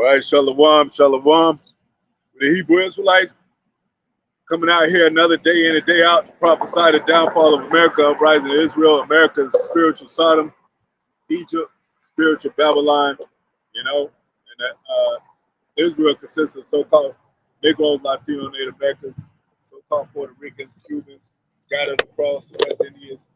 All right, Shalom, Shalom. The Hebrew Israelites coming out here another day in and day out to prophesy the downfall of America, uprising of Israel, America's spiritual Sodom, Egypt, spiritual Babylon, you know, and that Israel consists of so-called Negroes, Latino, Native Americans, so-called Puerto Ricans, Cubans, scattered across the West Indians,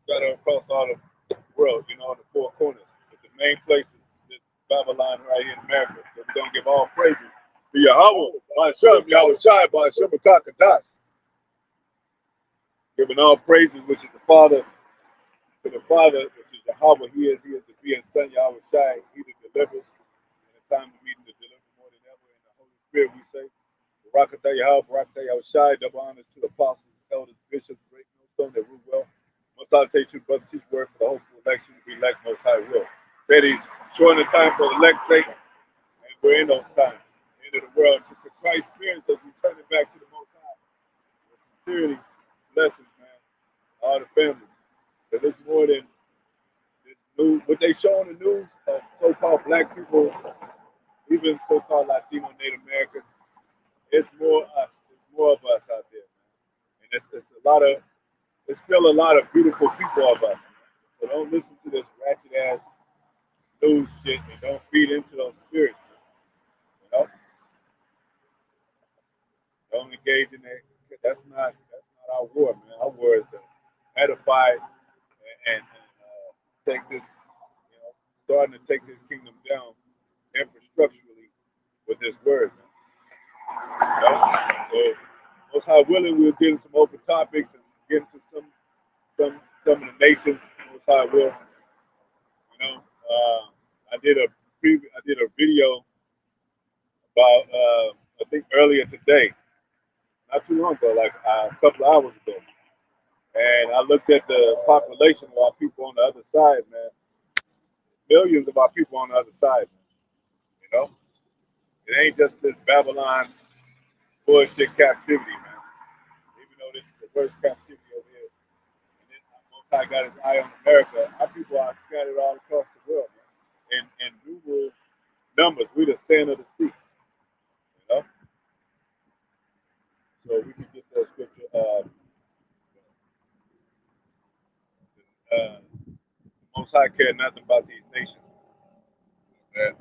scattered across all the world, you know, in the four corners. But the main place is this Babylon right here in America. So we're going to give all praises to Yahawah, Bahasham, Yahawashi, Bahasham, Qadash. Giving all praises, which is the Father, to the Father, which is Yahawah. He is the being Son, Yahawashi. He that delivers. In the time of meeting to deliver more than ever. In the Holy Spirit, we say, Barak, Barak, Yahawashi. Double honors to the apostles, elders, bishops, great millstone that rule well. Most High take two brothers, teach word for the hopeful election to be elect, Most High will. Said he's shortening the time for the elect's sake, and we're in those times. End of the world, to contrite spirits as we turn it back to the Most High. With sincerity, blessings, man, all the family. But it's more than this news. What they show on the news of so-called black people, even so-called Latino, Native Americans, it's more us. It's more of us out there, man. And it's a lot of. There's still a lot of beautiful people of us. So don't listen to this ratchet ass news shit and don't feed into those spirits. You know? Don't engage in that. That's not our war, man. Our war is to edify and take this, you know, starting to take this kingdom down infrastructurally with this word, man. You know? So most high willing, we'll get into some open topics and get into some of the nations, most high will. You know, I did a video about I think earlier today, not too long ago, like a couple of hours ago, and I looked at the population of our people on the other side, man. Millions of our people on the other side, man. You know, it ain't just this Babylon bullshit captivity, man. Even though this is the worst captivity over here. Most High got his eye on America. Our people are scattered all across the world, man. In numerous numbers. We the sand of the sea. You know? So we can get that scripture. Most High care nothing about these nations. Man.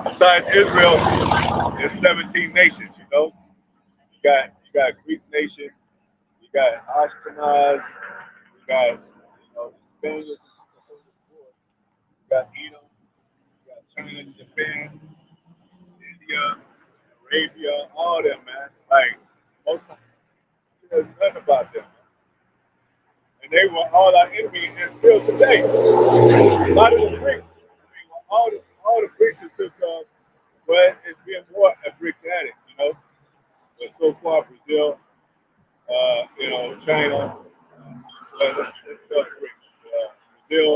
Besides Israel, there's 17 nations, you know. You got Greek nation, you got Ashkenaz, you got the Spaniards, you got Edom, you got China, Japan, India, Arabia, all them, man. Like most there's nothing about them. And they were all our enemies and still today. A lot of the Greeks, all the Greeks consist of, but it's being more a Greeks at it, you know. But so far Brazil, China, it's still Greeks. Brazil,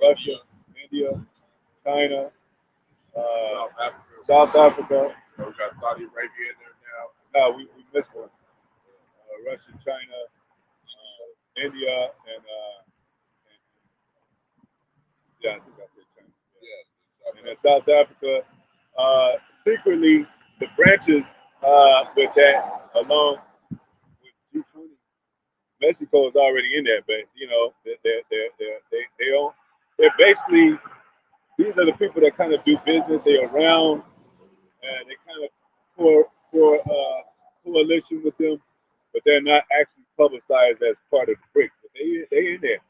Russia, India, China, South Africa. We got Saudi Arabia in there now. No, we missed one. Russia, China, India, and yeah, I think I said China. Yeah. And then South Africa. Secretly, the branches with that, along with G20, Mexico is already in there, but you know, they're basically, these are the people that kind of do business. They're around, and they kind of for coalition with them, but they're not actually publicized as part of the BRICS. But they in there.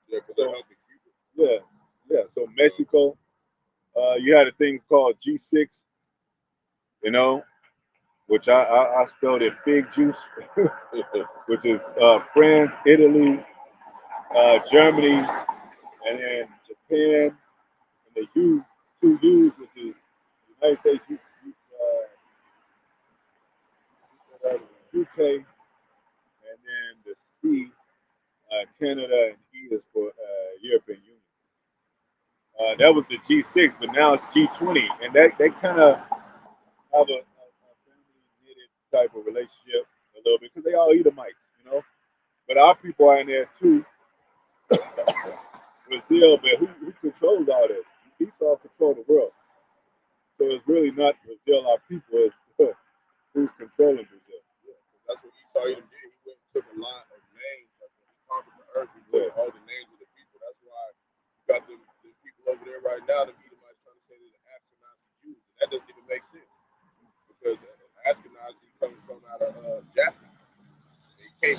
Yeah, because they're helping people. Yeah. So Mexico, you had a thing called G6, you know, which I spelled it fig juice, which is France, Italy, Germany, and then Japan, and the two U's, which is the United States, UK, and then the C, Canada, and E is for European Union. That was the G6, but now it's G20, and they kind of have a family knitted type of relationship a little bit because they all Edomites, you know. But our people are in there too. Brazil, but who controls all this? Esau control the world. So it's really not Brazil, our people, it's who's controlling Brazil. Yeah, that's what Esau even did. He went and took a lot of names. Like when he conquered the earth, he took all the names of the people. That's why you got the people over there right now, the Edomites trying to say they're the Ashkenazi Jews. And that doesn't even make sense. Because Ashkenazi comes from out of Japheth. He can't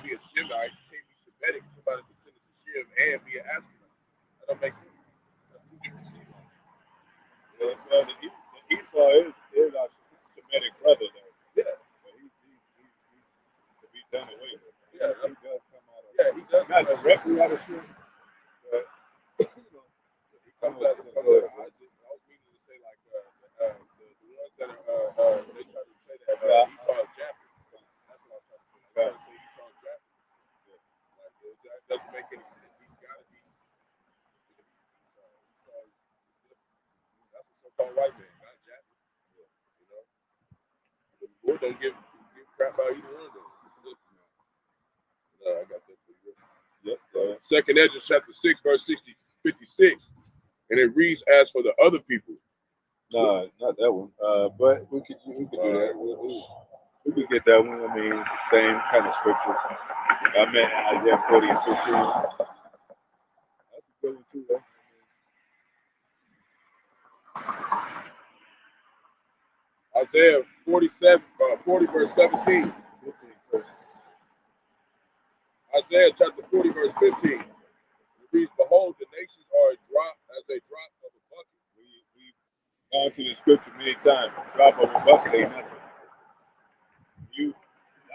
be a Shemite, he can't be Shemitic, somebody descendants of Shem and be an Ashkenaz. That don't make sense. That's two different Semites. Well, the Esau is our Shemitic brother, though. Yeah. But he's to be done away with. Yeah, he does come out of. Yeah, he does. Not directly out of Shem, but you know, he comes out of Isaac. I was meaning to say like the ones that are they try to say that Esau is Japheth. That's what I'm trying to say. They try to say Esau is Japheth. Like that doesn't make any sense. He's got to be Esau. That's a so-called white man, not Japheth. You know, the Lord don't give crap about either one of them. I got that for you. Yep. Second Ezra chapter 6, verse 56. And it reads as for the other people. No, not that one. But we could do that. We could get that one. I mean, the same kind of scripture. I meant Isaiah 40 and 15. That's a good one too, though. Isaiah 40 verse 17. Isaiah chapter 40 verse 15. It reads, behold, the nations are as a drop of a bucket. We've gone to the scripture many times. Drop of a bucket ain't nothing.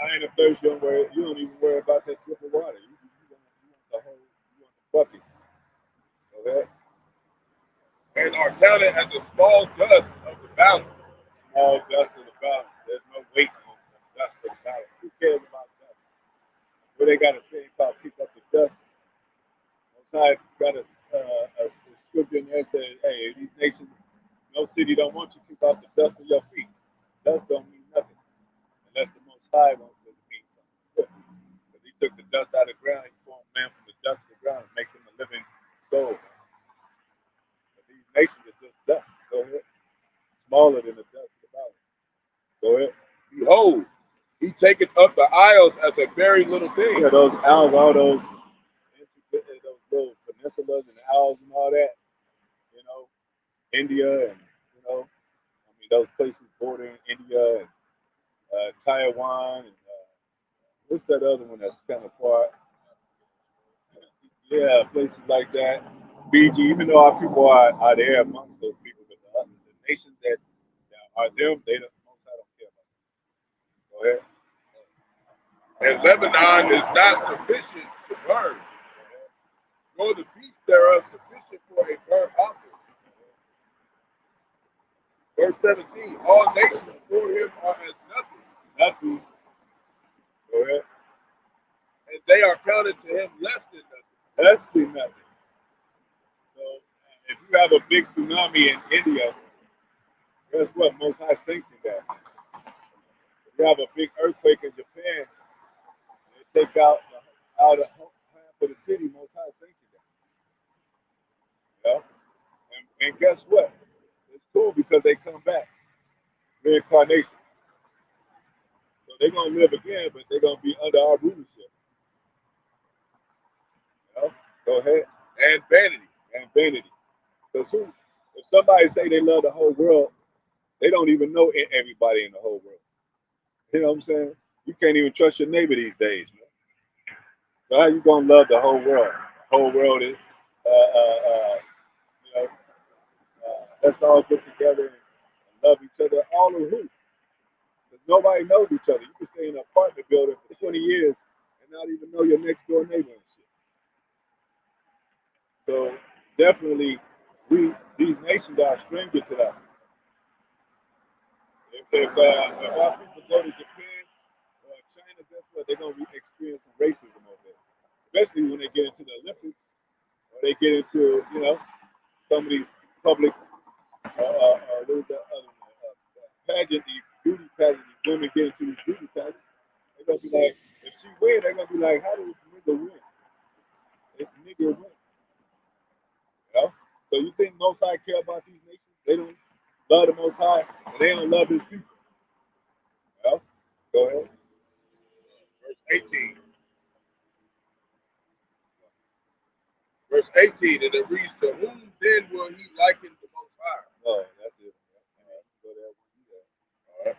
I ain't a thirst, you don't even worry about that drip of water. You want the bucket. Okay? And are counted as a small dust of the balance. Small dust of the balance. There's no weight on the dust of the balance. Who cares about dust? What they got to say about pick up the dust? Outside got a scripture in there that says, hey, these nations, no city don't want you to kick off the dust of your feet. Dust don't mean nothing. Unless the Most High wants it to mean something. Because he took the dust out of the ground, he formed man from the dust of the ground and make them a living soul. But these nations are just dust. Go ahead. Smaller than the dust of the valley. Go ahead. Behold, he taketh up the isles as a very little thing. Yeah, those isles, all those little peninsulas and isles and all that. You know, India and, those places bordering India and Taiwan and what's that other one that's kind of far? Yeah, places like that. Fiji, even though our people are there amongst those people, but the nations that are them, they don't care about them. Go ahead. And Lebanon is not sufficient to burn, nor the beasts thereof sufficient for a burnt offering. Verse 17, all nations before him are as nothing. Nothing. Go ahead. And they are counted to him less than nothing. Less than nothing. So if you have a big tsunami in India, guess what? Most High sanctioned that. If you have a big earthquake in Japan, they take out half of the city. Most High sanctioned that. You know? And guess what? It's cool because they come back. Reincarnation. So they're gonna live again, but they're gonna be under our rulership. You know? Go ahead. And vanity. And vanity. Because if somebody say they love the whole world, they don't even know everybody in the whole world. You know what I'm saying? You can't even trust your neighbor these days, man. So how you gonna love the whole world? The whole world is, let's all get together and love each other. All of who? Because nobody knows each other. You can stay in an apartment building for 20 years and not even know your next door neighbor and shit. So definitely, these nations are a stranger to us. If our people go to Japan or China, guess what? They're going to experience some racism over there, especially when they get into the Olympics or they get into, some of these public, pageant, these beauty pageants, these women get into these beauty pageants. They're going to be like, if she win, they're going to be like, how did this nigga win? This nigga win. So you think Most High care about these nations? They don't love the Most High, and they don't love His people. Well, go ahead. Verse 18. Verse 18, and it reads, to whom then will he liken the Most High? Oh, that's it. Go there. All right.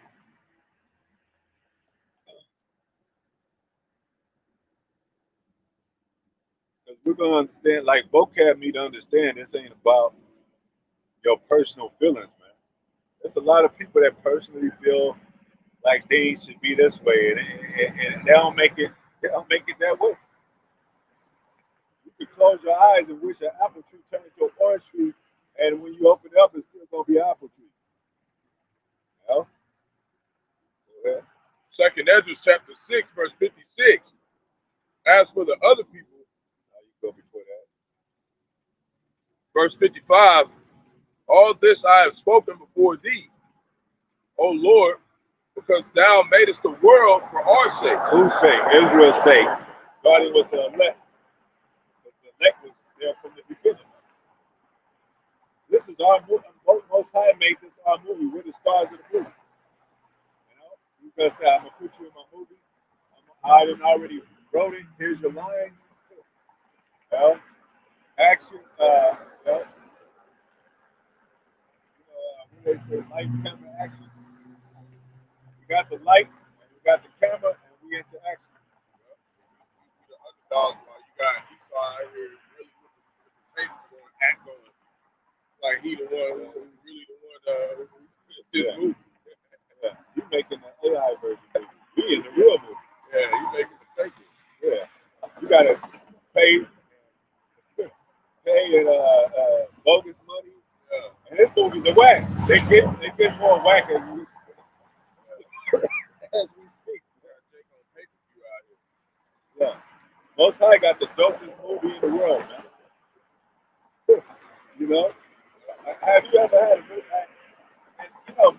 Because we're going to understand, like vocab need to understand this ain't about your personal feelings, man. There's a lot of people that personally feel like things should be this way, and they don't make it that way. You can close your eyes and wish an apple tree turned into an orange tree, and when you open it up, it's still going to be an apple tree. You know? Go ahead. Second Ezra chapter 6, verse 56. As for the other people, Now you go before that. verse 55, all this I have spoken before thee, O Lord, because thou madest the world for our sake. Whose sake? Israel's sake. Starting with the elect. The elect was there from the beginning. This is our movie. Most High made this our movie. We're the stars of the movie. You know, you can say, I'm gonna put you in my movie. I didn't already wrote it. Here's your lines. Well, action. Well, what they say, light, camera, action. We got the light, and we got the camera, and we into action. The underdogs, while you got Esau out here really with the tape going, act on, like he the one who really the one who fits his movie. Yeah, you making the AI version movie. We in the real movie. Yeah, you making the fake it. Yeah, you gotta pay and bogus money. Yeah. And his movies are whack. They get more whack as we speak. Yeah. Most High got the dopest movie in the world, man. You know? Have you ever had a movie? And you know,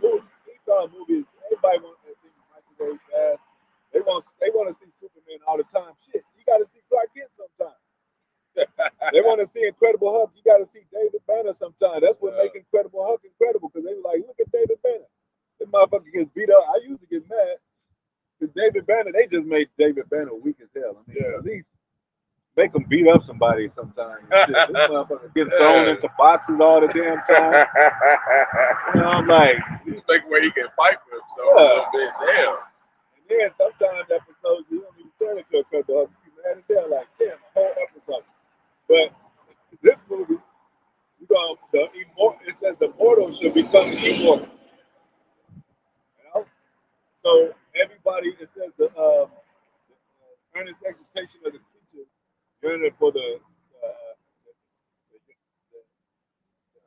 these are movies. Everybody wants that thing microwave fast. They want to see Superman all the time. Shit, you got to see Clark Kent sometimes. They want to see Incredible Hulk. You got to see David Banner sometimes. That's what makes Incredible Hulk incredible, because they were like, look at David Banner. This motherfucker gets beat up. I used to get mad because David Banner. They just made David Banner weak as hell. I mean, at least make him beat up somebody sometimes. Shit, this motherfucker gets thrown into boxes all the damn time. You know, I'm like, he's making where he can fight for himself a little bit. Damn. And then sometimes episodes you don't even turn into a couple of you mad as hell, like, damn, a whole episode. But this movie, you know, it says the mortal should become immortal. You know? So everybody, it says the earnest expectation of the creature, yearning for the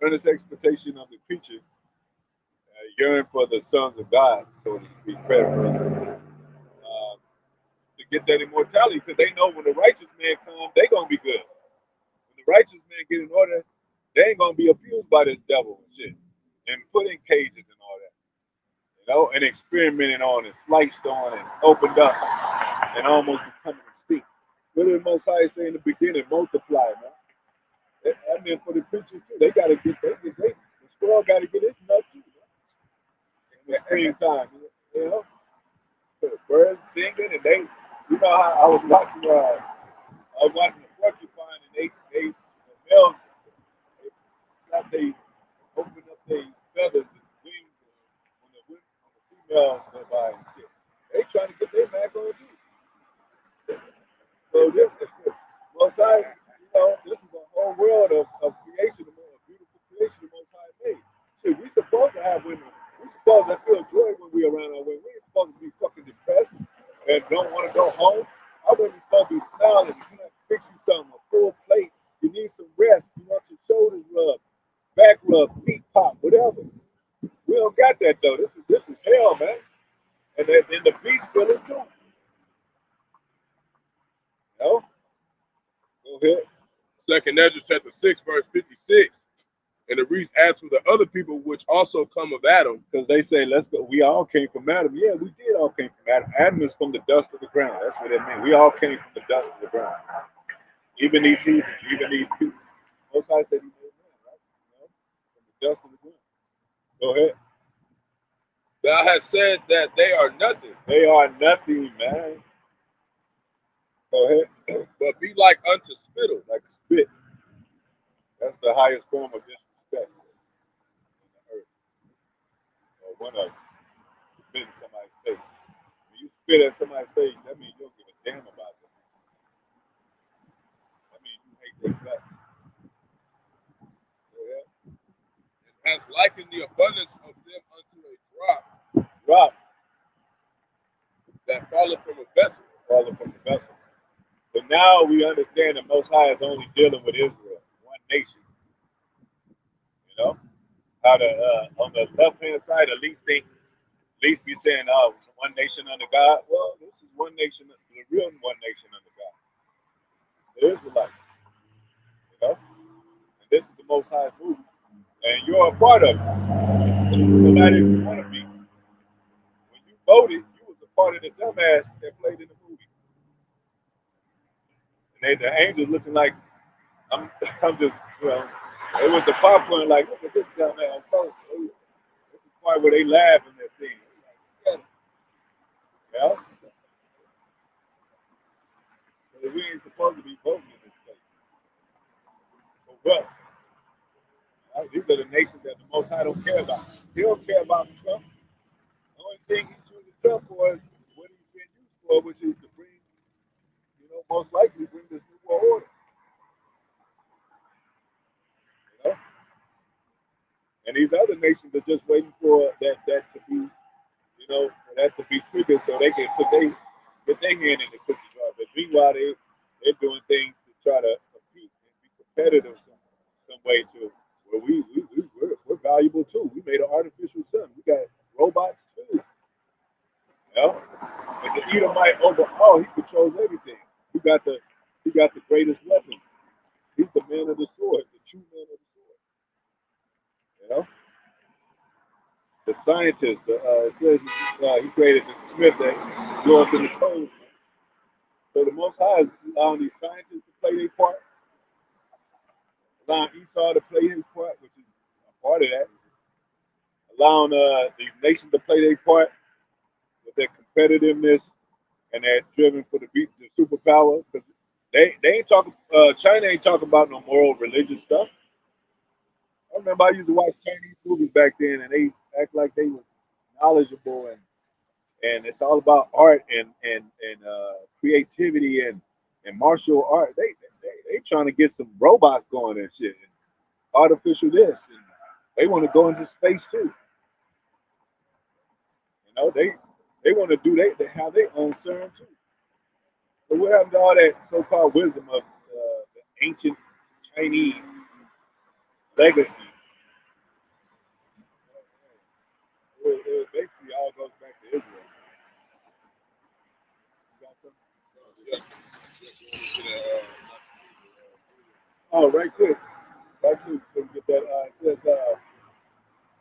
earnest expectation of the creature, yearning for the sons of God, so to speak, to get that immortality, because they know when the righteous man comes, they gonna be good. When the righteous man get in order, they ain't gonna be abused by this devil and shit, and put in cages and all that, you know, and experimented on and sliced on and opened up and almost becoming extinct. What did the Most High say in the beginning? Multiply, man. That meant for the creatures too. They gotta get the squirrel gotta get its nut too, man. In the springtime, you know, the birds singing, and they, you know, how I was watching the porcupine, and the males, they open up their feathers and wings when the females go by and shit. They trying to get their back on too. So this, Most High, you know, this is a whole world of creation, a beautiful creation the Most High made. Shit, we supposed to have women. We supposed to feel joy when we around our women. We ain't supposed to be fucking depressed and don't want to go home. Our women's supposed to be smiling. You want to fix you something, a full plate. You need some rest. You want your shoulders rubbed, back rub, feet pop, whatever. We don't got that though. This is hell, man. And the beast feel it too. You know? Go ahead. Second Ezra chapter 6, verse 56. And it reads, as for the other people which also come of Adam. Because they say, let's go. We all came from Adam. Yeah, we did all came from Adam. Adam is from the dust of the ground. That's what it means. We all came from the dust of the ground. Even these heathens, even these people. Most High said he made man, right? dust of the ground. Go ahead. Thou hast said that they are nothing. They are nothing, man. Go ahead. But be like unto spittle. Like a spit. That's the highest form of disrespect on the earth. Or one of them. Spit in somebody's face. When you spit at somebody's face, that means you don't give a damn about them. That means you hate their guts. Go ahead. And hast likened the abundance of them unto a drop. Drop. That falleth from a vessel. Falling from the vessel. So now we understand the Most High is only dealing with Israel, one nation. You know, how the on the left hand side, at least be saying, "Oh, one nation under God." Well, this is one nation, the real one nation under God, the Israelites. You know, and this is the Most High movement, and you're a part of it. No matter if you want to be. When you voted, you was a part of the dumbass that played in the movie, and the angels looking like I'm. I'm just, you know. It was the popcorn, like, look at this dumbass. This is the part where they laugh in that scene. Like, yeah, but we ain't supposed to be voting in this place. But what? Right? These are the nations that the Most High don't care about. He don't care about Trump. The only thing he chooses Trump for is what he's been used for, which is to bring, most likely bring this new world order. You know, and these other nations are just waiting for that to be, for that to be triggered so they can get their hand in the cookie jar. But meanwhile, they're doing things to try to compete and be competitive some way too. Well, we're valuable too. We made an artificial sun. We got robots too. You know? And the Edomite overall, he controls everything. He got the greatest weapons. He's the man of the sword, the true man of the sword. You know? The scientist, it says he created the smith that blew up in the coals. So the Most High is allowing these scientists to play their part, allowing Esau to play his part, which is a part of that, allowing these nations to play their part with their competitiveness and they're driven for the superpower. Because they ain't talking. China ain't talking about no moral religious stuff. I remember I used to watch Chinese movies back then, and they act like they were knowledgeable and it's all about art and creativity and martial art. They trying to get some robots going and shit, and artificial this, and they want to go into space too. They want to do they have their own CERN too. So what happened to all that so-called wisdom of the ancient Chinese legacies? It basically all goes back to Israel. You got oh, right quick. Right quick. So we get that. It says,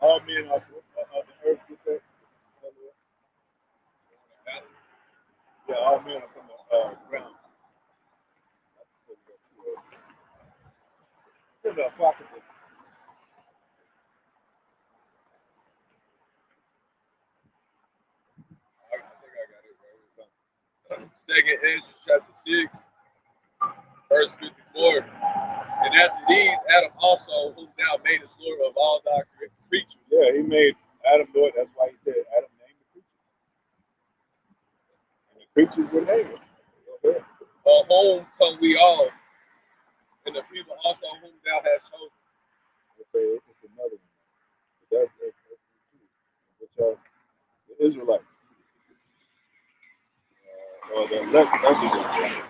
all men of the earth get that. Yeah, all men are from the ground. It's in the Apocrypha. I think I got it right. Second Ezra chapter 6, verse 54. And after these, Adam also, whom thou madest Lord of all thy creatures. Yeah, he made Adam Lord. That's why he said Adam named the creatures. And the creatures were named. Okay. On whom come we all, and the people also whom thou hast chosen. Okay, it's another one. But that's which are the Israelites. Or the elect of the Israelites.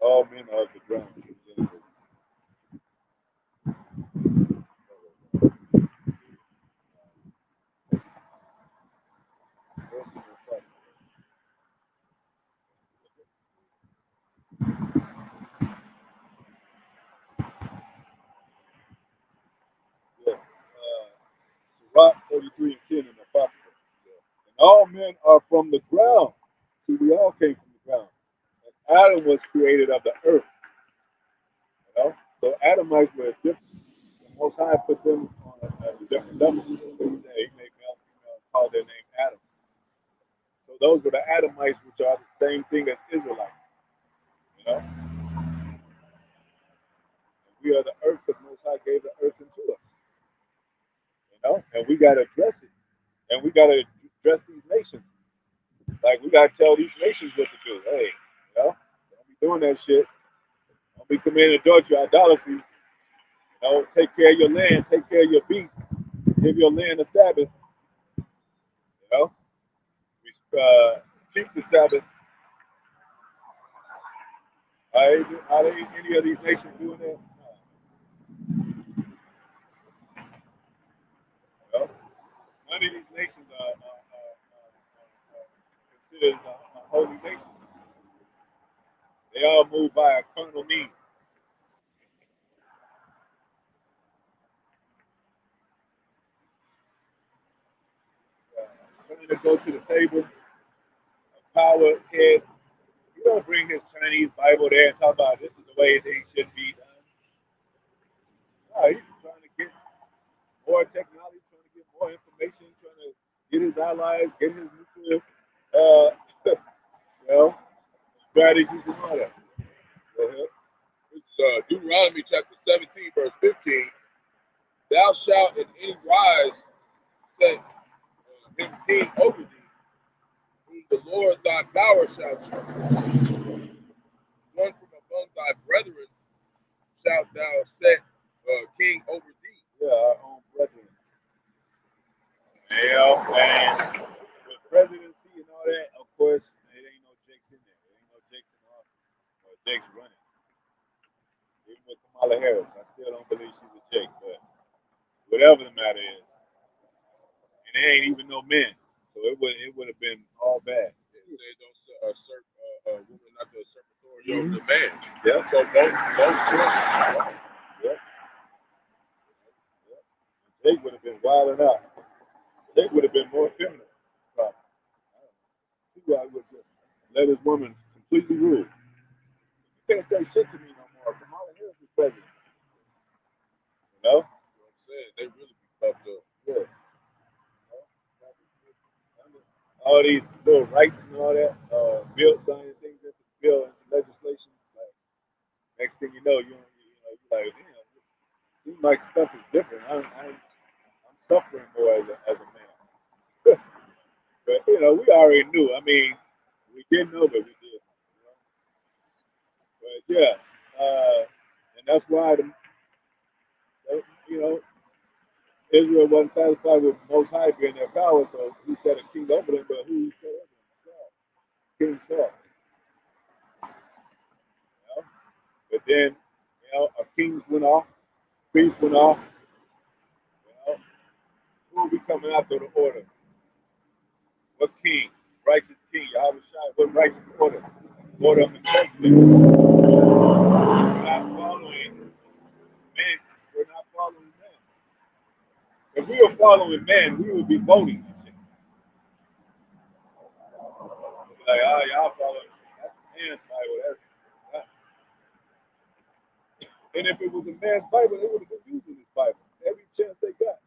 All men are of the ground. Yeah. Sirach 33 and 10 in the Apocrypha. And all men are from the ground. See, we all came from the ground. And Adam was created of the earth, you know. So Adamites were different. The Most High put them on a different level. He made male and female call their name Adam. So those were the Adamites, which are the same thing as Israelites, you know. And we are the earth because Most High gave the earth into us, you know. And we got to address it, and we got to address these nations. Like we got to tell these nations what to do. Hey, you know, don't be doing that shit. Don't be committing adultery, idolatry. You know, take care of your land, take care of your beasts, give your land a Sabbath. You know, keep the Sabbath. Are they any of these nations doing that? No. None of these nations are considered a holy nation. They all move by a carnal means. Trying to go to the table, a power head. You don't bring his Chinese Bible there and talk about this is the way things should be done. No, he's trying to get more technology, trying to get more information, trying to get his allies, get his nuclear, you know, strategies and all that. Go ahead. This is Deuteronomy chapter 17, verse 15. Thou shalt in any wise set him king over thee, whom the Lord thy power shall choose. One from among thy brethren shalt thou set king over thee. Yeah, our own brethren. You know, and with presidency and all that, of course, it ain't no Jakes in there. There ain't no Jakes in the office. Or Jakes running. Even with Kamala Harris, I still don't believe she's a Jake, but whatever the matter is, and there ain't even no men, so it would have been all bad. It said don't usurp a woman not to usurp authority over the man. Yeah. So both choices. Yep. Yep. Jake would have been wilding out. Jake would have been more feminine. Probably. He would just let his woman completely rule. You can't say shit to me no more. Kamala Harris is president. You know? You know what I'm saying? They really be fucked up. Yeah. All these little rights and all that, bill signing things into the bill into legislation. Like next thing you know, you're like, damn, it seems like stuff is different. I'm suffering more as a man. But you know, we already knew. I mean, we didn't know, but we did. But yeah, and that's why you know Israel wasn't satisfied with Most High being their power, so he set a king over them. But who he set over them? Saul, King Saul. You know? But then, you know, our kings went off, priests went off. You know, who will be coming after the order? What king? Righteous king, Yahawashi. What righteous order? Order of integrity. We're not following men. We're not following men. If we were following men, we would be voting and shit. Like, oh, y'all following. That's a man's Bible. And if it was a man's Bible, they would have been using this Bible every chance they got.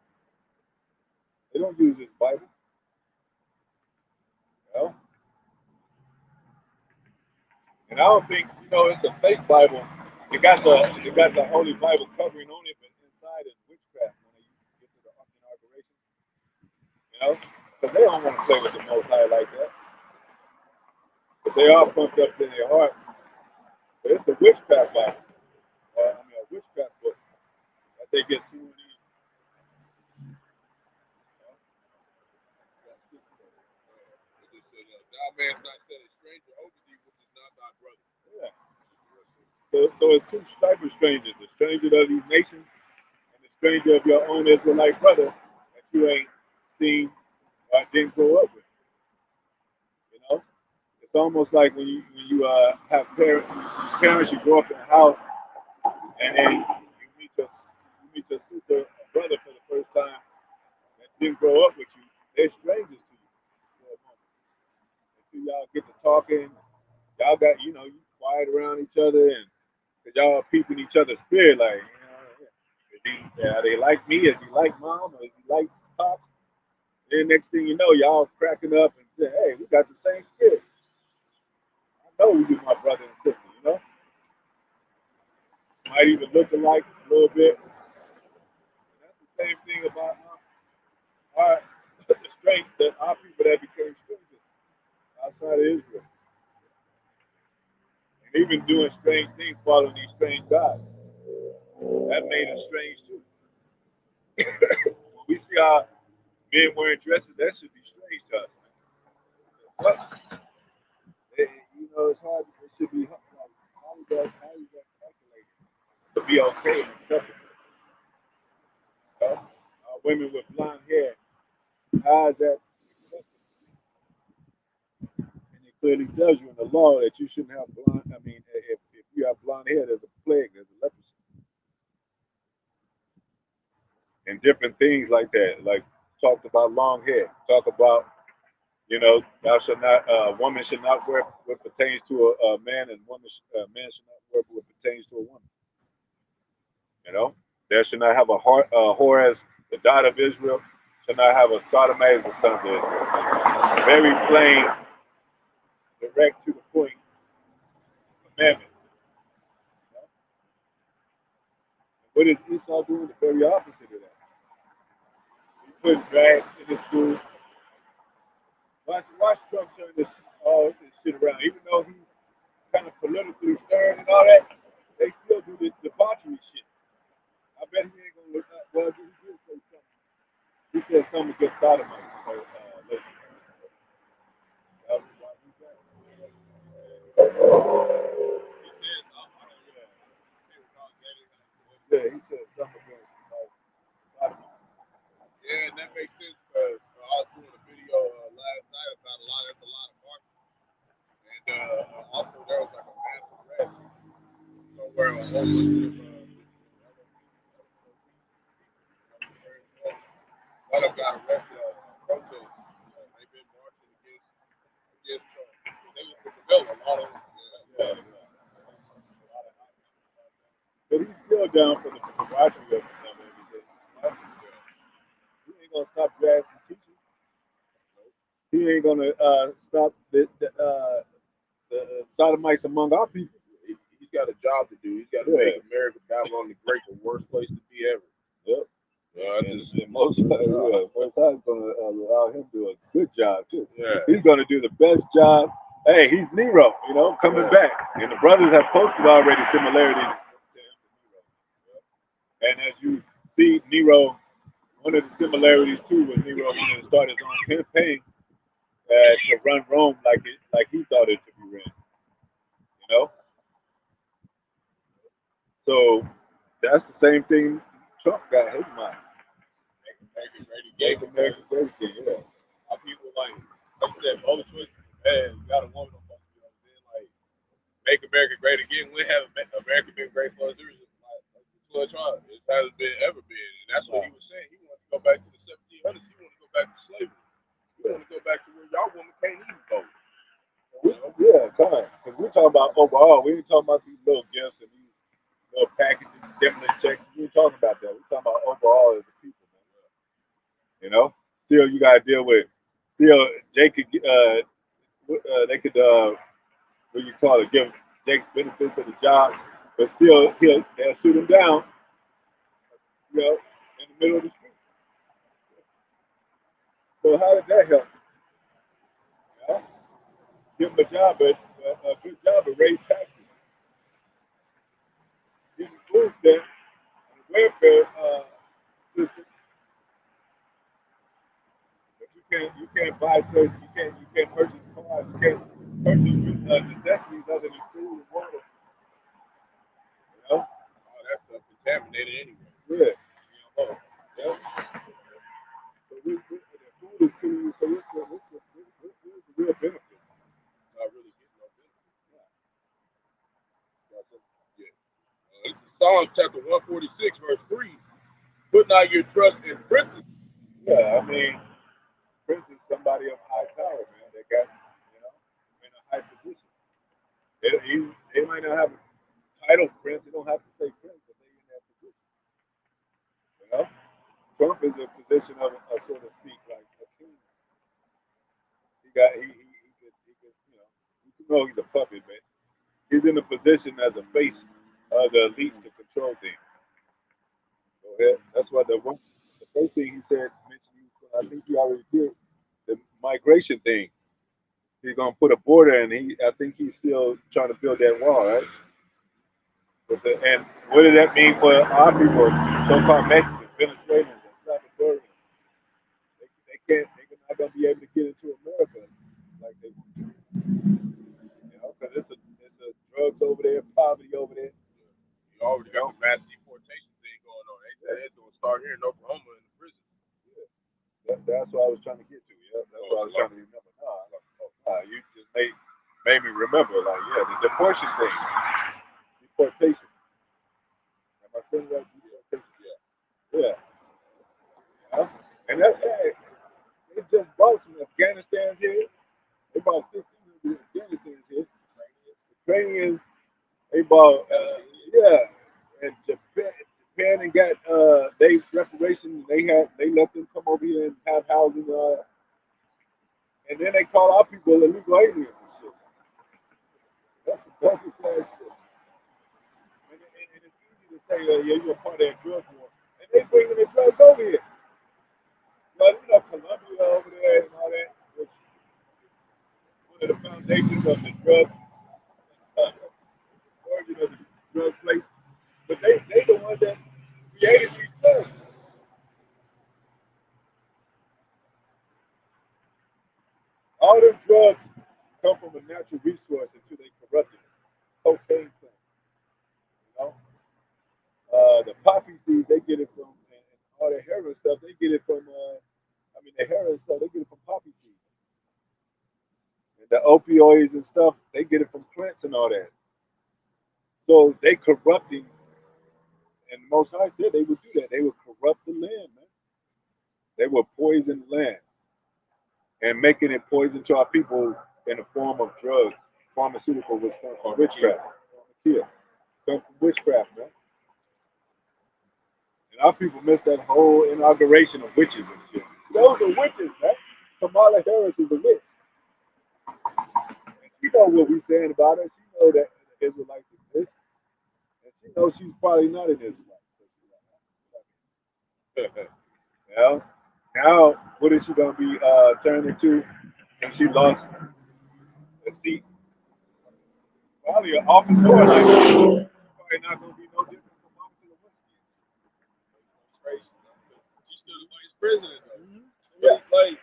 They don't use this Bible. You know? And I don't think, you know, it's a fake Bible. It got the Holy Bible covering on it, but inside is witchcraft when they get to the inauguration. You know? Because they don't want to play with the Most High like that. But they are pumped up in their heart. But it's a witchcraft Bible. A witchcraft book that they get sued in. Thou mayest not set a stranger over thee, which is not thy brother. Yeah. So it's two types of strangers: the stranger of these nations and the stranger of your own Israelite brother that you ain't seen or didn't grow up with. You know, it's almost like when you have parents you grow up in a house, and then you meet your sister or brother for the first time that didn't grow up with you. They're strangers to you for a moment until y'all get to talking. Y'all got, you know, you quiet around each other, and cause y'all peeping each other's spirit, like, are they like me? Is he like mom? Or is he like pops? Then next thing you know, y'all cracking up and say, hey, we got the same spirit. I know we do, my brother and sister, Might even look alike a little bit. And that's the same thing about our the strength that our people that became strangers outside of Israel. And even doing strange things, following these strange gods. That made us strange too. When we see our men wearing dresses, that should be strange to us, man. But, it's hard. It should be like, how is that calculated to be okay and acceptable? Women with blonde hair, how is that acceptable? And it clearly tells you in the law that you shouldn't have blonde. I mean, if you have blonde hair, there's a plague, there's a leprosy, and different things like that. Like talked about long hair. Talk about thou shalt not. A woman should not wear what pertains to a man, and man should not wear what pertains to a woman. There should not have a whore as the daughter of Israel. Should not have a sodomite as the sons of Israel. Very plain, direct to the point commandments. What is Esau doing? The very opposite of that. He put drag in the school. Watch Trump turn all this shit around. Even though he's kind of politically stern and all that, they still do this debauchery shit. I bet he ain't gonna look at. Well, he did say something. He said something against sodomites. Yeah, he said something against sodomites. Yeah, and that makes sense because I was doing a video last night about there's a lot of marching. And also there was like a mass arrest somewhere a whole bunch of one of them got arrested on protest. They've been marching against Trump. They were rebelling a lot of them. But he's still down for the debauchery of everything. He ain't gonna stop drag from teaching. He ain't gonna stop the sodomites among our people. He's got a job to do. He's got to make America Babylon the Great, the worst place to be ever. Yep. Most Time's gonna allow him to do a good job too. Yeah. He's gonna do the best job. Hey, he's Nero, coming back. And the brothers have posted already similarities to him and Nero. And as you see, Nero, one of the similarities too was Nero wanted to start his own campaign to run Rome like he thought it to be run. So that's the same thing Trump got in his mind. Make America great again. Yeah. Our people like you said, both choices bad. You got a woman on both of them. Like make America great again. We have America been great for us. It hasn't been ever been, and that's what he was saying. He wanted to go back to the 1700s. He wanted to go back to slavery. He wanted to go back to where y'all women can't even vote. Yeah, come on. Because we're talking about overall. We ain't talking about these little gifts and these little packages, stimulus checks. We ain't talking about that. We're talking about overall as a people, man. Still you gotta deal with. Still, Jake could. They could. What you call it? Give Jake's benefits of the job, but still, they'll shoot him down. In the middle of the street. So how did that help? Give him a job, but a good job, but raise taxes. Give him food stamps and a welfare system. But you can't buy certain. You can't purchase cars. You can't purchase necessities other than food and water. All that stuff contaminated anyway. Yeah. Yeah. So the food is clean. So what's the real benefits? Not really getting no benefits. Yeah. This is Psalms chapter 146, verse 3. Put not your trust in princes. Yeah, I mean, prince is somebody of high power, man. They got, in a high position. They might not have a title prince. They don't have to say prince, but they're in that position. You know, Trump is a position of, so to speak, like a king. He could, you know he's a puppet, but he's in a position as a face of the elites to control things. Go ahead. That's what the first thing he said mentioned. I think he already did the migration thing. He's gonna put a border, and I think he's still trying to build that wall, right? And what does that mean for our people, so-called Mexicans, Venezuelans, and Salvadorians? They can't. They're not gonna be able to get into America like they want to, because it's a drugs over there, poverty over there. You already got the mass deportation thing going on. They said it's gonna start here in Oklahoma in the prison. That's what I was trying to get to. Yeah, that's what I was trying to remember. You just made me remember. Like, yeah, the deportation thing, deportation. Am I saying that? Deportation. Yeah. Yeah. And hey, they just brought some Afghanistans here. They brought 1,500 Afghanistans here. Ukrainians. They bought. Yeah. And Japan and got they reparations. They let them come over here and have housing. And then they call our people illegal aliens and shit. That's the dumbest ass shit. And it's easy to say, yeah, you're a part of that drug war. And they bringing the drugs over here. Well, Colombia over there and all that, which one of the foundations of the drug, origin of the drug place. But they the ones that created these drugs. All them drugs come from a natural resource until they corrupt it. Cocaine plant, you know. The poppy seeds they get it from, and all the heroin stuff they get it from. The heroin stuff they get it from poppy seeds. And the opioids and stuff they get it from plants and all that. So they corrupting, and Most High said they would do that. They would corrupt the land, man. They would poison the land and making it poison to our people in the form of drugs, pharmaceutical, which comes from witchcraft. Yeah, comes from witchcraft, man. And our people missed that whole inauguration of witches and shit. Those are witches, man. Kamala Harris is a witch. And she know what we saying about her. She know that the Israelites exist. And she knows she's probably not an Israelite. Well, now what is she gonna be turned into since she lost the seat? Probably an office for like probably not gonna be no different from Monica Lewinsky. It's crazy. She's still the vice president though. Mm-hmm. Yeah. Like,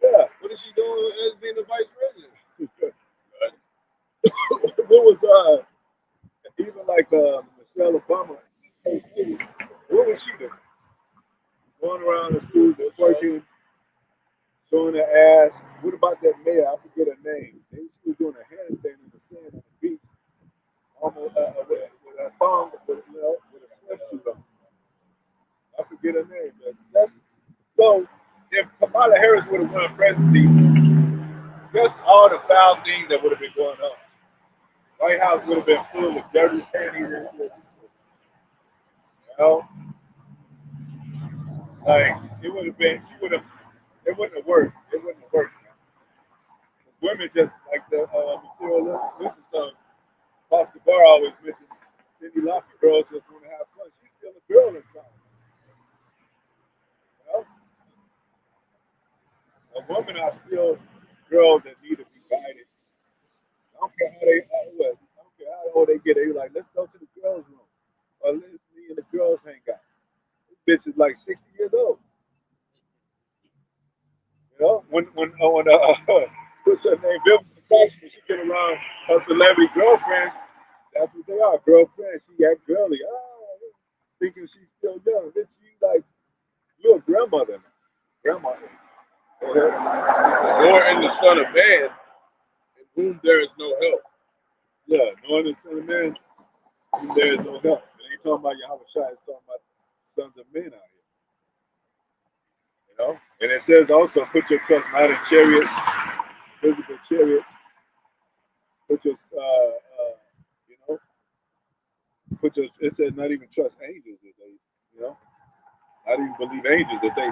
yeah. What is she doing as being the vice president? What was even like Michelle Obama? What was she doing? Going around the schools and twerking, showing her ass. What about that mayor? I forget her name. She was doing a handstand in the sand on the beach, almost with a thong, with a swimsuit on. I forget her name, but that's so. If Kamala Harris would have won presidency, just all the foul things that would have been going on. White House would have been full of dirty panties and shit. Like it would have been, she would have. It wouldn't have worked. It wouldn't have worked. Women just like the material. This is some Oscar Bar always mentioned. Cindy Lauper girls just want to have fun. She's still a girl inside. A woman are still girls that need to be guided. I don't care I don't care how old they get. They like, let's go to the girls' room, or let's me and the girls hang out. This bitch is like 60 years old. When what's her name, Vivian Fox, when she get around her celebrity girlfriends, that's what they are, girlfriends. She act girly, thinking she's still young. Bitch, you like you're a grandmother now. Grandmother. Or in the Son of Man, in whom there is no help. Yeah, knowing the Son of Man, in whom there is no help. And ain't talking about Yahawashi, it's talking about sons of men out here. And it says also, put your trust not in chariots, physical chariots. Put your put your. It says not even trust angels if they, not even believe angels if they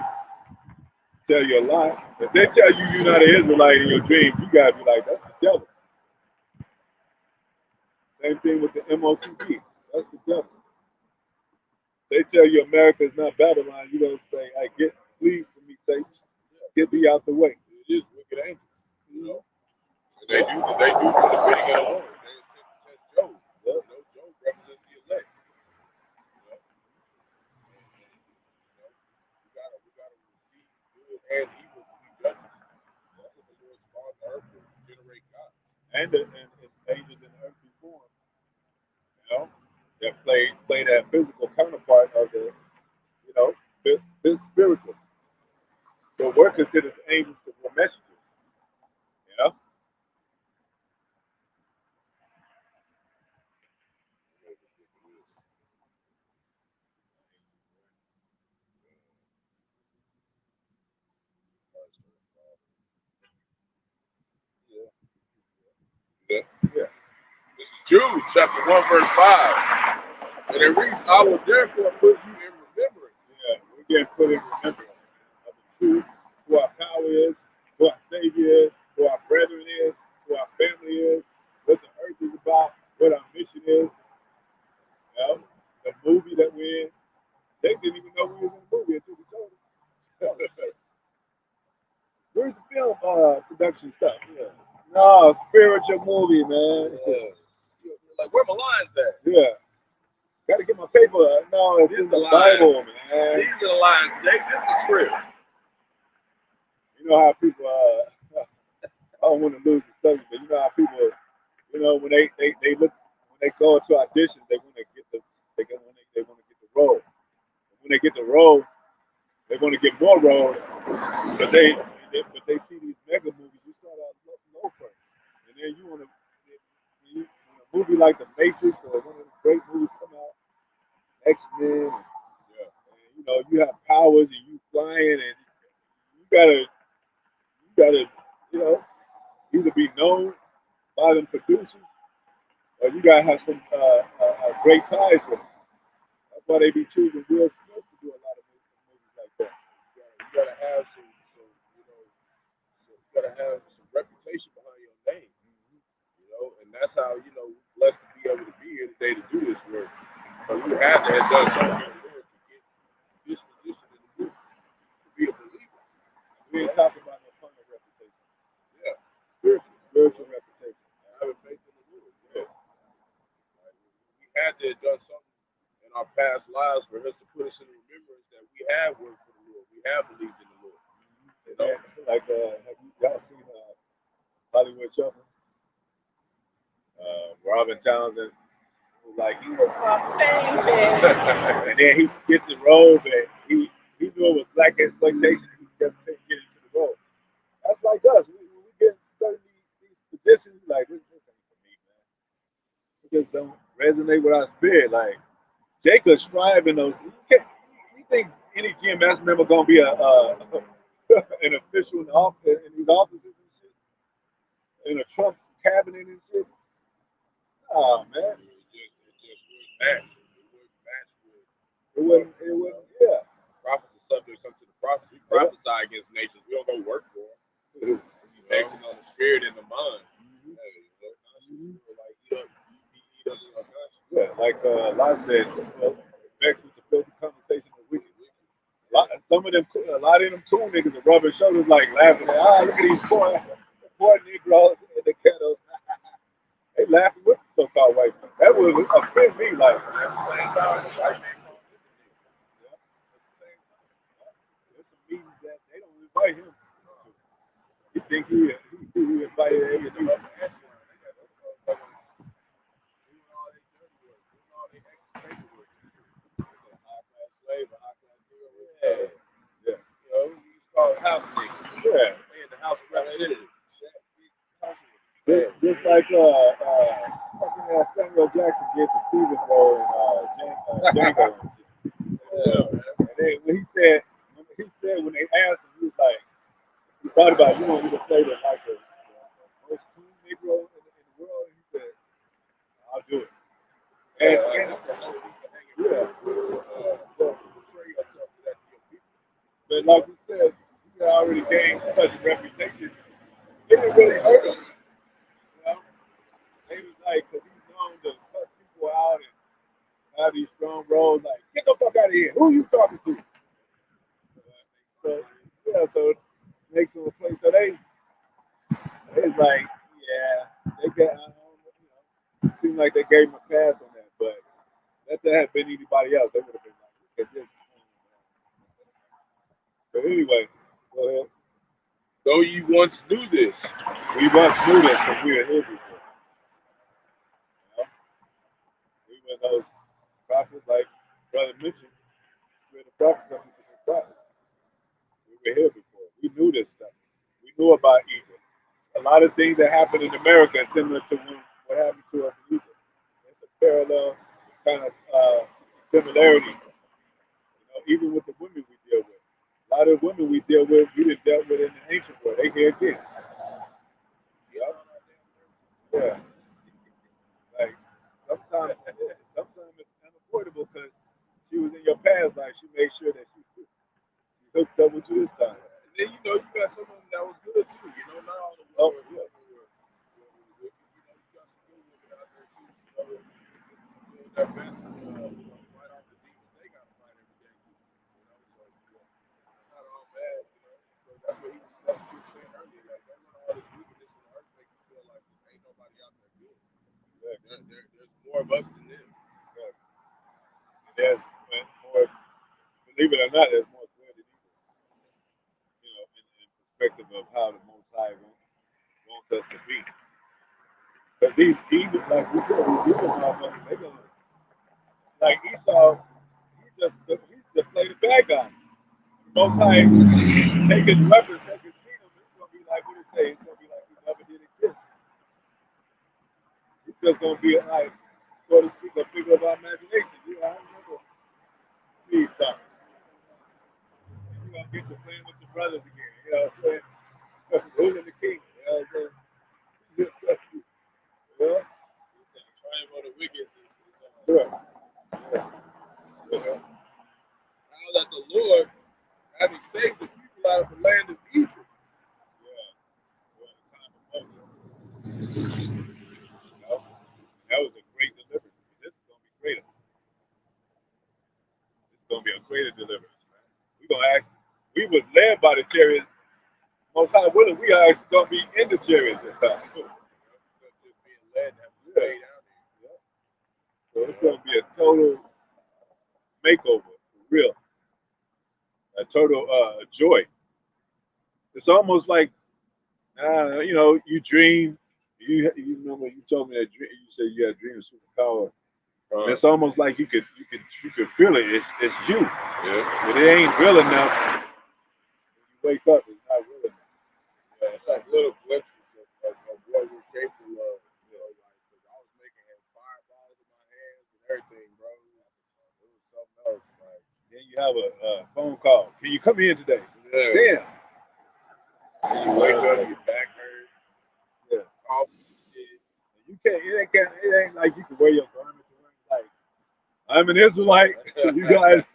tell you a lie. If they tell you you're not an Israelite in your dreams, you gotta be like, that's the devil. Same thing with the MOTP. That's the devil. They tell you America is not Babylon, you don't say, "I flee from me, Satan. Get thee out the way." It is wicked angels, And they do to the bidding of the Lord. They are sent to test Job. Job represents the elect. We gotta receive good and evil to be judges. That's what the Lord spawned the earth to generate God. And it's angels in earthly form, that play that physical counterpart of the, spiritual. But we're considered angels because we're messengers, you know. Yeah. Yeah. This is Jude chapter 1 verse 5. And it reads, I will therefore put you in remembrance. Yeah, we're getting put in remembrance of the truth, who our power is, who our Savior is, who our brethren is, who our family is, what the earth is about, what our mission is. The movie that we're in. They didn't even know we was in the movie until we told them. Where's the film production stuff? Yeah. No, spiritual movie, man. Yeah. Like, where my lines at? Yeah. Got to get my paper. No, it's in the Bible, man. These are the lines. This is the script. You know how people, I don't want to lose the subject, but you know how people, when they look, when they go into auditions, they want to get they want to get the role. When they get the role, they want to get more roles, but they see these mega movies. You start out low first, and then you want to. When a movie like The Matrix or one of the great movies come out, X-Men, and you have powers and you flying, and you gotta either be known by them producers or you gotta have some great ties with them. That's why they be choosing Will Smith to do a lot of movies like that. You gotta have some reputation behind your name. And that's how, we're blessed to be able to be here today to do this work. But we had to have done something in the Lord to get this position in the book, to be a believer. We ain't talking about no carnal reputation. Yeah. Spiritual reputation. Having faith in the Lord. Yeah. We had to have done something in our past lives for us to put us in remembrance that we have worked for the Lord. We have believed in the Lord. Like, have y'all seen Hollywood Shuffle? Robin Townsend was like, he was my baby. And then he get the role, but he knew it was black exploitation. He just couldn't get into the role. That's like us. We get certain these positions, like, this ain't for me, man. It just don't resonate with our spirit. Like, Jacob striving those. You think any GMS member gonna be an official in these offices and shit? In a Trump cabinet and shit? Oh man. It wouldn't, yeah. Prophets are subject unto the prophets. We prophesy against nations. We don't go work for them. We basing on the spirit and the mind. Yeah, like Lot said, vexed with the filthy conversation of wicked. A lot of them cool niggas are rubbing shoulders, like laughing at, look at these poor Negroes in the ghettos. They laughing with the so-called white people. That would offend me, like, at the same time, the white man called them. At the same time, there's some meetings that they don't invite him to. You think he invited everything up? Slave or high class nigga. Yeah. We call it house niggas. Yeah. They in the house of representatives. Just like Samuel Jackson did the Stephen role in Django. And then when he said when they asked him, he was like, he thought about, you want me to play the like the most cool Negro in the world? And he said, I'll do it. And on road, like, get the fuck out of here. Who you talking to? So, yeah, so snakes on the place. So it's like, yeah, they got, it seemed like they gave him a pass on that, but if that had been anybody else, they would have been like, look at this. But anyway, go ahead. Though you once knew this. We once knew this because we were here before. You know? We were those prophets, like Brother mentioned, we're the prophets of the prophets. We were here before. We knew this stuff. We knew about Egypt. A lot of things that happen in America are similar to what happened to us in Egypt. It's a parallel kind of similarity. Even with the women we deal with. A lot of women we deal with, we didn't deal with in the ancient world. They here again. Yeah. Like sometimes it's unavoidable because she was in your past life. She made sure that she hooked up with you this time. And then you got some of them that was good too. Not all the women. Oh, yeah. You got some good women out there too. Doing their best to fight off the demons they got to fight every day too. So not all bad. So that's what that's what you were saying earlier. Like they want all this wickedness in the earth make you feel like there ain't nobody out there good. There's more of us than them. Yeah. There's more, believe it or not, there's more good than evil. In perspective of how the Most High wants us to be. Because these evil, like we said, these evil motherfuckers, they gonna, like Esau, he just play the bad guy. The Most High take his weapons, take his kingdom. It's gonna be like what it say. It's gonna be like he never did exist. It's just gonna be like, so to speak, a figure of our imagination. I remember Esau. You're gonna get to playing with your brothers again. Ruling the king. Triumph of the wicked is Sure. now that the Lord, having saved the people out of the land of Egypt. That was a great deliverance. This is gonna be greater. This is gonna be a greater deliverance, man. We was led by the chariots. Most High willing, we are actually gonna be in the chariots this time. Just being led to have to stay down there. So it's gonna be a total makeover, for real. A total joy. It's almost like you dream. You remember you told me that dream. You said you had a dream of superpower. And it's almost like you could feel it. It's you. Yeah. But it ain't real enough. When you wake up, it's not real enough. Yeah, it's like little glimpses of what we're capable of. Like I was making fireballs in my hands and everything, bro. It was something else. Like then you have a phone call. Can you come in today? Yeah. Damn. And you wake up, your back hurt. Yeah. Cough. You can't. It ain't like you can wear your garment. Like I'm an Israelite. You guys,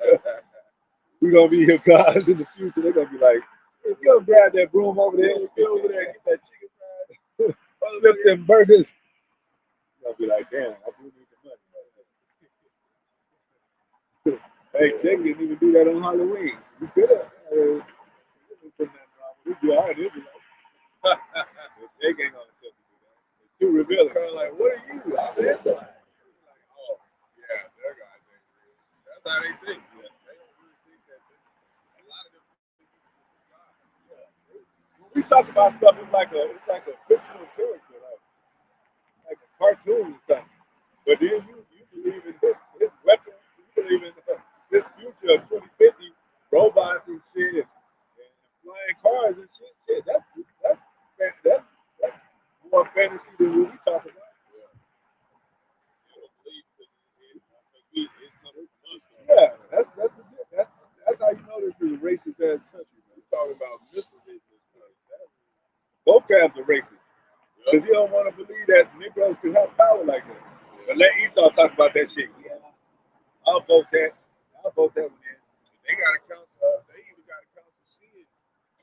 we gonna be your gods in the future. They're gonna be like, hey, you gonna grab that broom over there, get over there, get that chicken fried, flip them burgers. You're gonna be like, damn, I do need the money. Hey, they didn't even do that on Halloween. You could have. We do our Israelites. They ain't gonna tell you that. It's too revealing. Kind of like, what are you? I'm an Israelite. Like, oh, yeah, their guys ain't real. That's how they think. Yeah. They don't really think that a lot of them think When we talk about stuff, it's like a fictional character, like a cartoon or something. But then you believe in his weapon, you believe in this future of 2050 robots and shit and flying cars and shit. That's more fantasy than what we talk about. Yeah, that's how you know this is a racist ass country, man. we're talking about missiles in this place. Both guys are racist. Because you don't want to believe that Negroes can have power like that. But let Esau talk about that shit. Yeah, I'll vote that. I'll vote that one in. They got to counsel. They even got to counsel seeing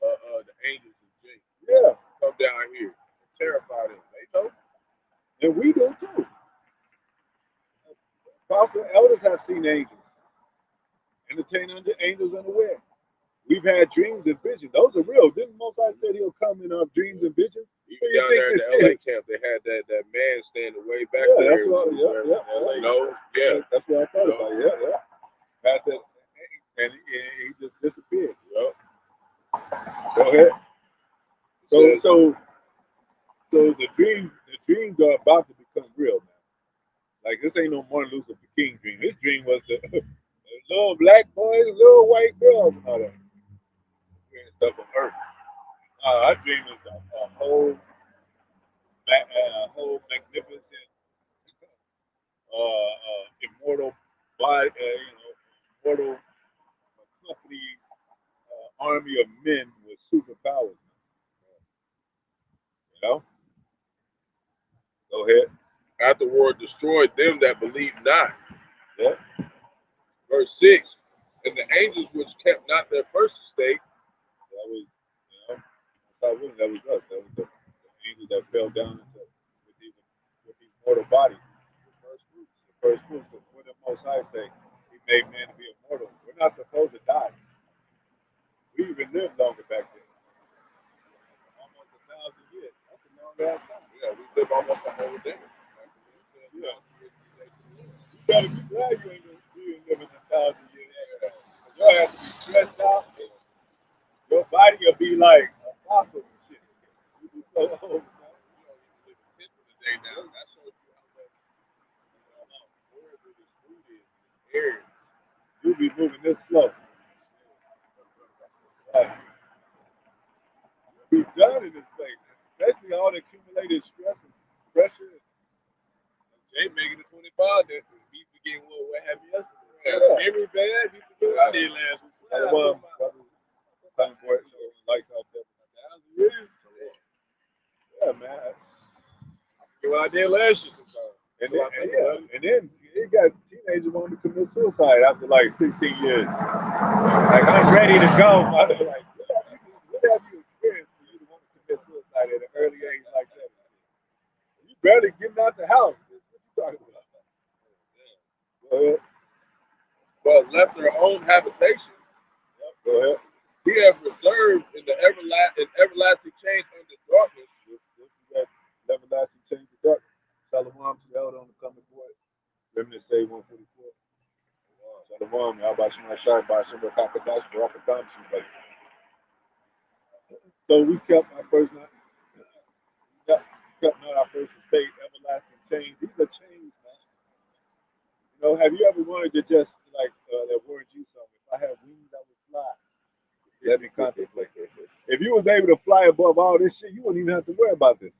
the angels of Jake. Yeah, Come down here and terrify them. They know. and we do too. also elders have seen angels. Entertain angels unaware. We've had dreams and visions. Those are real. Didn't Most High said he'll come in dreams and visions? Even down there in the LA camp, they had that man standing way back there. That's what. That's what I thought about. Had that, and he just disappeared. Go ahead. So the dreams are about to become real, man. Like this ain't no Martin Luther King dream. His dream was the little black boys, little white girls, and all that stuff on Earth. Our dream is a whole magnificent, immortal body, immortal company, army of men with superpowers. You know? Go ahead. Afterward destroyed them that believe not. Yeah. Verse 6, and the angels which kept not their first estate. That was, that was us. That was the angels that fell down with these mortal bodies. The first fruits. What the Most High say, He made man to be immortal. We're not supposed to die. We even lived longer back then. Almost 1,000 years. That's a long ass time. Yeah, we live almost a whole day. Yeah. You better be glad you ain't living 1,000 years. You'll have to be stressed out. Your body will be like a fossil and shit. You'll be so old. Day now. That shows you how horrible this food is. Air. You'll be moving this slow. Right. You'll be done in this place, especially all the accumulated stress and pressure. Jay making it 25. Then we forgetting what happened yesterday. Memory bad. We forget what I did last week. Lights out there. 1,000 years. Yeah, man. What I did last year sometimes. And then it got teenagers wanting to commit suicide after like 16 years. Like, I'm ready to go. Like, what have you experienced for you to want to commit suicide at an early age like that? You barely getting out the house. What you talking about? Go ahead. But left their own habitation. Go ahead. We have reserved in the everlasting change under darkness. This is that everlasting change of darkness. Shalom to the elder on the coming board. Remnant say 144. Shalom, Yahawashi, Bahasham, Qadash, Barak, Atham. So we kept our first night. Kept not our first estate, everlasting change. These are chains, man. You know, have you ever wanted to just like that word you something? If I had wings, I would fly. Let me contemplate that. If you was able to fly above all this shit, you wouldn't even have to worry about this.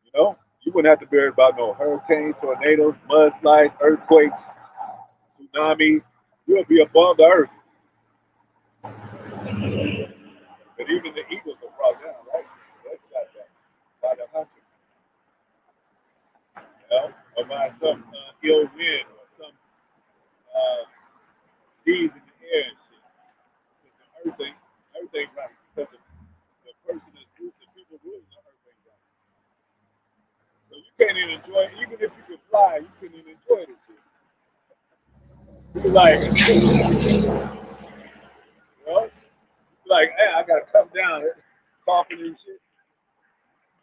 You know, you wouldn't have to worry about no hurricanes, tornadoes, mudslides, earthquakes, tsunamis. You would be above the earth. But even the eagles are brought down, right? They're shot down by the hunter. You know, or by some ill wind or some seas in the air and shit. Everything right. Because the person is the people ruling the earth ain't right. So you can't even enjoy it. Even if you can fly, you couldn't even enjoy this shit. You're like, like, hey, I gotta come down, coughing and shit.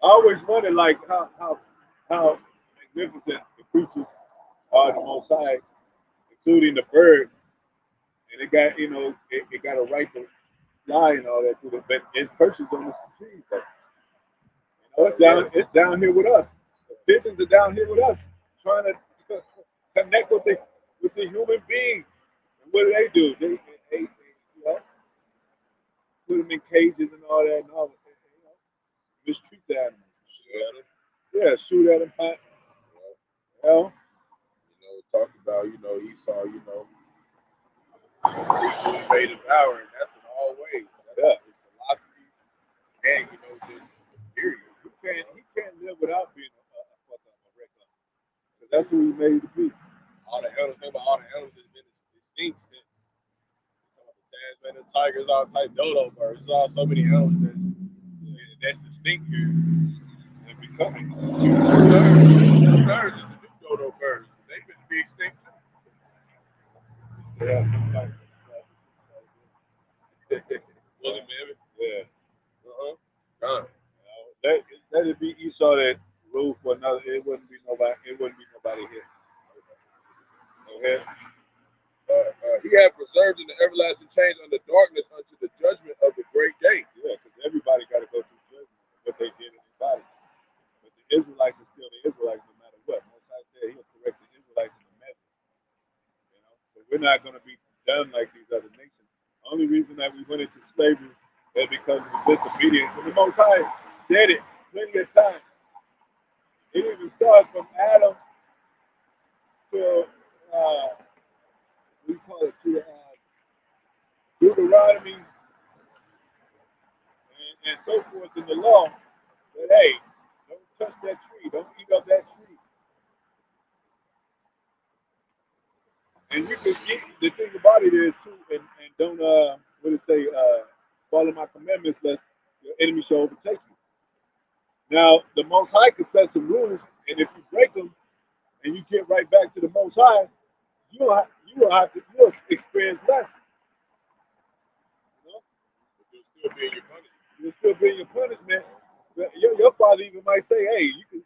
I always wondered, like, how magnificent the creatures are, the Most High, including the bird, and it got, it got a right to fly and all that, but it perches on the trees. So, it's down here with us. The pigeons are down here with us, trying to connect with the human being. And what do? They put them in cages and all that, mistreat the animals. Shoot at them. Talk about, Esau, invading power, and that's in all ways. That's his philosophy, and just period. He can't live without being a regular. Because that's who he made to be. All the animals has been extinct since. Some of the Tasmanian tigers, all type dodo birds. There's all so many animals that's distinct here. And becoming. Two-thirds is the new dodo birds. They Yeah. Willie Mammoth. Yeah. Gone. Let it be Esau that ruled for another. It wouldn't be nobody. It wouldn't be nobody here. Okay. He had preserved in the everlasting change under darkness unto the judgment of the great day. Yeah, because everybody got to go through judgment of what they did in their body. But the Israelites are still the Israelites no matter what. Most High said He'll correct the Israelites in the measure. You know, so we're not going to be done like these other nations. The only reason that we went into slavery is because of the disobedience. And the Most High said it plenty of times. It even starts from Adam to we call it to Deuteronomy and so forth in the law. But hey, don't touch that tree. Don't eat of that tree. And you can eat. The thing about it is too, and don't what it say? Follow my commandments, lest your enemy shall overtake you. Now, the Most High can set some rules, and if you break them, and you get right back to the Most High, you'll experience less. You know? But you'll still be in your punishment. You'll still be in your punishment. But your father even might say, "Hey, you can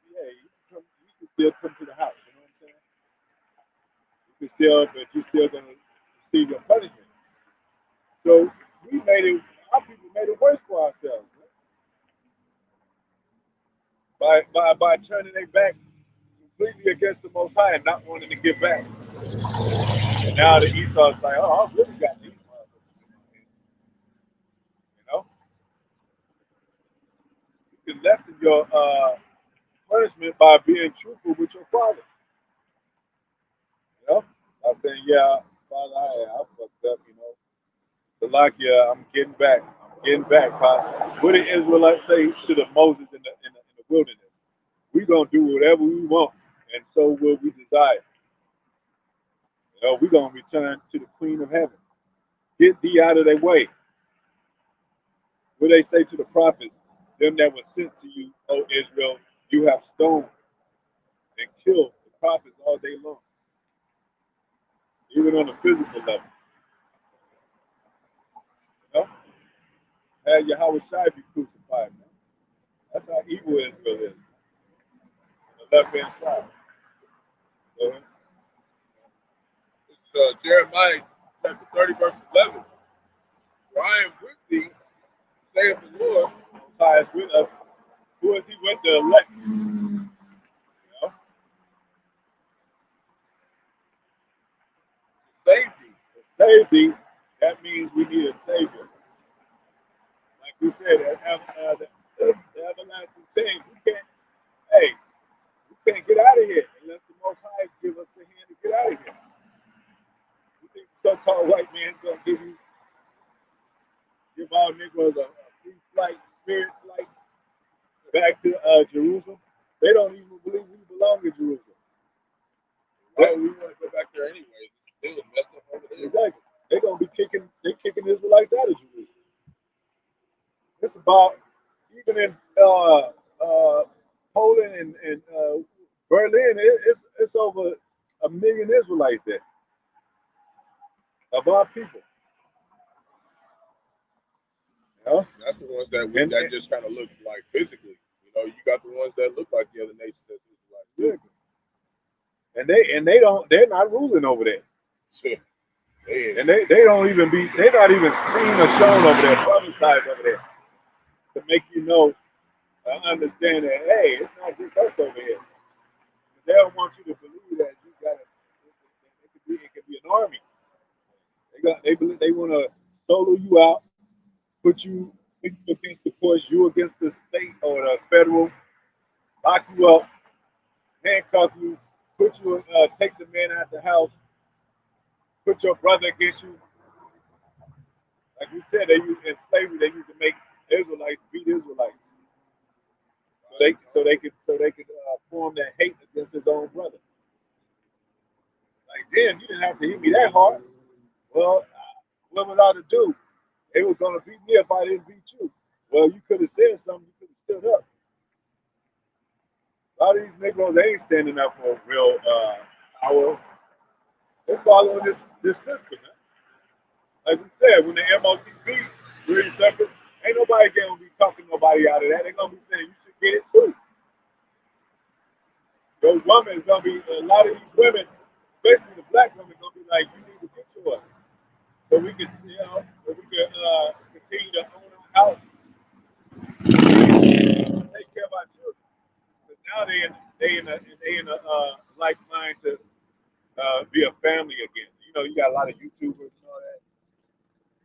still come to the house." You know what I'm saying? You can still, but you're still gonna receive your punishment. So our people made it worse for ourselves, man. By turning their back completely against the Most High and not wanting to get back. And now the Esau's like, oh, I really got these motherfuckers in my hand. You know, you can lessen your punishment by being truthful with your father. You know, by saying, yeah, Father, I fucked up. You know, Salakia, I'm getting back. I'm getting back, Pop. What did Israelites say to the Moses in the wilderness? We gonna do whatever we want, and so will we desire. You know, we gonna return to the Queen of Heaven. Get thee out of their way. What they say to the prophets, them that were sent to you, O Israel, you have stoned and killed the prophets all day long, even on the physical level. You know, had Yahawashi be crucified, man. That's how evil Israel is. On the left hand side. So, This is Jeremiah chapter 30, verse 11. For I am with thee, saith the Lord. Messiah is with us. Who is he with? The elect. You know, To save thee. to save thee, that means we need a savior. Like we said, the everlasting change. Hey, we can't get out of here unless the Most High give us the hand to get out of here. You think the so-called white man's gonna give our Negroes a free flight, spirit flight back to Jerusalem? They don't even believe we belong in Jerusalem. Why would we want to go back there anyway? It's still messed up over there. Exactly. They're gonna be kicking Israelites out of Jerusalem. It's about even in Poland and Berlin. It's over 1 million Israelites there of our people. You know? That's the ones that just kind of look like physically. You know, you got the ones that look like the other nations that's like. And they're not ruling over there. And they don't even they're not even seen or shown over there, publicized over there, to make you know, understand that, hey, it's not just us over here. They don't want you to believe that you got it could be an army. They want to solo you out, put you against the courts, you against the state or the federal, lock you up, handcuff you, put you, take the man out the house, put your brother against you. Like we said, in slavery they used to make Israelites beat Israelites, so they could form that hate against his own brother. Like, damn, you didn't have to hit me that hard. Well, what was I to do? They were gonna beat me if I didn't beat you. Well, you could have said something. You could have stood up. A lot of these Negroes, they ain't standing up for real power. They're following this system. Man. Like we said, when the MOTB resurface, ain't nobody gonna be talking nobody out of that. They're gonna be saying you should get it too. Those women is gonna be a lot of these women, especially the black women, gonna be like, you need to get yours. So we can, so we can continue to own our house, take care of our children. But now they in a lifeline to be a family again. You know, you got a lot of YouTubers and all that.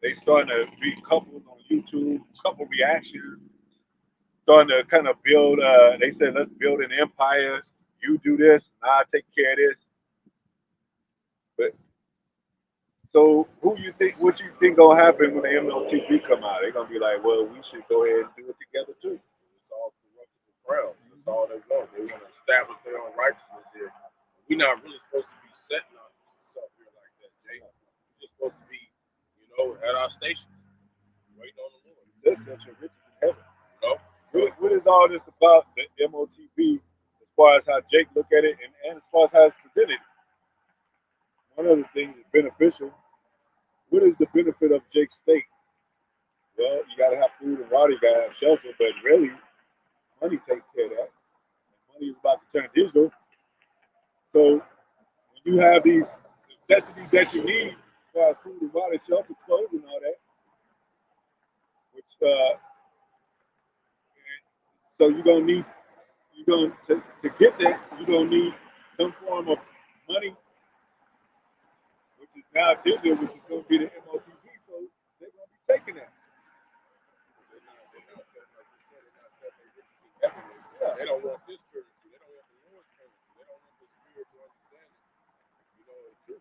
They starting to be couples on YouTube, couple reactions, starting to kind of build. They said, let's build an empire. You do this, and I take care of this. But so, who you think? What you think gonna happen when the MLTV come out? They're gonna be like, well, we should go ahead and do it together too. It's all corruptible crowns. That's all they want. They want to establish their own righteousness here. We're not really supposed to be setting ourselves here like that, Jay. We're just supposed to be, at our stations, waiting on the Lord. He says, "Set your riches in heaven." You know? What is all this about the MOTV as far as how Jake look at it and as far as how it's presented? One of the things is beneficial. What is the benefit of Jake's state? Well, you got to have food and water, you got to have shelter, but really, money takes care of that. And money is about to turn digital. So when you have these necessities that you need, as far as food and water, shelter, clothes, and all that, which so you're gonna need to get that. You're gonna need some form of money, which is now digital, which is gonna be the MOTV. So they're gonna be taking that. They're not setting, like you said, they're not setting their riches in heaven. Yeah. They don't want this currency. They don't want the Lord's currency. They don't want the spiritual understanding. And truth.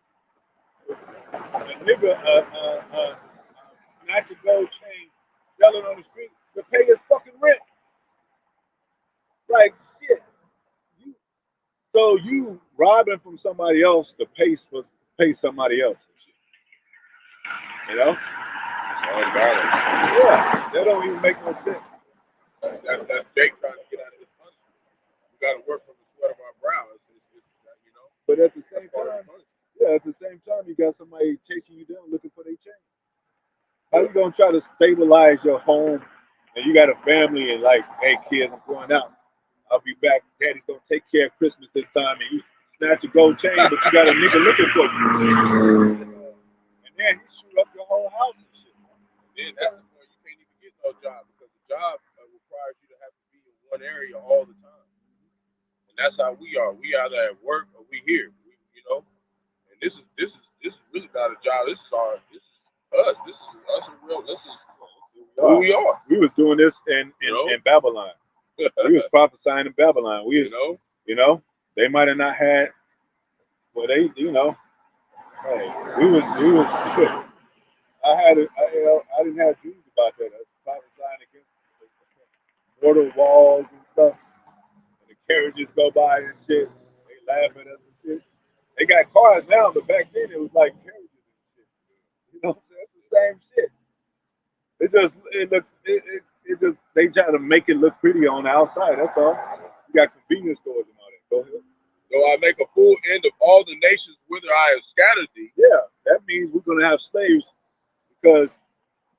A nigga snatch a gold chain, sell it on the street to pay his fucking rent. Like shit. You, so you robbing from somebody else to pay somebody else. You know? Yeah, that don't even make no sense. That's Jake trying to get out of his punishment. We got to work from the sweat of our brow. But at the same time, at the same time, you got somebody chasing you down looking for their chain. How you gonna try to stabilize your home and you got a family and like, hey kids, I'm going out. I'll be back. Daddy's gonna take care of Christmas this time, and you snatch a gold chain, but you got a nigga looking for you. And then he shoot up your whole house and shit. Then that's the point. You can't even get no job because the job requires you to have to be in one area all the time. And that's how we are. We either at work or we here. And this is really not a job. This is us. This is us in real. This is who we are. We was doing this in Babylon. We was prophesying in Babylon. We was, they might have not had. Well, they, hey, we was. I didn't have dreams about that. I was prophesying against mortal walls and stuff. And the carriages go by and shit. They laugh at us and shit. They got cars now, but back then it was like carriages and shit. You know what I'm saying? It's the same shit. It just they try to make it look pretty on the outside. That's all. You got convenience stores and all that. Go ahead. Though I make a full end of all the nations whither I have scattered thee. Yeah, that means we're gonna have slaves because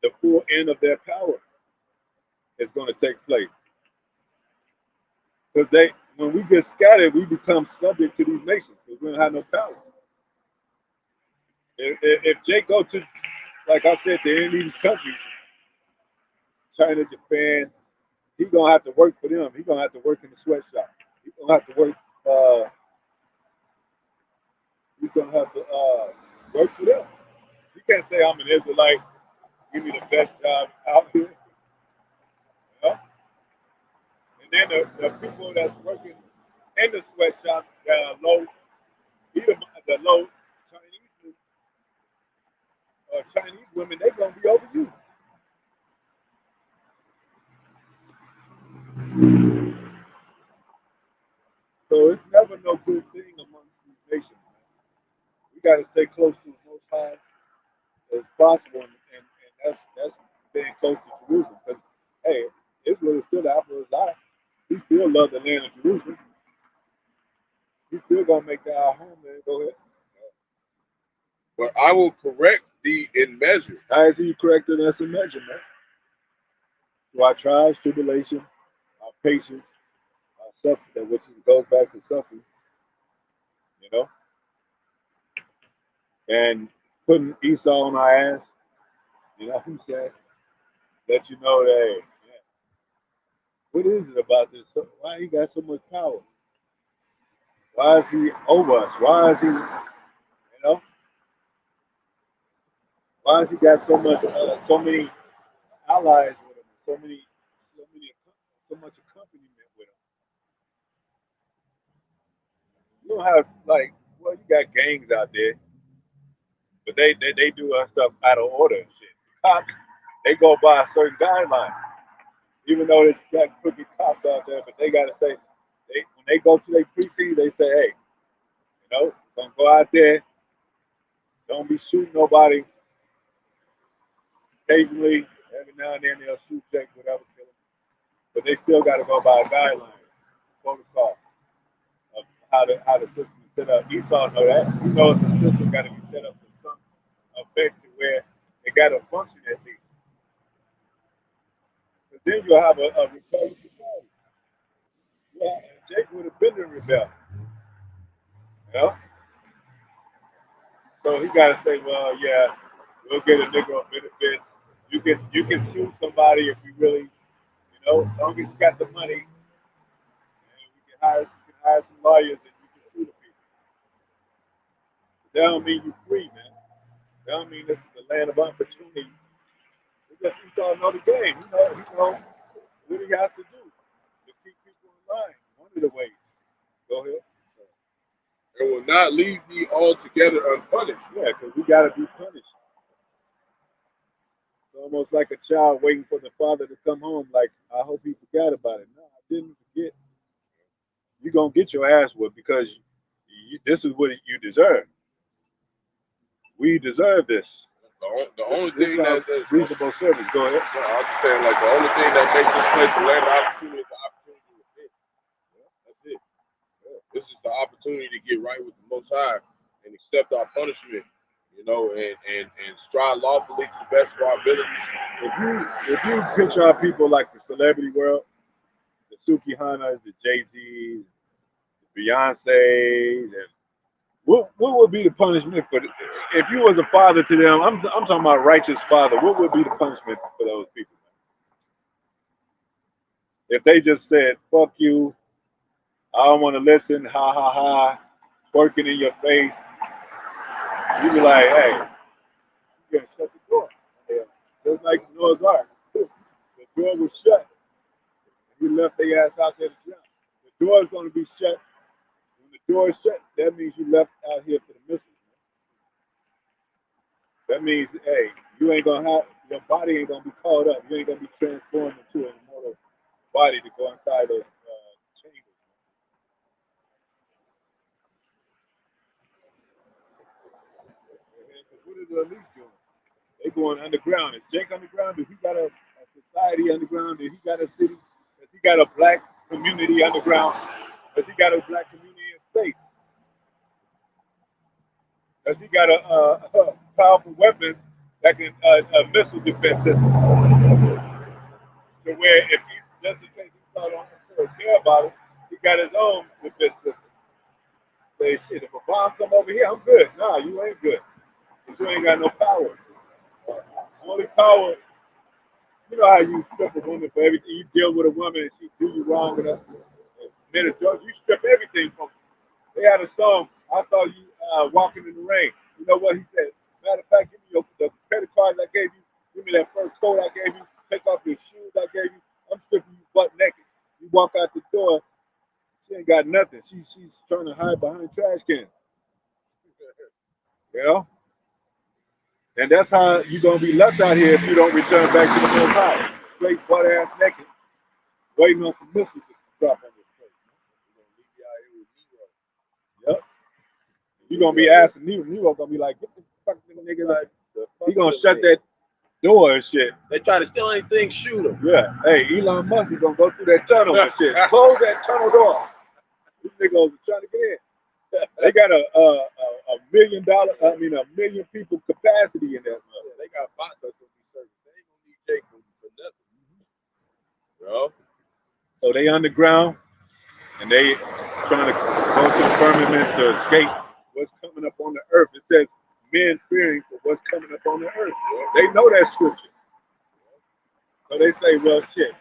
the full end of their power is gonna take place. Because when we get scattered, we become subject to these nations because we don't have no power. If Jake go to, like I said, to any of these countries, China, Japan, he's gonna have to work for them. He's gonna have to work in the sweatshop. He's gonna have to work. He's gonna have to work for them. You can't say I'm an Israelite. Give me the best job out here. You know? And then the people that's working in the sweatshops that are low, even the low Chinese women, they're gonna be over you. So it's never no good thing amongst these nations, man. We got to stay close to the Most High as possible, and that's being close to Jerusalem. Because hey, Israel is still the apple of his eye. He still loves the land of Jerusalem. He's still gonna make that our home, man. Go ahead. But I will correct thee in measure. How is he correcting us in measure, man? Through our trials, tribulation, our patience, our suffering, which goes back to suffering, you know, and putting Esau on our ass, you know what I'm saying? Let you know that, hey, yeah, what is it about this? Why he got so much power? Why is he over us? Why is he, know, why has he got so much, so many allies with him, so much accompaniment with him? You don't have like, well, you got gangs out there, but they do stuff out of order and shit. Cops, they go by a certain guideline, even though there's got crooked cops out there, but they gotta say, when they go to their precinct, they say, hey, don't go out there, don't be shooting nobody. Occasionally, every now and then they'll shoot, check, whatever, kill them. But they still got to go by a guideline, protocol of how the system is set up. Esau know that. He knows the system got to be set up for some effect to where it got to function at least. But then you'll have a rebellious society. Yeah, Jake would have been in rebellion, you know. So he got to say, well, yeah, we'll get a nigga on benefits. You can sue somebody if you really, as long as you got the money, and we can hire some lawyers and you can sue the people. That don't mean you free, man. That don't mean this is the land of opportunity. It's just Esau know the game. He know what he has to do to keep people in line. One of the ways. Go ahead. And will not leave thee altogether unpunished. Yeah, because we gotta be punished. It's almost like a child waiting for the father to come home. Like, I hope he forgot about it. No, I didn't forget. You're gonna get your ass whipped because this is what you deserve. We deserve this. The only thing that reasonable service. Go ahead. No, I'm just saying, like, the only thing that makes this place a land of opportunity is the opportunity within. That's it. This is the opportunity to get right with the Most High and accept our punishment, and strive lawfully to the best of our abilities. If you picture our people like the celebrity world, the Sukihanas, the Jay-Z's, the Beyonce's, and what would be the punishment for if you was a father to them? I'm talking about righteous father. What would be the punishment for those people? If they just said, fuck you, I don't want to listen, ha ha ha, twerking in your face, you be like, hey, you gotta shut the door. Yeah. Just like Noah's Ark. The door was shut. He left their ass out there to drown. The door is going to be shut. When the door is shut, that means you left out here for the missiles. That means, hey, you ain't gonna have your body ain't gonna be caught up. You ain't gonna be transformed into an immortal body to go inside those chambers. What are the elites doing? They going underground. Is Jake underground? Does he got a society underground? Does he got a city? Does he got a black community underground? Does he got a black community in space? Does he got a powerful weapons like a missile defense system? To where if he's just in case he saw don't care about it, he got his own defense system. Say shit, if a bomb come over here, I'm good. Nah, you ain't good. Because you ain't got no power. Only power, you know how you strip a woman for everything. You deal with a woman and she do you wrong with her. You strip everything from her. They had a song, I saw you walking in the rain. You know what he said? Matter of fact, give me the credit cards I gave you. Give me that fur coat I gave you. Take off your shoes I gave you. I'm stripping you butt naked. You walk out the door, she ain't got nothing. She's trying to hide behind trash cans. You know? And that's how you're going to be left out here if you don't return back to the Most High. Straight butt ass naked, waiting on some missiles to drop on this place. Yep. You're going to be asking Nero going to be like, get the fuck nigga. Like, he going to shut that door and shit. They try to steal anything, shoot them. Yeah. Hey, Elon Musk is going to go through that tunnel and shit. Close that tunnel door. These niggas are trying to get in. They got a $1 million, a million people capacity in that. Yeah, they got bots that's gonna be service. They ain't gonna need Jake for nothing. You know? So they underground and they trying to go to the firmaments to escape what's coming up on the earth. It says men fearing for what's coming up on the earth. They know that scripture. So they say, well, shit,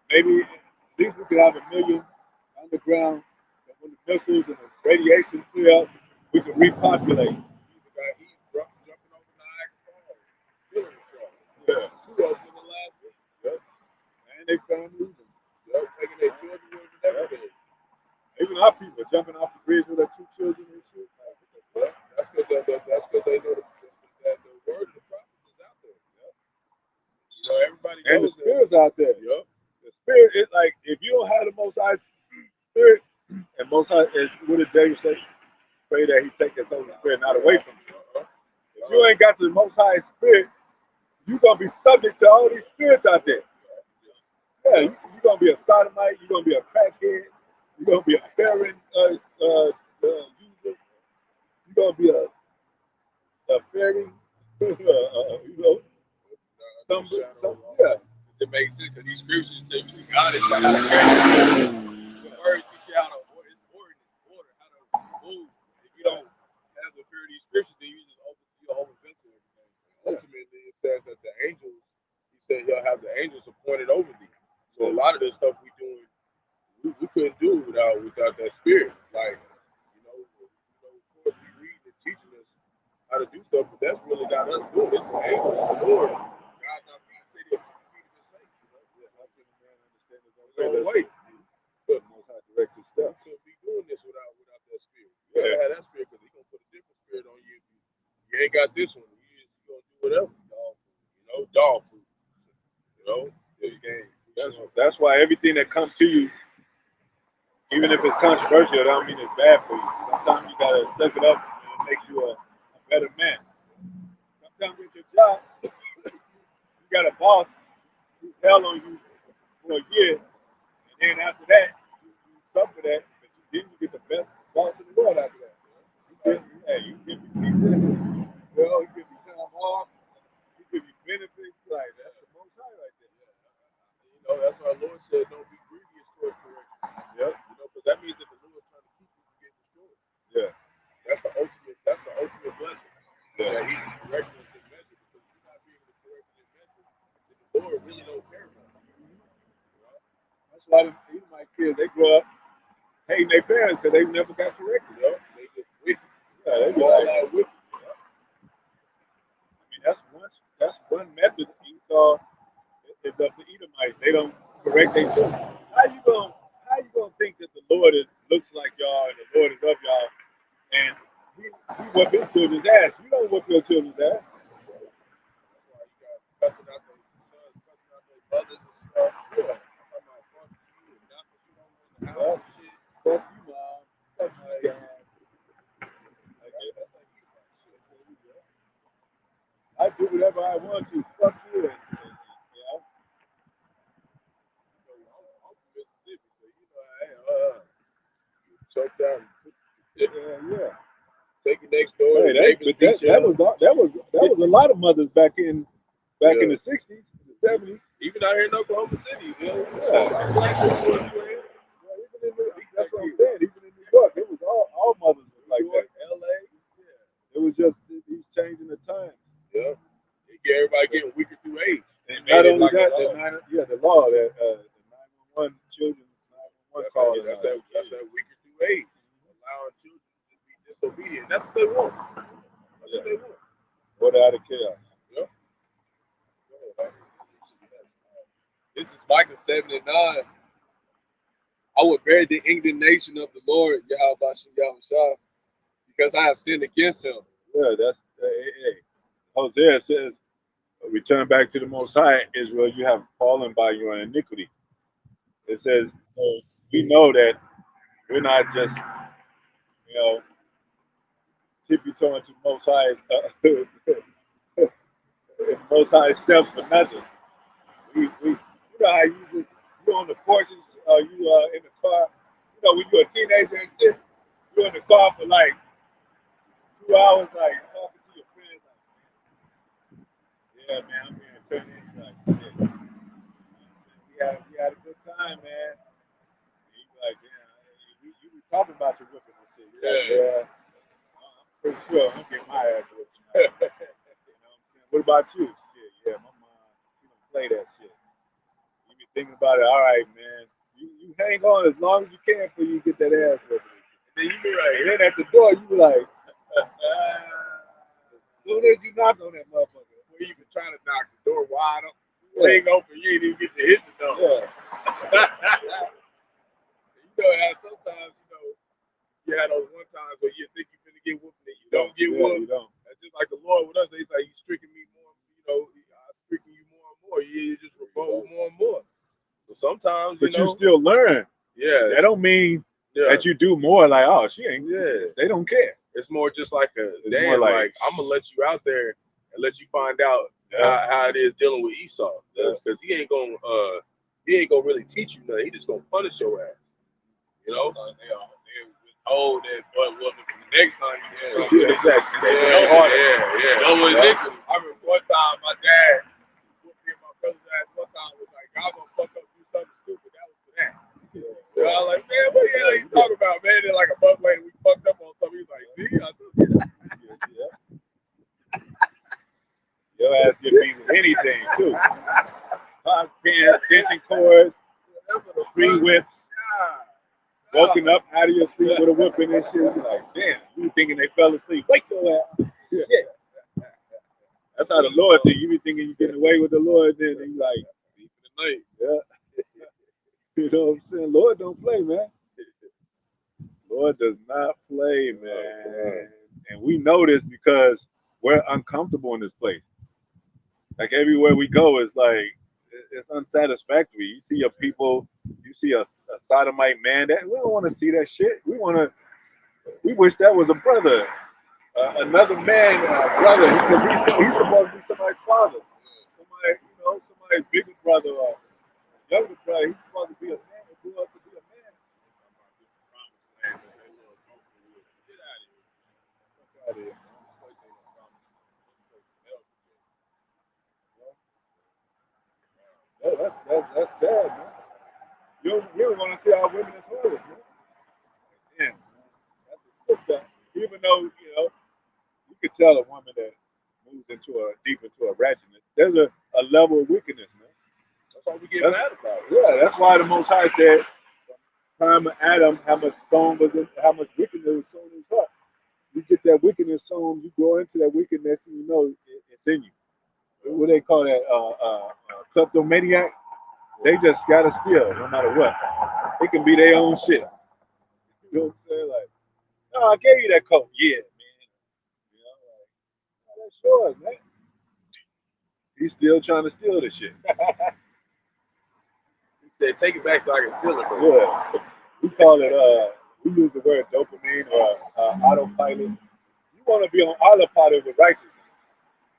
maybe at least we could have 1 million underground. And when the missiles and the radiation clear up, we can repopulate. You got heat jumping over Niagara Falls, killing themselves. Yeah. 2 of them in the last week. Yep. And they families. Yep, taking their children with them and everything. Even our people jumping off the bridge with their 2 children and shit. Like, that's because they know that the word of the prophets is out there. Yep. You know, everybody knows and the spirit's out there. Yep. The spirit is like, if you don't have the Most High Spirit, and Most High is, what did David say? Pray that he take his Holy Spirit not away from you. If you ain't got the Most High Spirit, you're going to be subject to all these spirits out there. Yeah, you're going to be a sodomite, you're going to be a crackhead, you're going to be a heroin user, you're going to be a fairy, you know, some, yeah. It makes sense because these scriptures tell you God is how to carry the words teach you how to order how to move. If you don't have the fear of these scriptures, then you just open to your own vessel and everything. Ultimately, it says that the angels, he said he'll have the angels appointed over thee. So a lot of this stuff we doing, we couldn't do without that spirit. Like, you know, of course we read and teaching us how to do stuff, but that's really not us doing it. It's the angels of the Lord. God not being said it. Way. But Most High direct his You stuff. couldn't be doing this without that spirit. You gotta have that spirit because he's gonna put a different spirit on you. You ain't got this one. You gonna do whatever. Dog food. You know, That's why everything that comes to you, even if it's controversial, that don't mean it's bad for you. Sometimes you gotta suck it up and it makes you a better man. Sometimes with your job, you got a boss who's hell on you for a year, and then after that, you suffer that, but then you get the best boss in the world after that. You give me peace in it. Well, you give me time off. You give me benefits. Like, that's the Most High right there. You know, that's why our Lord said, don't be grievous towards correction. Yep. You know, because that means that the Lord's trying to keep you from getting destroyed. Yeah. That's the ultimate blessing. Yeah. That he's correcting us in measure, because if you're not being able to correct it in measure, then the Lord really don't care about it. That's why the Edomite kids, they grow up hating their parents because they never got corrected. You know? They just wicked. Yeah, they be all like, out wicked. I mean, that's one method Esau is of the Edomites. They don't correct their children. How you gonna think that the Lord looks like y'all and the Lord is of y'all, and he whoop his children's ass? You don't whoop your children's ass. That's why you got cussing out their sons, cussing out their mothers and stuff. Yeah. I'm like, fuck you, and knocking shit over in the house and shit. Fuck you, mom. Fuck my dad. I do whatever I want to. Fuck you, and you know. I'm from Mississippi, so you know, choked out. Yeah. Take it next door. Hey, that was a lot of mothers back in the 60s, the 70s. Even out here in Oklahoma City, you know. Black people playing. That's what I'm saying. Even in New York, it was all mothers was like that. LA, it was just he's changing the times. Yeah, everybody getting weaker through age. And not only that, the law that the 911 children 911 calls. That's that weaker through age, allowing children to be disobedient. That's what they want. That's what they want. Order out of chaos. Yeah. This is Micah 7 and 9. I will bear the indignation of the Lord, Yahawashi, Yahawashi, because I have sinned against him. Yeah, that's Hosea says, return back to the Most High, Israel, you have fallen by your iniquity. It says, so we know that we're not just, tippy-toeing to Most High's Most High steps for nothing. We you know how you on the porch, you in the car, when you're a teenager and shit, you in the car for like 2 hours, like talking to your friends, like, yeah, man, I'm being turned in. Like, shit. We had a good time, man. And you be like, damn, you be talking about your whipping and shit. You're like, yeah, I'm pretty sure I'm getting my ass whipped. You know what I'm saying? What about you? Shit, yeah, my mom, she don't play that shit. You be thinking about it, all right, man. You hang on as long as you can before you get that ass whipping. And then you be like, and then at the door, you be like, as soon as you knock on that motherfucker, Where you been trying to knock the door wide open, ain't open, you ain't even get to hit the door. yeah. How sometimes, you had those one times where you think you're finna get whooped and you don't get whooped. You don't. That's just like the Lord with us. He's like, he's tricking me more, I'm tricking you more and more. You just revolt more and more. So sometimes, but you still learn. Yeah. That don't mean that you do more like, oh, she ain't. Yeah. They don't care. It's more just like It's more like I'm gonna let you out there and let you find out how it is dealing with Esau. Because he ain't gonna really teach you nothing. He just gonna punish your ass. Sometimes they withhold that butt whooping for the next time you do it. Exactly. Yeah. I remember one time my dad whooped me and my brother's ass. One time was like, I'm gonna fuck up, do something stupid. That was for that. I was like, man, what the hell are you talking about, man? Then like a month later, we fucked up on something. He was like, see, I told you. Your ass get beat with anything too. Pots, pins, tension cords, free whips. Woken up out of your sleep with a whipping and shit. You're like, damn, you thinking they fell asleep. Wake your ass. Shit. That's how the Lord think. You be thinking you getting away with the Lord, then you like, deep in the night. Yeah. You know what I'm saying? Lord don't play, man. Lord does not play, man. And we know this because we're uncomfortable in this place. Like everywhere we go, it's like, it's unsatisfactory. You see a people, you see a sodomite man, that we don't want to see that shit. We wish that was a brother, another man, brother, because he's supposed to be somebody's father, somebody's bigger brother or younger brother. He's supposed to be a man and grew up to be a man. Get out of here. That's sad, man. You don't want to see our women as homeless, man. Damn, that's a sister. Even though you could tell a woman that moves deep into a ratchetness. There's a level of wickedness, man. That's why we get mad about it. Yeah, that's why the Most High said, "Time of Adam, how much wickedness was sown in his heart." You get that wickedness sown, you grow into that wickedness, and it's in you. What they call that? Kleptomaniac. They just gotta steal, no matter what. It can be their own shit. You know what I'm saying? Like, no, I gave you that coat. Yeah, man. That's yours, man. He's still trying to steal the shit. He said, take it back so I can feel it. Bro. Yeah. We call it, we use the word dopamine or autopilot. You want to be on autopilot with righteousness.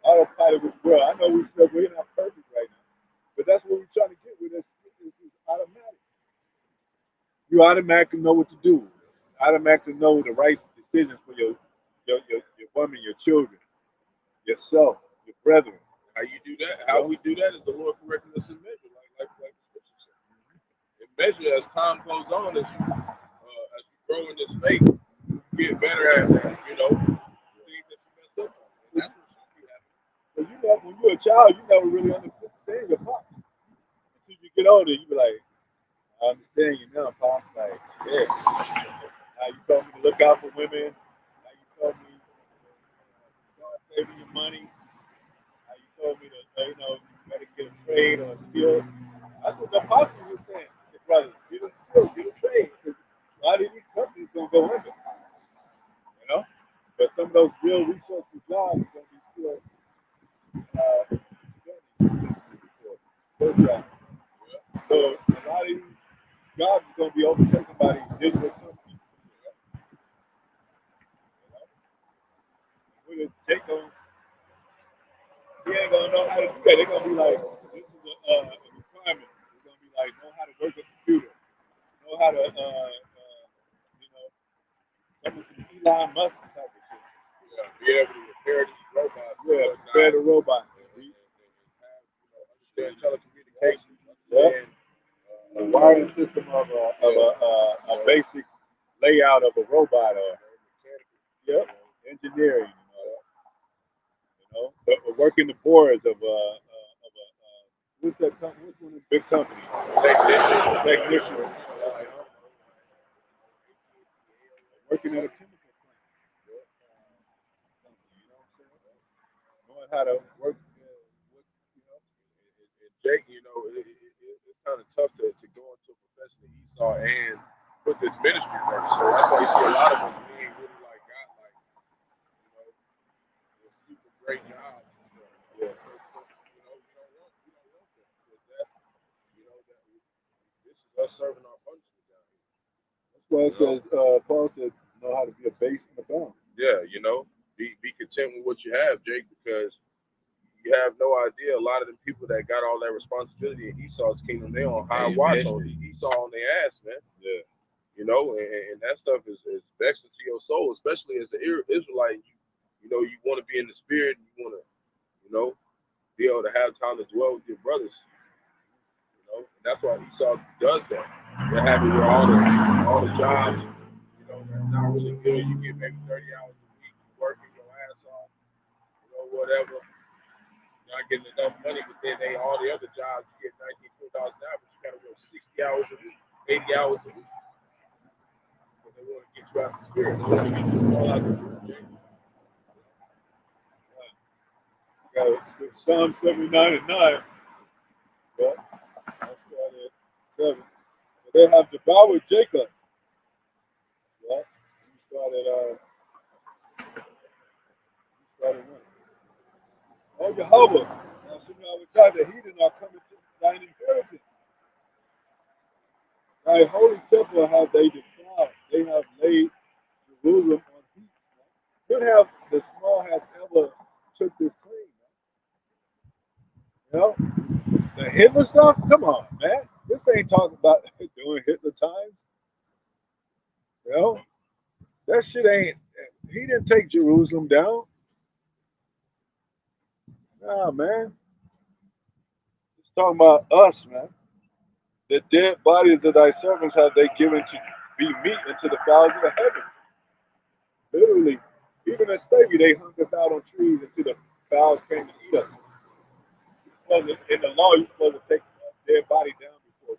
Autopilot with the world. I know we're not perfect right now. But that's what we're trying to get with this. This is automatic. You automatically know what to do. Automatically know the right decisions for your woman, your children, yourself, your brethren. How you do that? How we do that is the Lord correcting us in measure, like the scripture says. In measure, as time goes on, as you grow in this faith, you get better at things that you mess up on. And that's what should be happening. But when you're a child, you never really understand your pops. Until you get older, you be like, I understand you now, pops. Like, yeah. How you told me to look out for women. How you told me to start saving your money. How you told me to, you better get a trade or a skill. That's what the apostle was saying. Hey, brothers, get a skill, get a trade. Because a lot of these companies going to go under. But some of those real resourceful jobs are going to be still So a lot of these jobs are going to be overtaken by these digital companies. With a take on, he ain't going to know how to do that. They're going to be like, this is a requirement. They're going to be like, know how to work a computer, know how to, some of some Elon Musk type of shit. Yeah, be able to repair these robots. Yeah, repair the robot. And have, understand telecommunications, understand The wiring system of a basic layout of a robot or mechanical. engineering. Working the boards of what's that company? What's one of the big companies? Technician. Working at a chemical plant. You know what I'm saying? Knowing how to work. And Jake, it's kind of tough to go into a profession of Esau and put this ministry first. So that's why you see a lot of us, we ain't really got a super great job. Yeah. We don't want that. Because that this is us serving our punishment down here. That's why it says, Paul said, know how to be a base and a bound. Yeah, be content with what you have, Jake, because you have no idea. A lot of the people that got all that responsibility in Esau's kingdom, they on high watch on Esau on their ass, man. Yeah. And that stuff is vexing to your soul, especially as an Israelite. You want to be in the spirit, and you want to, be able to have time to dwell with your brothers. And that's why Esau does that. They're happy with all the jobs, that's not really good. You get maybe 30 hours a week, working your ass off, whatever. Not getting enough money, but then all the other jobs you get $19, $20 an hour, but you gotta work 60 hours a week, 80 hours a week. Because they want to get you out the spirit. They want to get you all out the truth, Jake. Got Psalm 79 and 9. But I started at 7. But they have devoured Jacob. Yeah. He started when? Oh, Yahawah. Now, Rawchaa, the heathen are coming to thine inheritance. Thy holy temple have they defiled. They have laid Jerusalem on heaps. Could have the small has ever took this claim. The Hitler stuff? Come on, man. This ain't talking about doing Hitler times. That shit ain't. He didn't take Jerusalem down. Nah, man. It's talking about us, man. The dead bodies of thy servants have they given to be meat into the fowls of the heaven. Literally, even in slavery, they hung us out on trees until the fowls came to eat us. In the law, you're supposed to take a dead body down before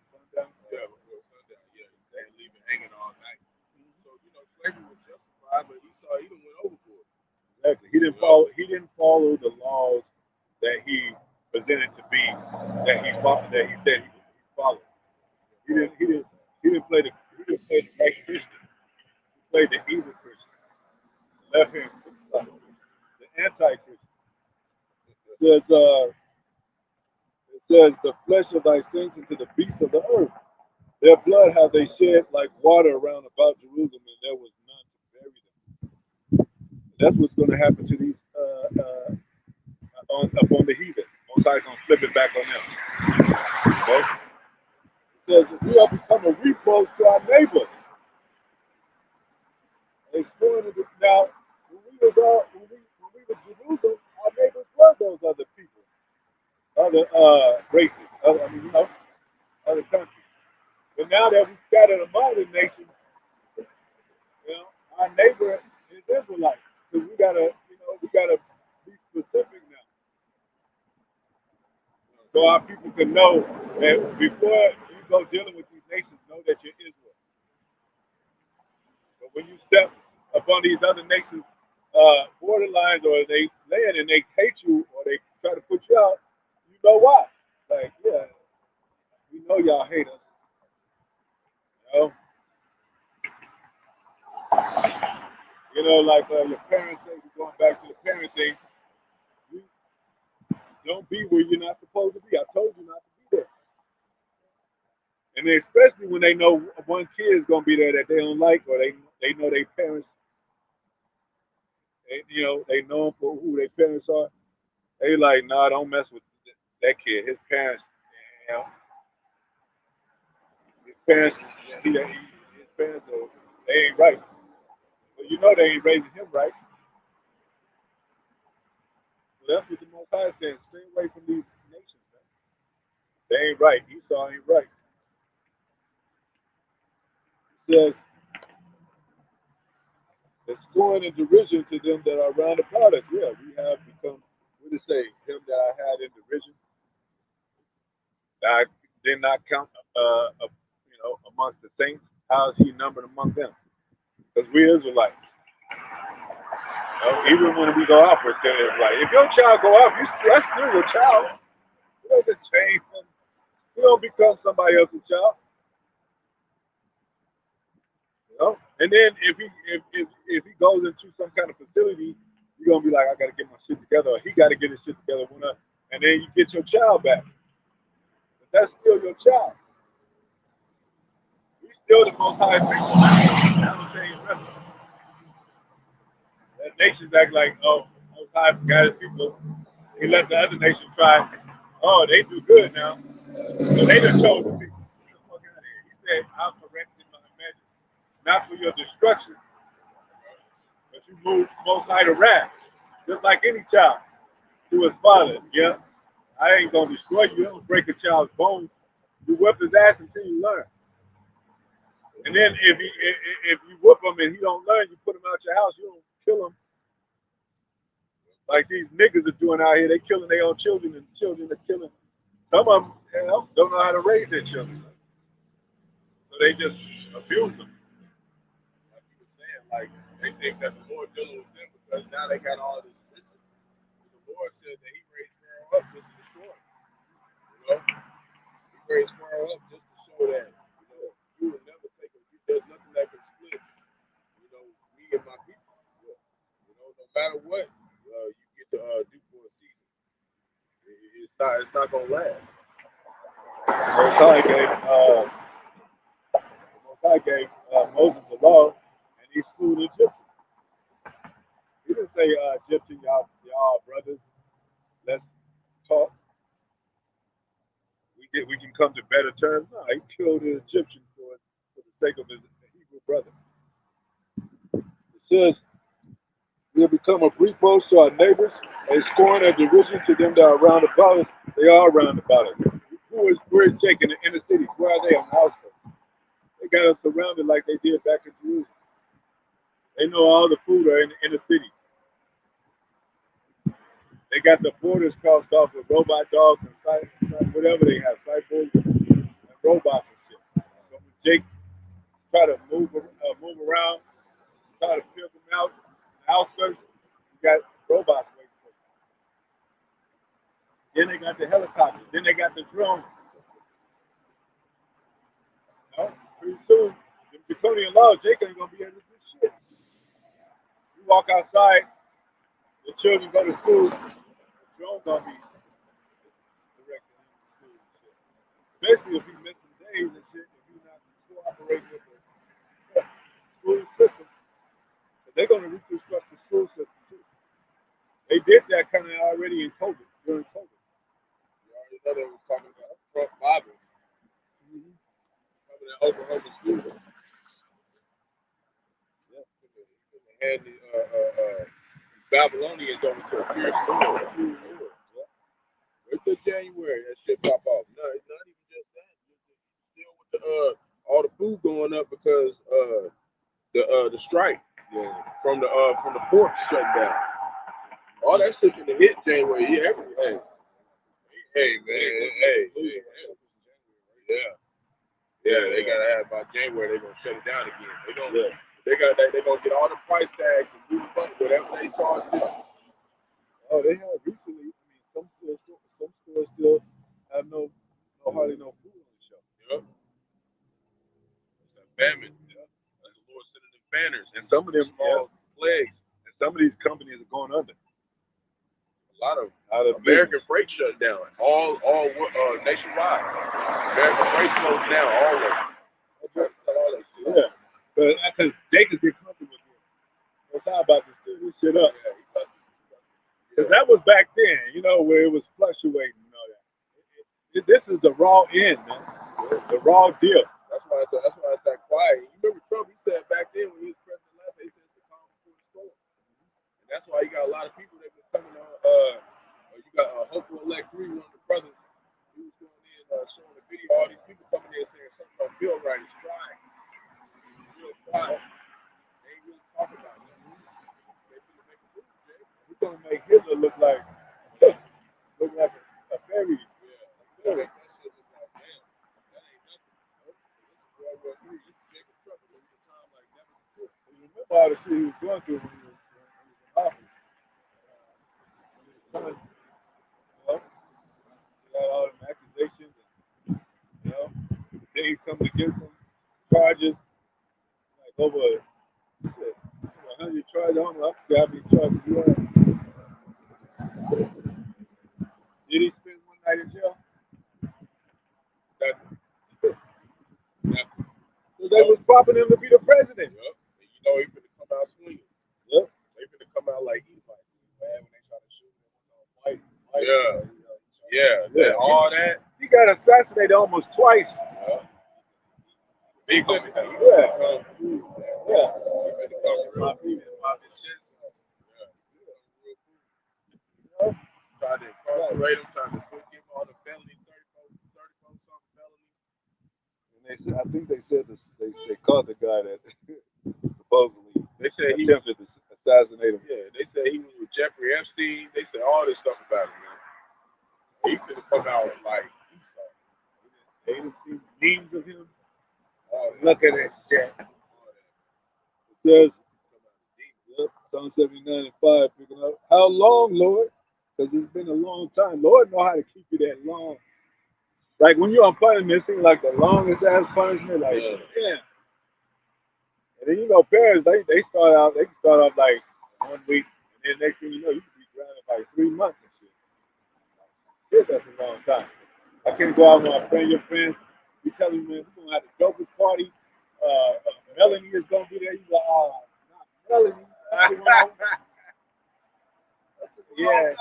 sundown. Yeah, before sundown. Yeah, they leave it hanging all night. So slavery was justified, but Esau even went overboard. Exactly. He didn't follow the laws that he presented to be that he said he followed. He didn't play the right Christian. He played the evil Christian. Left hand side. The anti-Christian. It says the flesh of thy saints into the beasts of the earth. Their blood have they shed like water around about Jerusalem, and there was none to bury them. That's what's going to happen to these up on the heathen. Most High going to flip it back on them. Okay? It says if we have become a reproach to our neighbor. Now, when we was Jerusalem, our neighbors were those other people, other races, other countries. But now that we scattered among the nations, our neighbor is Israelites. Because we gotta be specific now. So our people can know that before you go dealing with these nations, know that you're Israel. But when you step upon these other nations' borderlines, or they land and they hate you, or they try to put you out, you know why? Like, yeah, we know y'all hate us. Like your parents say, going back to the parent thing, you don't be where you're not supposed to be. I told you not to be there. And especially when they know one kid is going to be there that they don't like, or they know their parents, they know them for who their parents are. They like, nah, don't mess with that kid. His parents, his parents, they ain't right. You know they ain't raising him right. So that's what the Most High is saying. Stay away from these nations, man. They ain't right. Esau ain't right. He says, the scorn and derision to them that are round about us. Yeah, we have become, what did it say? Him that I had in derision, that I did not count, amongst the saints. How is he numbered among them? Because we Israelites. Even when we go off, we're still Israelites. If your child go off, that's still your child. It doesn't change them. You don't become somebody else's child. And then if he goes into some kind of facility, you're gonna be like, I gotta get my shit together, or he gotta get his shit together, and then you get your child back. But that's still your child. We still the Most High people. That nations act like, oh, Most High got his people. He let the other nation try. Oh, they do good now. So they just chose the people. He said, I'll correct in my measure, not for your destruction, but you move Most High to wrath, just like any child to his father. Yeah, I ain't gonna destroy you. I don't break a child's bones. You whip his ass until you learn. And then if you whip him and he don't learn, you put him out your house. You don't kill him like these niggas are doing out here. They killing their own children, and children are killing. Some of them, don't know how to raise their children, so they just abuse them. Like you were saying, like they think that the Lord dealing with them because now they got all this riches. The Lord said that He raised Pharaoh up just to destroy him. He raised Pharaoh up just to show that you will never take a. There's nothing that can split. Me and my people. No matter what you get to do for a season, it's not gonna last. Most High gave Moses the law, and he slew the Egyptians. He didn't say, Egyptian, y'all brothers, let's talk. We can come to better terms. No, he killed the Egyptian for the sake of his Hebrew brother. It says, we'll become a reproach to our neighbors, a scorn and derision to them that are round about us. They are round about us. We're taking the inner cities. Where are they on the outskirts? They got us surrounded like they did back in Jerusalem. They know all the food are in the inner cities. They got the borders crossed off with robot dogs and whatever they have, cyborgs and robots and shit. So when Jake try to move around, try to fill them out, the outskirts, you got robots waiting for you. Then they got the helicopters. Then they got the drones. Pretty soon, the draconian law, Jake ain't gonna be able to do shit. You walk outside, the children go to school, the drone gonna be directing him to school and shit. Especially if he missing days and shit, if he's not cooperating with the school system. But they're gonna reconstruct the school system too. They did that kind of already in COVID, during COVID. You already know they were talking about Trump Bibles. Coming in Oklahoma school. And the Babylonians over to a fierce war. Wait till January, that shit pop off. No, it's not even just that. Still with the all the food going up because the strike from the ports shut down. All that shit finna hit January. Yeah, everything. Hey man, yeah. They gotta have by January. They're gonna shut it down again. They gonna get all the price tags and do whatever they charge them. Oh, they have recently. I mean, some stores still have hardly no food on the shelf. Yep. It's that famine. Yeah. That's the Lord sending them banners and some of them small plagues. And some of these companies are going under. A lot of American freight shut down. All nationwide. American freight closed down all of them. I'm trying to sell all that shit. Yeah. Because Jacob get comfortable with it. What's how about to steal this shit up? Because that was back then, where it was fluctuating and all that. This is the raw end, man. The raw deal. That's why it's that quiet. You remember Trump? He said back then when he was president last, he said it's the calm like look like a fairy. Yeah. I think that shit was like, damn, that ain't nothing. Nope. This is World War III. This is Jacob's trouble. This is a time like never before. You remember all the shit he was going through when he was in office. When he was trying, you know, he had all them accusations, and, you know, things coming against him, charges, like over shit, 100 charges. I don't know, I forgot how many charges he had. Did he spend one night in jail? Nothing. Nothing. Because they was popping him to be the president. Yep. And you know he finna come out swinging. Yep. They finna come out like Edomites. Man, when they try to shoot him, Fight. yeah. Yeah. All that. He got assassinated almost twice. Yeah. Big Yeah. Yeah. Yeah. Tried to incarcerate him, tried to put him on a felony, 34 something felony. And they said, I think they said this, they caught the guy that supposedly They said he attempted to assassinate him. Yeah, they said he was with Jeffrey Epstein. They said all this stuff about him, man. He could have come out like Esau. They didn't see memes of him. Look at that shit. It says, yep, Psalm 79 and 5 picking up. How long, Lord? Because it's been a long time. Lord know how to keep you that long. Like when you're on punishment, it seems like the longest ass punishment. Like, yeah. And then you know, parents they start out, they can start off like 1 week, and then next thing you know, you can be grounded like 3 months and shit. Shit, that's a long time. I can't go out with my friend, your friends. You tell them, man, we're gonna have the dopest party. Melanie is gonna be there. You like, oh, not Melanie. That's the one. Yeah,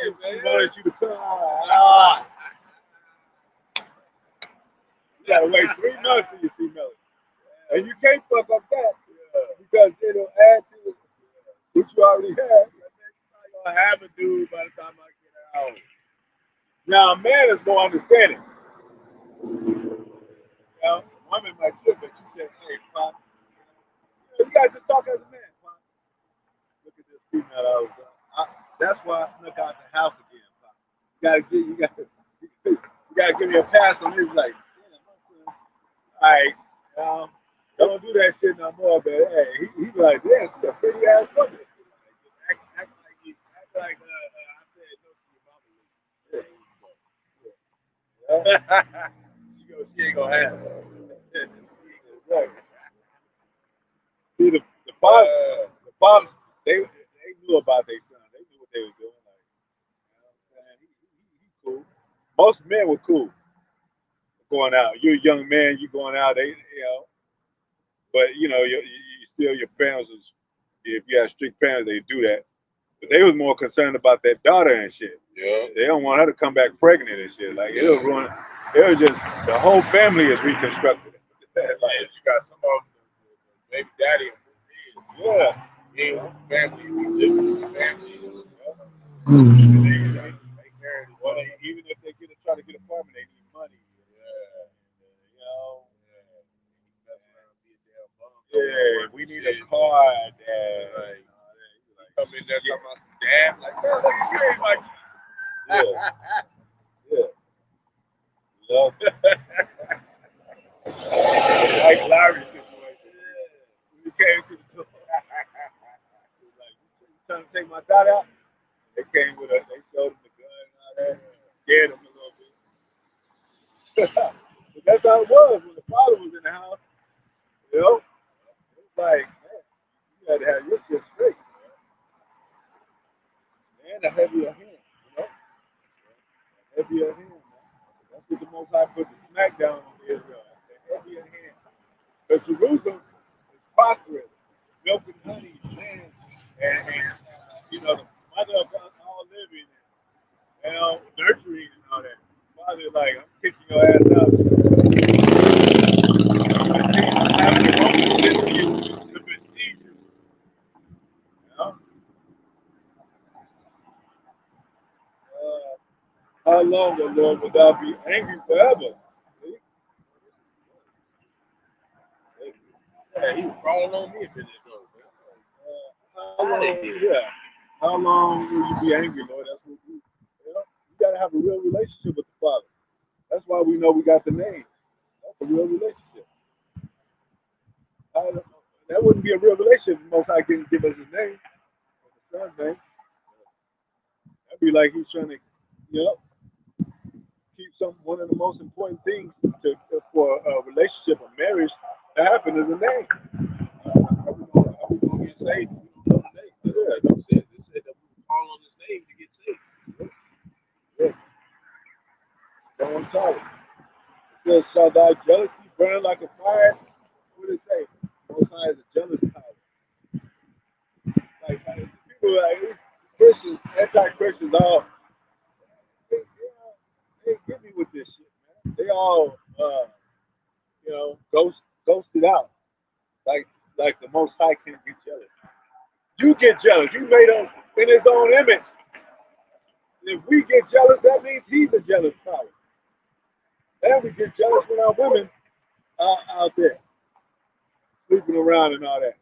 she wanted you to come. You gotta wait 3 months till you see Melanie, and you can't fuck up that because it'll add to what you already have. I'm gonna have a dude by the time I get out. Now, a man is more understanding. You know, women might trip, but you say, hey, Pop, you gotta just talk as a man, Pop. Look at this female I was doing. That's why I snuck out the house again, Pop. You gotta give me a pass on this. Like, yeah, my son. All right, don't do that shit no more, but hey, he be like, yeah, it's a pretty ass woman. Act like I said no to your mama. Yeah. She ain't gonna have it. Exactly. See, the fathers, they knew about their son. They knew what they were doing. Like, you know what I'm saying? He cool. Most men were cool going out. You're a young man, you going out, but you still your parents was, if you had strict parents, they do that. But they was more concerned about their daughter and shit. Yeah. They don't want her to come back pregnant and shit. Like it'll ruin. It'll just the whole family is reconstructed. Like, you got some of them, baby daddy and Yeah. family, family. Well, even if they try to get a apartment, they need money. Yeah, we need a car, Dad. Like, come in there talking about some dad. Like, girl, look at you ain't like Yeah. Like Larry's situation. When he came to the door, he was like, you trying to take my dad out? They came with us. They showed him the gun and all that. Scared him a little bit. But that's how it was when the father was in the house. You know? It was like, man, you had to have your shit straight. And a heavier hand, A heavier hand, man. That's what the Most High put the smack down on Israel. A heavier hand. But Jerusalem is prosperous. Milk and honey, land, and the mother of us all living and nurturing and all that. Father, like, I'm kicking your ass out. To besiege you. How long, O Lord, will thou be angry forever? See? yeah, he was crawling on me a minute ago, man. How long? Yeah. How long will you be angry, Lord? That's what we, you know, you got to have a real relationship with the Father. That's why we know we got the name. That's a real relationship. That wouldn't be a real relationship if Most High didn't give us his name, the Son's name. That'd be like he's trying to, you know, keep one of the most important things for a relationship, a marriage, to happen is a name. How we gonna get saved? We don't know the name. Yeah, like you said, they said that we would call on his name to get saved. Yeah. Don't tell it. It says, shall thy jealousy burn like a fire? What did it say? Most High is a jealous power. Like people like these Christians, anti-Christians, all they get me with this shit, man. They all you know, ghosted out. Like the Most High can't get jealous. You get jealous. He made us in his own image. If we get jealous, that means he's a jealous power. And we get jealous when our women are out there sleeping around and all that.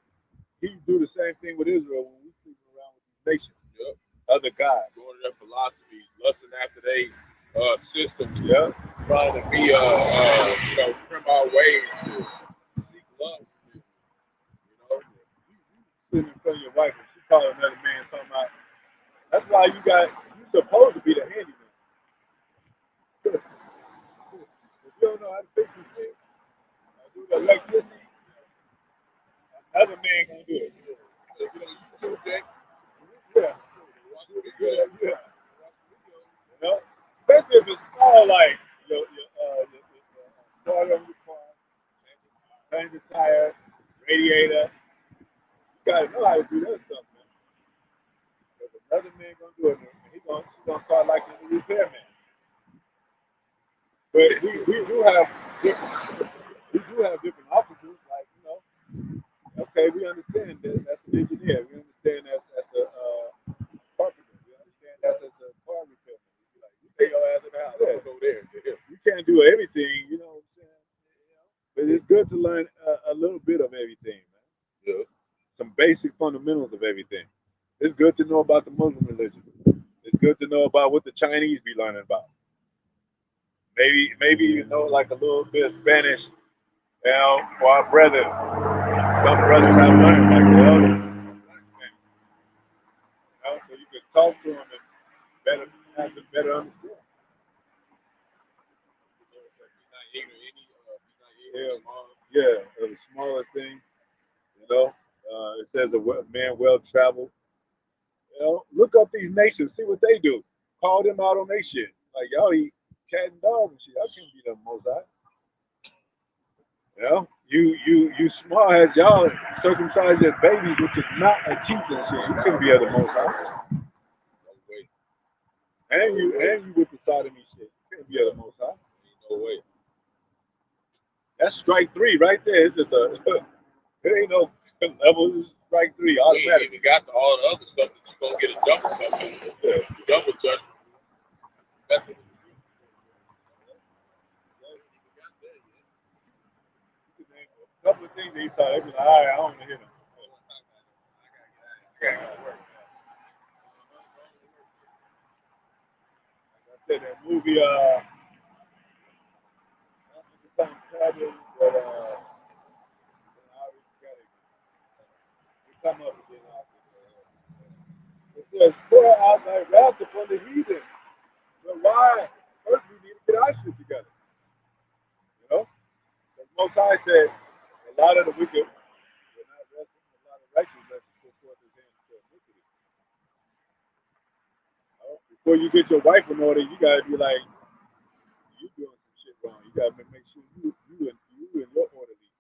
He do the same thing with Israel when we sleeping around with these nations. Yep. Other gods. Going to their philosophy, lusting after they system. Yeah. Trying to be trim our ways to seek love. You know. Sitting in front of your wife and she call another man talking about. That's why you supposed to be the handyman. If you don't know how to fix your shit, do the electricity, another man gonna do it. You know, Jake. Yeah. Yeah. You know? Especially if it's small, like your starter on your car, change the tire, radiator. You gotta know how to do that stuff, man. Because another man gonna do it, and she's gonna start liking the repairman. But we do have different officers, like, you know, okay, we understand that that's an engineer. We understand that that's a carpenter. We understand that that's a car repairman. Like, you stay your ass in the house. Yeah. Go there. You can't do everything, you know what I'm saying? You know? But it's good to learn a little bit of everything, man. Yeah. Some basic fundamentals of everything. It's good to know about the Muslim religion. It's good to know about what the Chinese be learning about. Maybe you know, like a little bit of Spanish, you know, for our brethren. Some brothers have learned, like the others. You know, so you can talk to them and have them better understand. Yeah, the smallest things. You know, it says a man well traveled. You know, look up these nations, see what they do. Call them out on their shit. Like y'all eat cat and dog and shit. I can't be the Most High. You know, you small as y'all circumcise your babies, which is not a teeth and shit. You couldn't be of the Most High. No way. And you with the sodomy shit. You couldn't be of the Most High. No way. That's strike three right there. It's just it ain't no level. It's strike three automatic. We got to all the other stuff that you gonna get a double touch. Yeah. Double touch. That's what a couple of things they saw, they be like, all right, I don't want to hear them. Like I said, that movie, it says, pour out thy wrath upon the heathen. But why? First, we need to get our shit together. You know? The Most High said, a lot of the wicked will not wrestle, a lot of righteous wrestle put forth his hand to iniquity. You know? Before you get your wife in order, you gotta be like, you doing some shit wrong. You gotta make sure you in your orderly,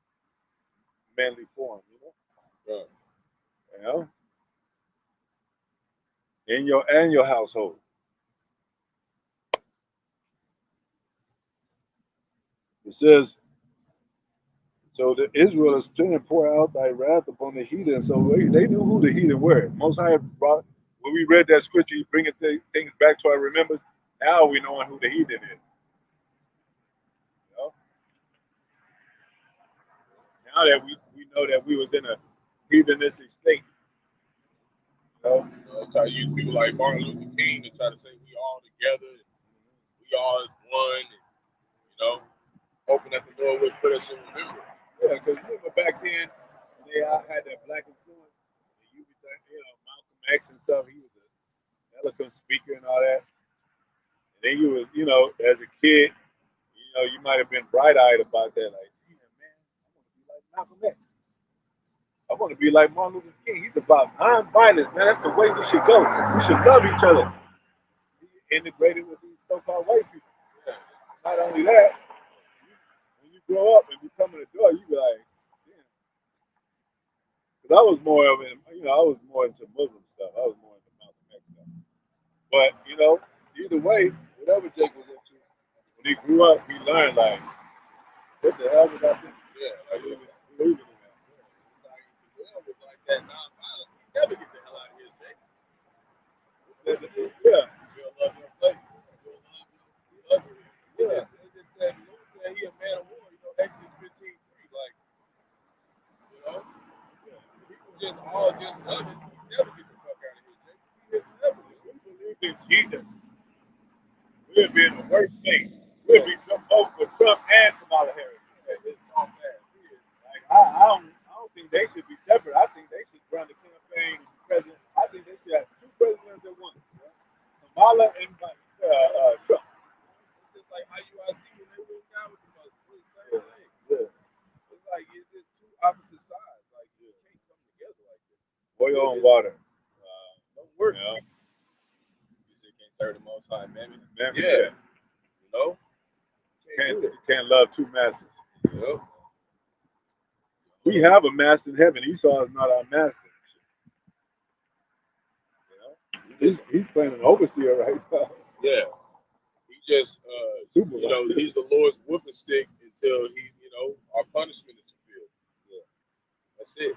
manly form, you know? right. You know? In your household. It says, so the Israel is planning to pour out thy wrath upon the heathen. So they knew who the heathen were. Most High brought, when we read that scripture, you bring things back to our remembrance. Now we knowing who the heathen is. You know? Now that we know that we was in a heathenistic state. You know? try to use people like Martin Luther King to try to say we all together, and we all is one, and, you know, hoping that the Lord would put us in remembrance. Yeah, because remember back then, they all had that black influence. And you be thinking, Malcolm X and stuff, he was an eloquent speaker and all that. And then you was, as a kid, you might have been bright-eyed about that. Like, damn, man, I want to be like Malcolm X. I want to be like Martin Luther King. He's about non-violence, man. That's the way we should go. We should love each other. He integrated with these so-called white people. Yeah. Not only that, when you grow up and become an adult, you be like, damn. Because I was more of an, I was more into Muslim stuff. I was more into Malcolm X stuff. But, either way, whatever Jake was into, when he grew up, he learned, like, what the hell was I thinking? Yeah, like, he was believing in that. It was like that non-violence. You never get the hell out of here, Jake. Yeah. You'll love your place. You'll love it. It just said, the Lord said he a man of war. Exodus 15:3. Like, people just all just love it. You never get the fuck out of here, Jake. You never. We believe in Jesus. We'll be in the worst thing. We'll be voting for Trump and Kamala Harris. It's so bad. Like, I don't think they should be separate. I think they should run the campaign and be president. I think they should have two presidents at once. Kamala and Trump. It's just like IUIC when they went down with the Muslims. It's the same thing. Yeah. It's like it's just two opposite sides. Like you can't come together like this. Oil and water. Don't work. You say can't serve the Most High, man. Yeah. You can't love two masters. Yep. We have a master in heaven. Esau is not our master. He's playing an overseer right now. Yeah. He just he's the Lord's whipping stick until our punishment is fulfilled. Yeah. That's it.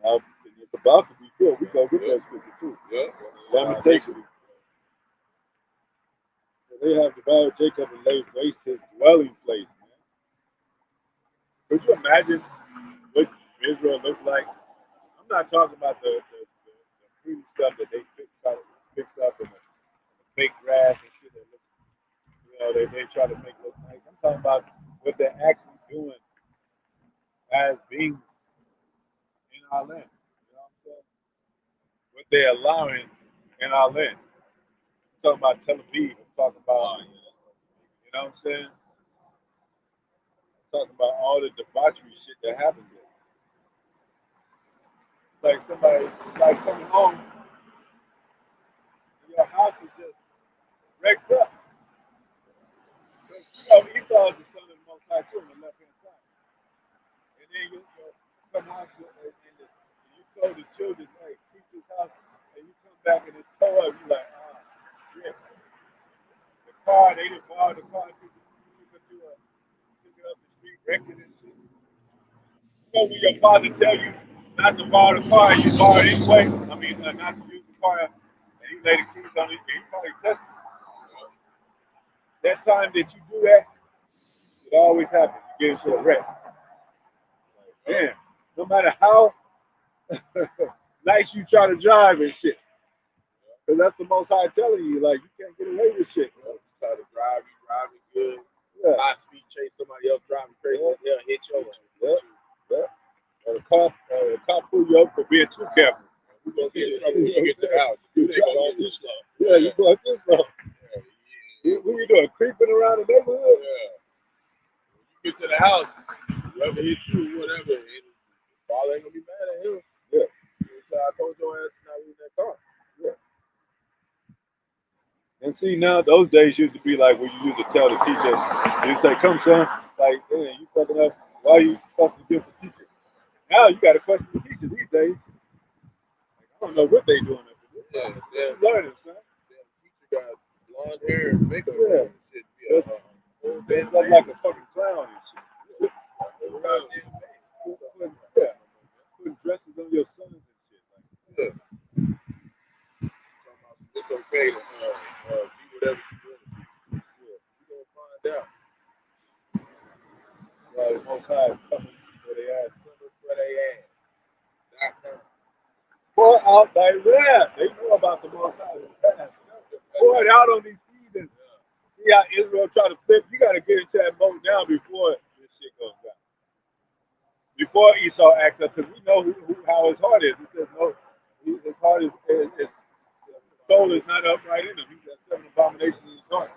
And it's about to be filled. We go get that scripture too. Yeah. Lamentation. They have devoured Jacob and laid waste his dwelling place, man. Could you imagine what Israel looked like? I'm not talking about the pretty stuff that they fix up and the fake grass and shit that look, they try to make look nice. I'm talking about what they're actually doing as beings in our land. You know what I'm saying? What they're allowing in our land. I'm talking about Tel Aviv. I'm talking about, you know what I'm saying? I'm talking about all the debauchery shit that happens there. It's like coming home and your house is just wrecked up. Esau is the son of the Most High too on the left hand side. And then you come out and you told the children, hey, keep this house, and you come back and it's tore up. You're like, yeah. The car, they didn't borrow the car, took it up the street, wrecked it and shit. When your father tell you not to borrow the car, and you borrow it anyway. I mean, not to use the car, and he laid the keys on it, and he probably tested it. That time that you do that, it always happens. You get into a wreck. Damn. No matter how nice you try to drive and shit. Because that's the Most High telling you, like, you can't get away with shit. Just try to drive, you driving good. Yeah. High speed chase somebody else driving crazy. They'll hit you. Yeah. Or the cop pull you up for being too careful. We're going to get in trouble when you get to the house. You ain't going too slow. Yeah, you're going too slow. What are you doing? Creeping around the neighborhood? Yeah. When you get to the house, whoever hit you, whatever, and Paul ain't going to be mad at him. Yeah. I told your ass not in that car. Yeah. And see, now those days used to be like when you used to tell the teacher, you say, come son, like, man, you fucking up. Why are you fussing against the teacher? Now you got to question the teacher these days. Like, I don't know what they doing up there. Yeah. Learning, son. Damn, teacher got blonde hair and makeup. Yeah. Shit. It's like a fucking clown and shit. Putting dresses on your sons and shit. Like, it's okay to be whatever you want to be. You're going to find out. The Most High is coming for their ass. Coming for their ass. For out like that. They know about the Most High. Pour it out on these heathens. See how Israel try to flip. You got to get into that mode now before this shit goes down. Before Esau act up, because we know how his heart is. He says no, his heart his soul is not upright in him. He's got 7 abominations in his heart.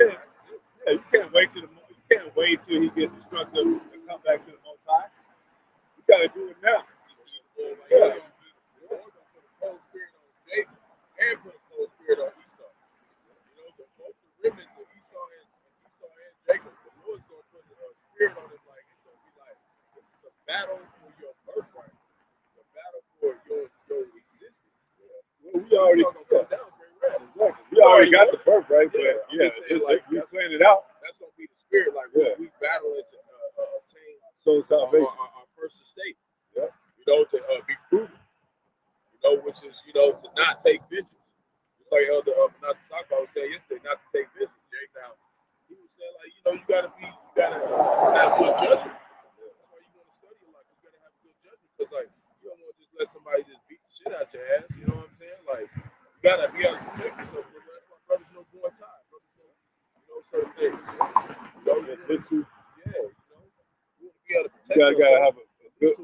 You can't wait till he gets destructive and come back to the Most High. You got to do it now. Yeah. And put a cold spirit on Esau. You know, both the remnants of Esau and Jacob, the Lord's gonna put a spirit on him, like it's gonna be like this is a battle for your birthright, a battle for your existence. Well, we already exactly. We already got the birthright, but we planned it out. That's gonna be the spirit, like we battle it to obtain soul salvation, our first estate. Yeah. You know, to be prudent. Which is, to not take vengeance. It's like Elder not the Saka was saying yesterday, not to take vengeance, Jay. Now, he was saying, like, you gotta have good judgment. That's why you want to study a lot. You gotta have good judgment. Because, like, you don't want to just let somebody just beat the shit out your ass. You know what I'm saying? Like, you gotta protect yourself. That's why brothers know going time. Brothers know certain things. You want to be able to protect yourself. You gotta have a good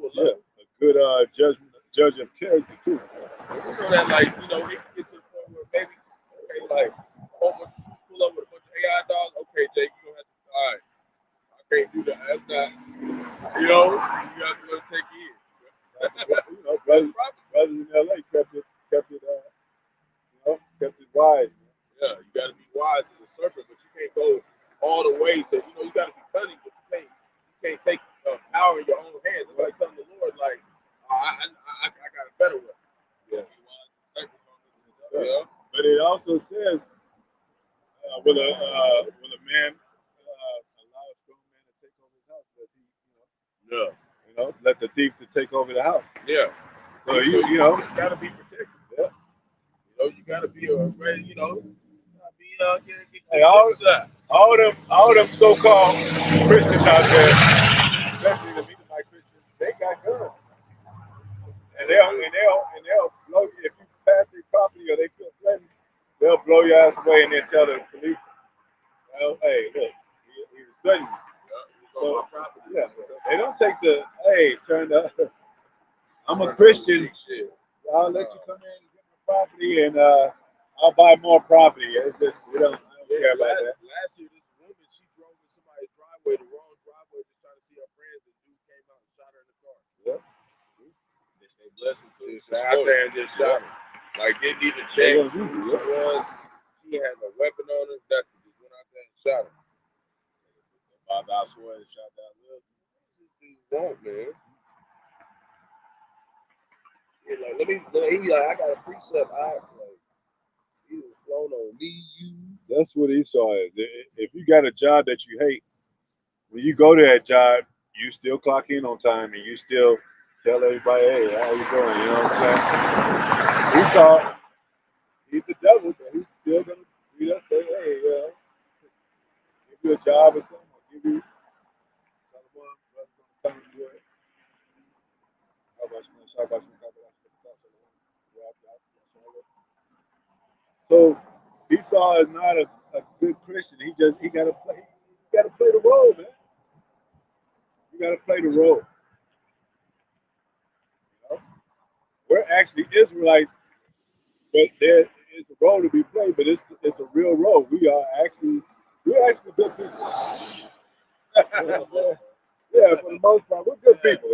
judge of character too. You know that, like, it can get to the point where maybe, okay, like, pull up with a bunch of AI dogs. Okay, Jake, you don't have to. All right, I can't do that. That's not. You have to let it take in. Brothers in LA kept it wise. Man. Yeah, you got to be wise as a serpent, but you can't go all the way to. You got to be cunning, but you can't take power in your own hands. It's like telling the Lord, like, I got a better way. Yeah. Yeah. But it also says, will a man allow a strong man to take over his house? Does he, let the thief to take over the house? Yeah. So you got to be protected. Yeah. You got to be ready. Hey, all them so-called Christians out there, especially the Mennonite Christians, they got guns. And they'll blow you if you pass their property or they feel threatened. They'll blow your ass away and then tell the police, well, hey, look, he was threatening you. So they don't take I'm a Christian. I'll let you come in and get my property and I'll buy more property. It's just I don't care about that. Last year, this woman, she drove in somebody's driveway, the wrong driveway, just trying to see her friends. The dude came out and shot her in the car. Yep. They say blessings to her. Out there and just shot her. Like, didn't even check who she was. She had a weapon on her. Nothing. Just went out there and shot her. I swear they shot that little. What is this dude want, man? I got a precept. He was flown on me, you. That's what Esau is. If you got a job that you hate, when you go to that job, you still clock in on time and you still tell everybody, hey, how you doing? You know what I'm saying? Esau, he's the devil, but he's still gonna treat us, say, hey, give you a job or something, or give you So Esau is not a good Christian. He gotta play the role, man. You gotta play the role. We're actually Israelites, but there is a role to be played, but it's a real role. We're actually good people. Yeah, for the most part, we're good people,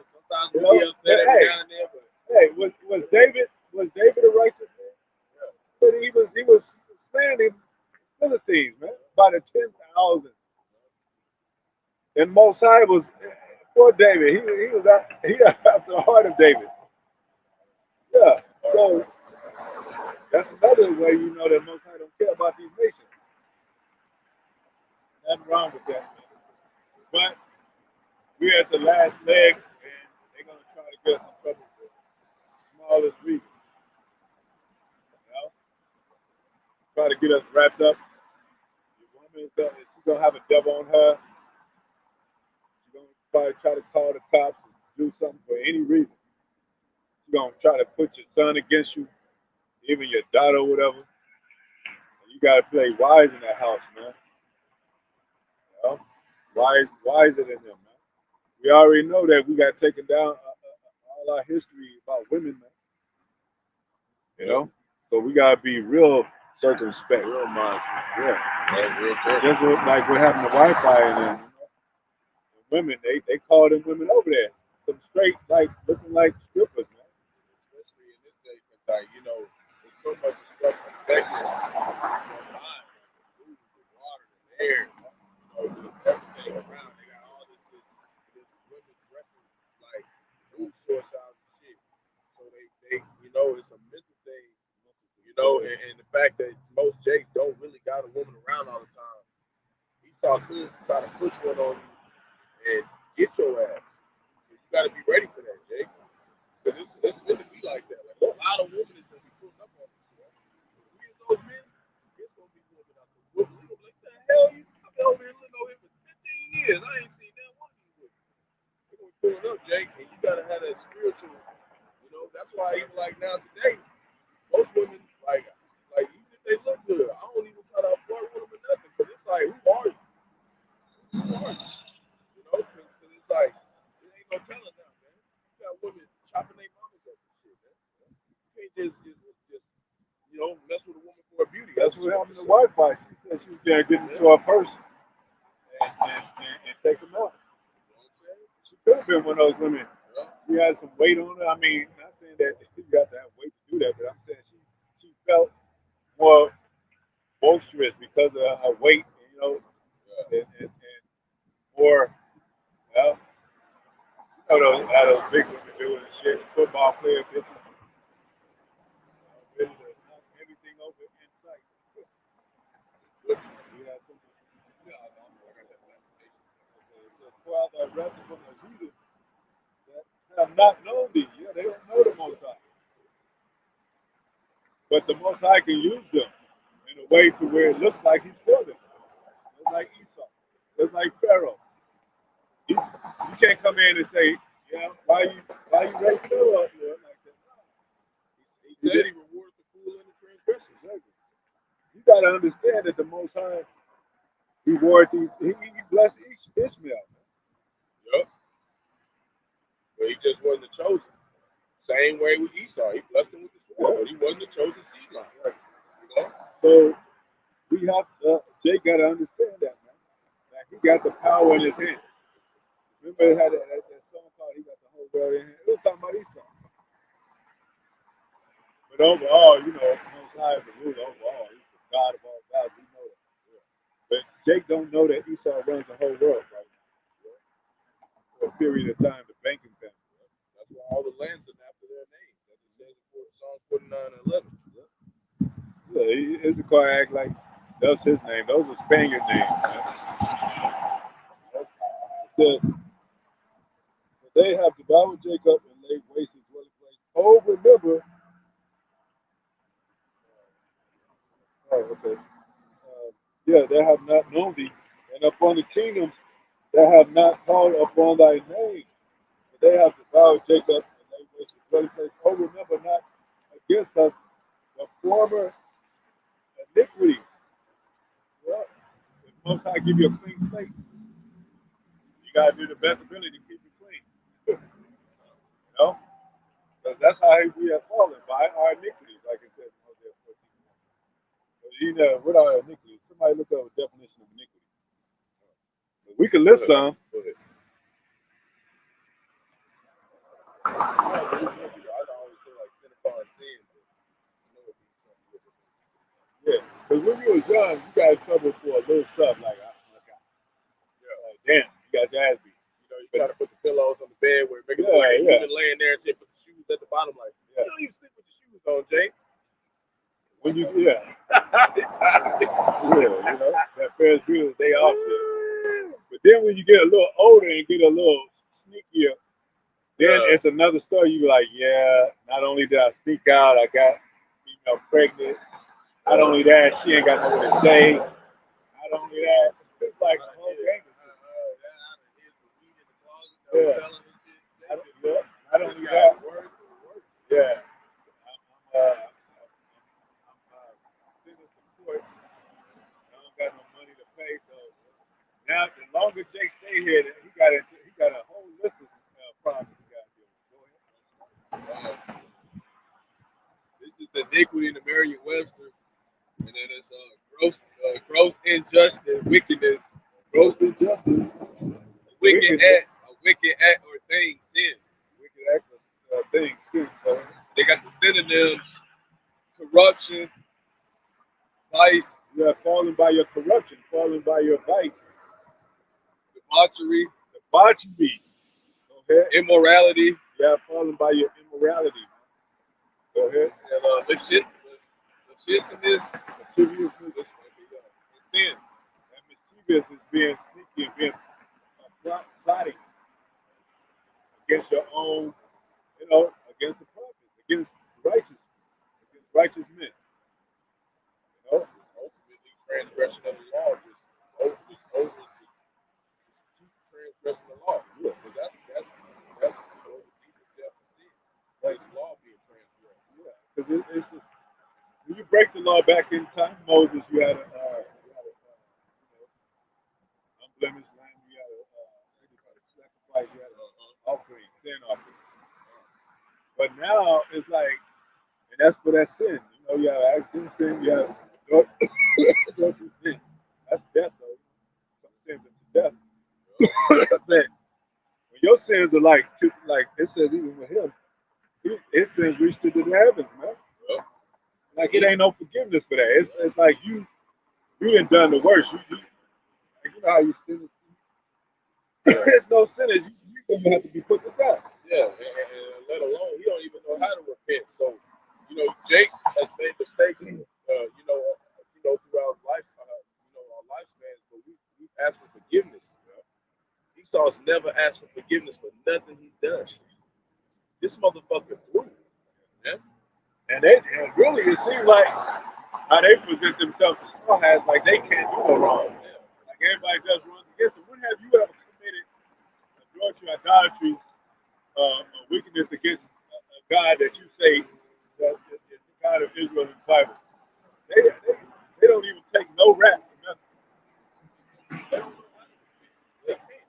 Sometimes we be upset every now and then, but was David a righteous man? Yeah. But he was slaying the Philistines, man, by the 10,000. And Most High was for David. He was after the heart of David. Yeah. So that's another way you know that Most High don't care about these nations. Nothing wrong with that. But we're at the last leg, and they're gonna try to get us in trouble for the smallest reason. Try to get us wrapped up. Your woman she's gonna have a devil on her. She's gonna probably try to call the cops and do do something for any reason, she's gonna try to put your son against you, even your daughter or whatever. And you gotta play wise in that house, man. You know? Wiser than them, man. We already know that we got taken down all our history about women, man. You know, so we gotta be real circumspect, real mindful. Yeah, just like what happened to Wi-Fi and them. Women, they call them women over there. Some straight, like looking like strippers, man. Especially in this day, because like there's so much stuff affecting your mind, the food, the water, the air, just everything around. They got all this women dressing like food source out and shit. So they it's a mental thing, and the fact that most Jakes don't really got a woman around all the time. Esau could try to push one on you and get your ass. So you got to be ready for that, Jake. Because it's going to be like that. Like a lot of women is going to be pulling up on you. We as those men, it's going to be women out there. What the hell? I've been over here living over here for 15 years. I ain't seen that one of these women. They're going to be pulling up, Jake, and you got to have that spiritual. That's why even like now today, most women like even if they look good, I don't even try to flirt with them or nothing. Because it's like, who are you? Who are you? Because it's like, there ain't no telling now, man. You got women chopping their mamas up and shit, man. You can't just mess with a woman for her beauty. That's what happened to Wi-Fi. She said she was going to get into a person and take them out. You know what I'm saying? She could have been one of those women. She had some weight on her. I mean, not saying that you got to have weight to do that, but I'm saying she felt more boisterous because of her weight, and more, well, how those big women doing and shit, football player bitches, ready to knock everything over in sight. It says, pour out that wrath from the leaders that have not known thee. Yeah, they don't know the Most High. But the Most High can use them in a way to where it looks like he's for them. It's like Esau. It's like Pharaoh. You can't come in and say, why you raise Pharaoh up there like that? He said he rewarded the fool and the transgressors. Exactly. You got to understand that the Most High reward these. He blessed Ishmael. Yup. But he just wasn't the chosen. Same way with Esau. He blessed him with the sword, but he wasn't the chosen seed line. Right. So we have Jake got to understand that, man. That he got the power in his hand. Remember, it had that song called "He Got the Whole World in His Hand." It was talking about Esau. But overall, Most High is the ruler overall. He's the God of all gods. We know that. Yeah. But Jake don't know that Esau runs the whole world right now. Yeah. For a period of time, the banking family. That's why all the lands are after their name. As it says in Psalms 49 and 11. Yeah, Issachar act like that's his name. Those are Spaniard names. Man. It says, they have devoured Jacob and laid waste his dwelling place. Oh, remember. Okay. They have not known thee, and upon the kingdoms that have not called upon thy name. But they have devoured Jacob and laid waste his dwelling place. Oh, remember not against us the former iniquity. Well, if Most High give you a clean slate, you gotta do the best ability to keep it clean. Because that's how we have fallen by our iniquities, like it says in Hosea 14. What are iniquities? Somebody look up a definition of iniquity. We can list some. Go ahead. I always say like sin upon sin. Yeah, because when you was young, you got in trouble for a little stuff like I snuck out. Damn, you got your ass beat. You try to put the pillows on the bed where it makes it look like you've been laying there and put the shoes at the bottom like, you don't even sleep with your shoes on, Jake. When you, that Ferris Bueller's Day Off shit. But then when you get a little older and get a little sneakier, then it's another story. You be like, not only did I sneak out, I got female pregnant. Not only that, she ain't got nothing to say. Not only that, it's like the whole gang. stay here. He got a whole list of problems he got to deal with. Go ahead. This is iniquity in the Merriam-Webster, and then it's gross injustice, wickedness, Gross injustice, wicked act, a wicked act or thing, sin. wicked act of things, sin. They got the synonyms: corruption, vice, You are fallen by your corruption, fallen by your vice, debauchery, debauchery. Go ahead. immorality, You are fallen by your immorality. Go ahead. and lasciviousness, Mischievousness and sin. and mischievous is being sneaky and being plotting against your own, against the prophets, against righteousness, against righteous men. You know, Ultimately, transgression of the law, just keep transgressing the law. yeah, Because that's the deepest depth of sin. Like law being transgressed. yeah. Because it's just when you break the law back in time, Moses, you had a unblemished lamb, you had a sacrifice, you had an offering, sin offering. But now it's like, and that's for that sin. You have active sin, you have adultery sin. That's death, though. Some sins are to death. But when your sins are like it says, even with him, his sins reach to the heavens, man. Yeah. Like it ain't no forgiveness for that. It's like you ain't done the worst. You know how you sin. There's no sinners. You're gonna have to be put to death. Yeah, and let alone he don't even know how to repent. So, Jake has made mistakes, throughout life, our lifespans, but we ask for forgiveness. Esau's never asked for forgiveness for nothing he's done. This motherfucker threw. Yeah. And really, it seems like how they present themselves to small hats, like they can't do no wrong. Like everybody does wrong against them. When have you ever committed adultery, idolatry, wickedness against a God that you say that is the God of Israel in the Bible? They don't even take no rap for nothing. They don't know how to repent. They can't.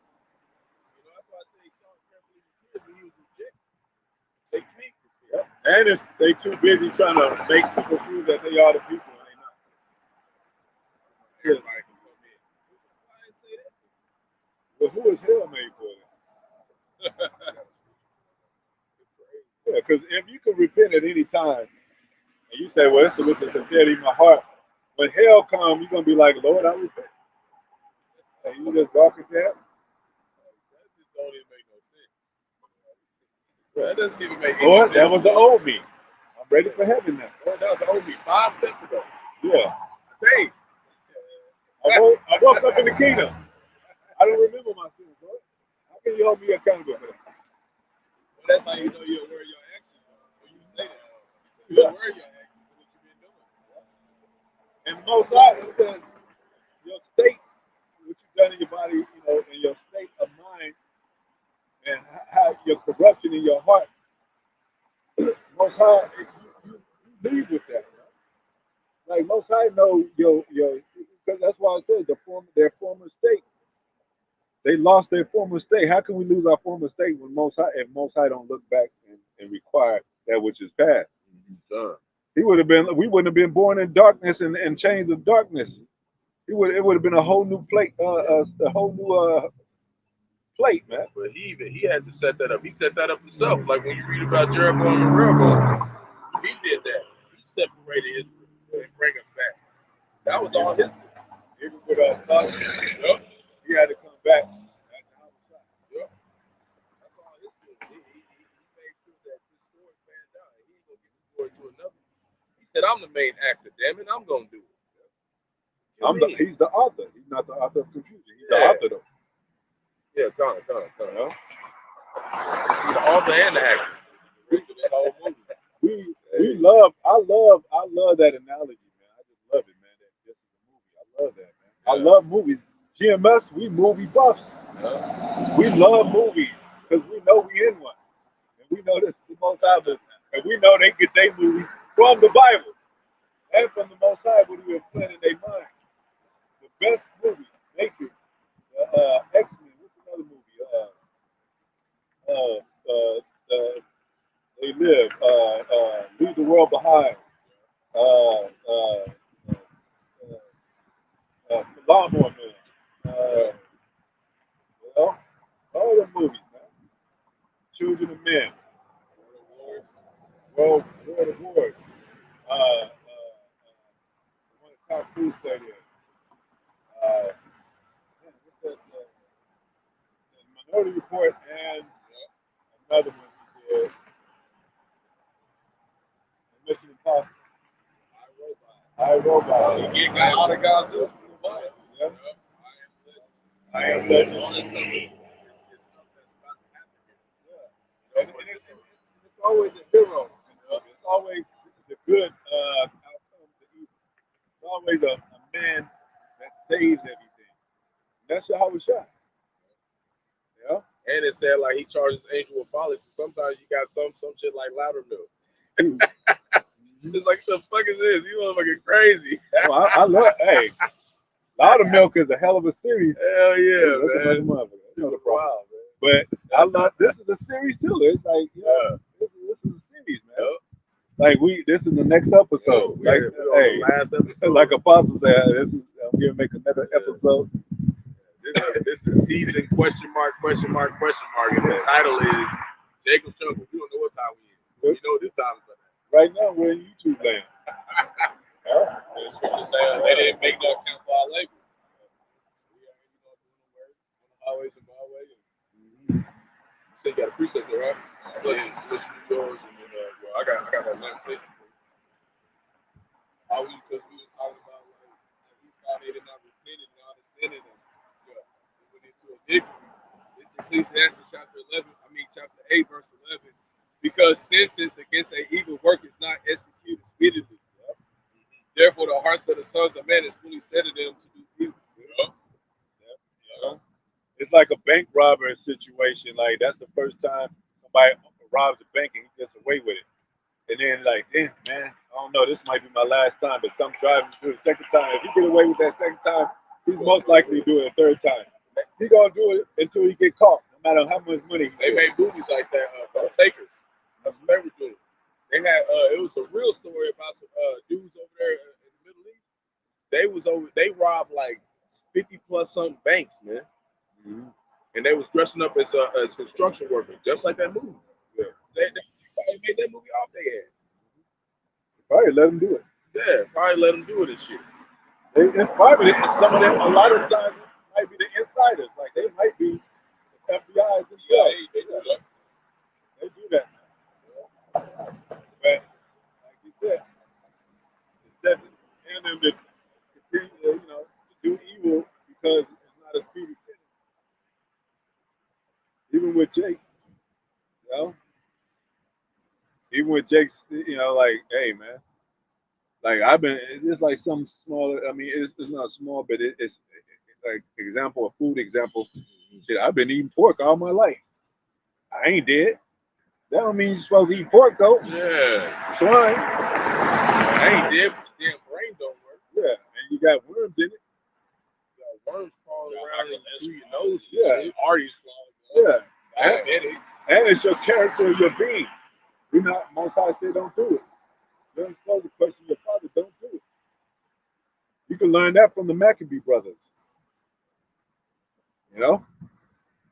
That's why I say Esau can't believe he did when he was rejected. They can't repent. And they too busy trying to make people feel that they are the people and they not. Everybody can come in. Why I say that? Well, who is hell made for them? Yeah, because if you can repent at any time, and you say, well, it's with the sincerity in my heart, when hell comes, you're going to be like, Lord, I repent. And you just walk into heaven. That just don't even make no sense. That doesn't even make any Lord, sense. that was the old me. I'm ready for heaven now. Lord, that was only 5 steps ago. Yeah. Dang. I woke up in the kingdom. I don't remember my sins, Lord. How can you hold me accountable for that? Well, that's how you know you're aware of your actions. When you say that, you're aware of your actions and what you've been doing. And most of it says your state, what you've done in your body, in your state of mind, and how your corruption in your heart. Most High, you lead with that. Like Most High know your because that's why I said their former state. They lost their former state. How can we lose our former state when if Most High don't look back and require that which is past? We wouldn't have been born in darkness and chains of darkness. It would have been a whole new plate, a whole new plate, man. But he had to set that up. He set that up himself. Like when you read about Jeroboam and Rehoboam, he did that. He separated Israel and bring us back. That was all his. Even with Solomon, he had to come back. Yep. That's all his doing. He made sure that this story panned out. He ain't gonna give the glory to another. He said, "I'm the main actor, damn it. I'm gonna do it." He's the author. He's not the author of confusion. He's the author, though. Yeah, come on. He's the author and the actor. This whole movie. I love that analogy, man. I just love it, man. That this is a movie. I love that, man. I love movies. GMS, we movie buffs. We love movies because we know we in one. And we know this is the Most High, and we know they get their movies from the Bible and from the Most High what he was playing in their mind. The best movies, Matrix, X-Men, they live. Leave the world behind. Uh, uh, Lawnmower Man. You know, all the movies, man. Children of Men. World of Wars. One of Tom Cruise played in. What's that? Minority Report and another one he did. Mission Impossible. I Robot. You get a lot of guys who Yeah. I am legend. And it's always a hero. It's always the good outcome to evil. It's always a man that saves everything. That's Yahawashi. Yeah. And it said like he charges angel with policy. Sometimes you got some shit like Loudermill. It's like, the fuck is this? You motherfucking crazy. Well, I love. Hey, Loudermilk is a hell of a series. Hell yeah, Hey, man. You know the problem. But I love. This is a series too. It's like, this is a series, man. Like this is the next episode. We're on the last episode. Like Apostle said, I'm gonna make another episode. This is season question mark. And the title is Jacob Chunkle. We don't know what time we in. You know what this time is. Right now we're in YouTube land. The scripture says they didn't make no account for our labor. We are doing the work on the highways and byways. So you got a preset there, right? Let's do yours, and then I got that last because we were talking about like we thought they did not repent and not sinning, and we went into a different. It's Ecclesiastes chapter 8, verse 11. Because sentence against an evil work is not executed speedily. Therefore, the hearts of the sons of men is fully set to them to do evil. It's like a bank robber situation. Like that's the first time somebody robs a bank and he gets away with it. And then like, damn, man, I don't know, this might be my last time, but some driving through the second time. If he get away with that second time, he's most likely to do it a third time. He gonna do it until he get caught, no matter how much money. They made movies like that called Takers. That's what they were doing. They had it was a real story about some dudes over there in the Middle East. They robbed like 50 plus something banks, man. Mm-hmm. And they was dressing up as construction workers, just like that movie. Yeah. They made that movie off their head. Probably let them do it. Yeah, probably let them do it and shit. It's probably some of them. A lot of times it might be the insiders. Like they might be the FBI's themselves. Yeah, they do that. They do that. But like you said, it's set in them to continue, to do evil because it's not a speedy sentence. Even with Jake, even with Jake's, like, hey man, like it's just like some smaller. I mean, it's not small, but it's like a food example. Shit, I've been eating pork all my life. I ain't dead. That don't mean you're supposed to eat pork though. Yeah. Swine. I ain't dead, but your damn brain don't work. Yeah, and you got worms in it. You got worms crawling around through your nose. Yeah. Arteries flowing. Yeah. And it's your character, your being. Most High say don't do it. You're not supposed to question your father, don't do it. You can learn that from the Maccabee brothers.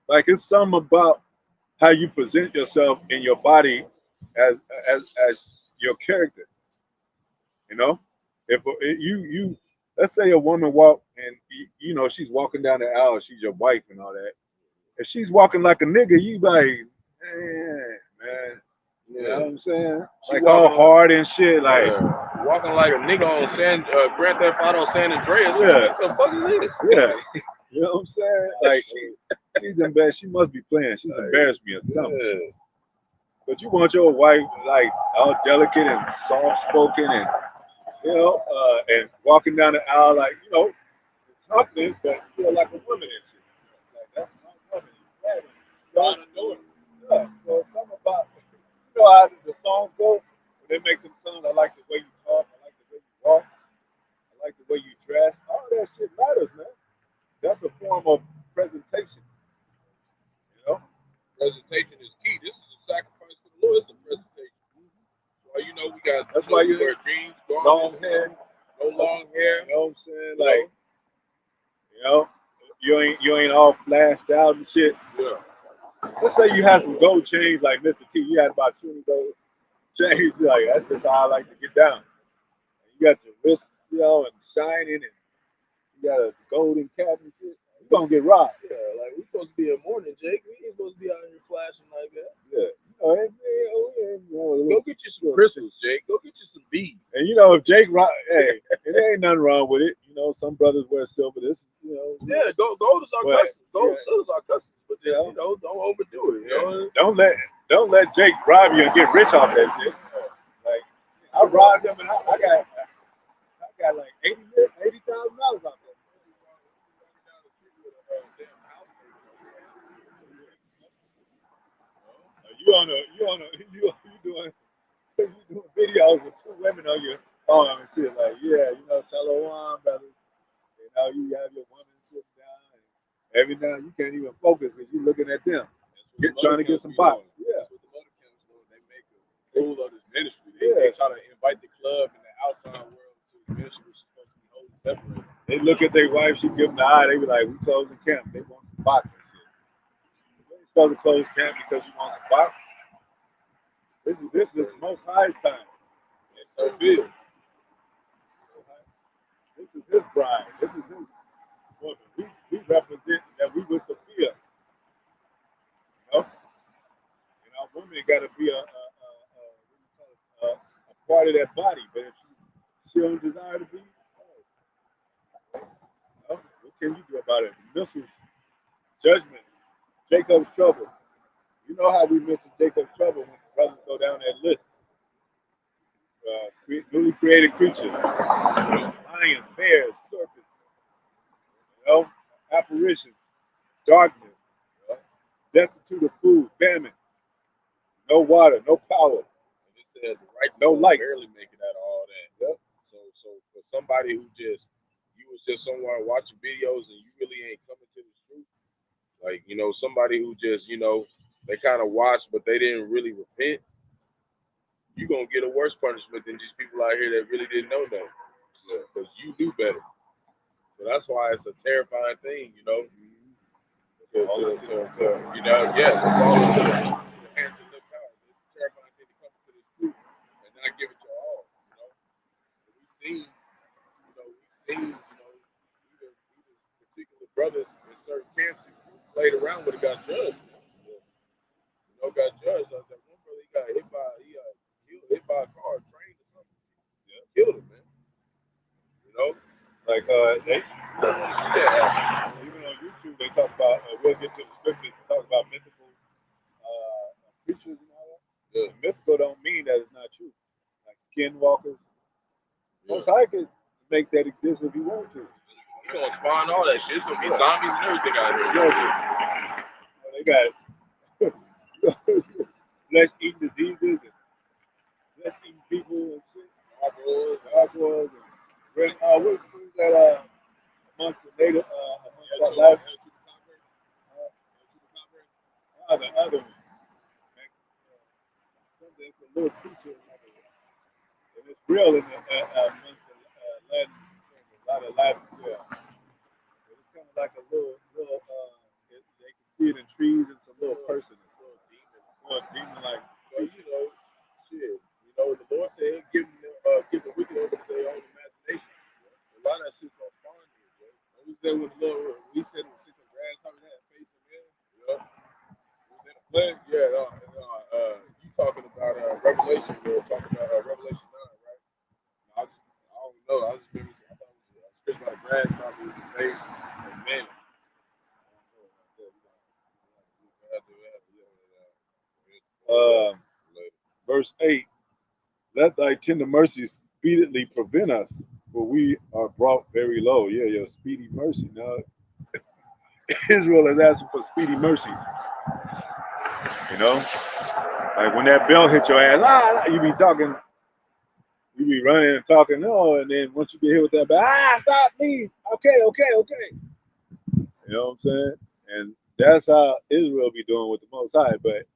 Like it's something about how you present yourself in your body as your character. If you let's say a woman walk and she's walking down the aisle, she's your wife and all that. If she's walking like a nigga, you like, man. You know what I'm saying? Like all hard and shit, like walking like a nigga on Grand Theft Auto San Andreas. Yeah. What the fuck is this? Yeah. You know what I'm saying? Like she's embarrassed. She must be playing. She's embarrassed me or something. Yeah. But you want your wife like all delicate and soft spoken and and walking down the aisle like confident, but still like a woman and shit. Like that's my woman. Yeah. So something about how the songs go. When they make them songs, I like the way you talk. I like the way you walk. I like the way you dress. All that shit matters, man. That's a form of presentation. Presentation is got. That's why you wear jeans, long hair, no long hair. You know what I'm saying? Like, you ain't all flashed out and shit. Yeah. Let's say you had some gold chains like Mr. T. You had about 20 gold chains. You're like, that's just how I like to get down. You got your wrist, and shining, and you got a golden cap and shit. You gonna get robbed. Yeah, like we supposed to be in mourning, Jake. We ain't supposed to be out here flashing like that. Yeah. Go get you some crystals, Jake. Go get you some beads. And if Jake rock, hey, there ain't nothing wrong with it. Some brothers wear silver. This is, Yeah, gold is our custom. Gold and silver is our custom. But then, don't overdo it. Don't let Jake rob you and get rich off that shit. Like, I robbed him and I got like $80,000 off that. You doing videos with two women on your arm and shit, like, shalom, brother. You have your woman sitting down, and every now you can't even focus because you're looking at them, trying to get some box. Yeah. That's what the mother camps do. They make a fool of this ministry. They try to invite the club and the outside world to the ministry, which is supposed to be wholly separated. They look at their wife, she give them the eye, they be like, we closing camp. They want some box and shit. You ain't supposed to close camp because you want some box. This is Most High's time. It's so big. This is his bride. This is his woman. We represent that we with Sophia. And our woman got to be a part of that body. But if she don't desire to be, what can you do about it? Missiles, judgment, Jacob's trouble. You know how we mention Jacob's trouble when the brothers go down that list. Newly created creatures, lions, bears, serpents, apparitions, darkness, destitute of food, famine, no water, no power. And it said the right no lights. Barely make it out of all that. Yep. So for somebody who you was just somewhere watching videos and you really ain't coming to the truth, like somebody who just they kind of watched but they didn't really repent, you're gonna get a worse punishment than these people out here that really didn't know that. Because you do better. So that's why it's a terrifying thing, to fall into the hands of the power. It's a terrifying thing to come to this truth and not give it your all, We've seen either particular brothers in certain camps who played around with it got judged. Got judged. That one brother, he got hit by a car, train or something. Yeah, killed him, man. Like they even on YouTube they talk about. We'll get to the scriptures. Talk about mythical creatures and all that. Yeah. Mythical don't mean that it's not true. Like skinwalkers. Most High could make that exist if he wanted to. He's gonna spawn all that shit. It's gonna be zombies and everything out here. They got flesh-eating diseases and flesh-eating people and shit. Gargoyles and what is that amongst the native amongst the life? The other one. It's a little creature and it's real in the amongst the Latin, a lot of Latin. Yeah. It's kind of like a little they can see it in trees. It's a little person. It's a little demon like. But shit. The Lord said give the wicked over to their own imagination. A lot of that shit's gonna spawn here, bro. We said with the little, we said with sick of grass, how that face of him. Yeah. Was that a plague? Yeah. You talking about Revelation? We were talking about Revelation 9, right? I don't know. I just remember. I thought it was spit by the grass on the face and man. Verse 8, let thy tender mercies speedily prevent us, for we are brought very low. Yeah, your speedy mercy. Now, Israel is asking for speedy mercies. Like when that bell hit your ass, you be talking, you be running and talking, and then once you get hit with that bell, stop, please. Okay. You know what I'm saying? And that's how Israel be doing with the Most High, but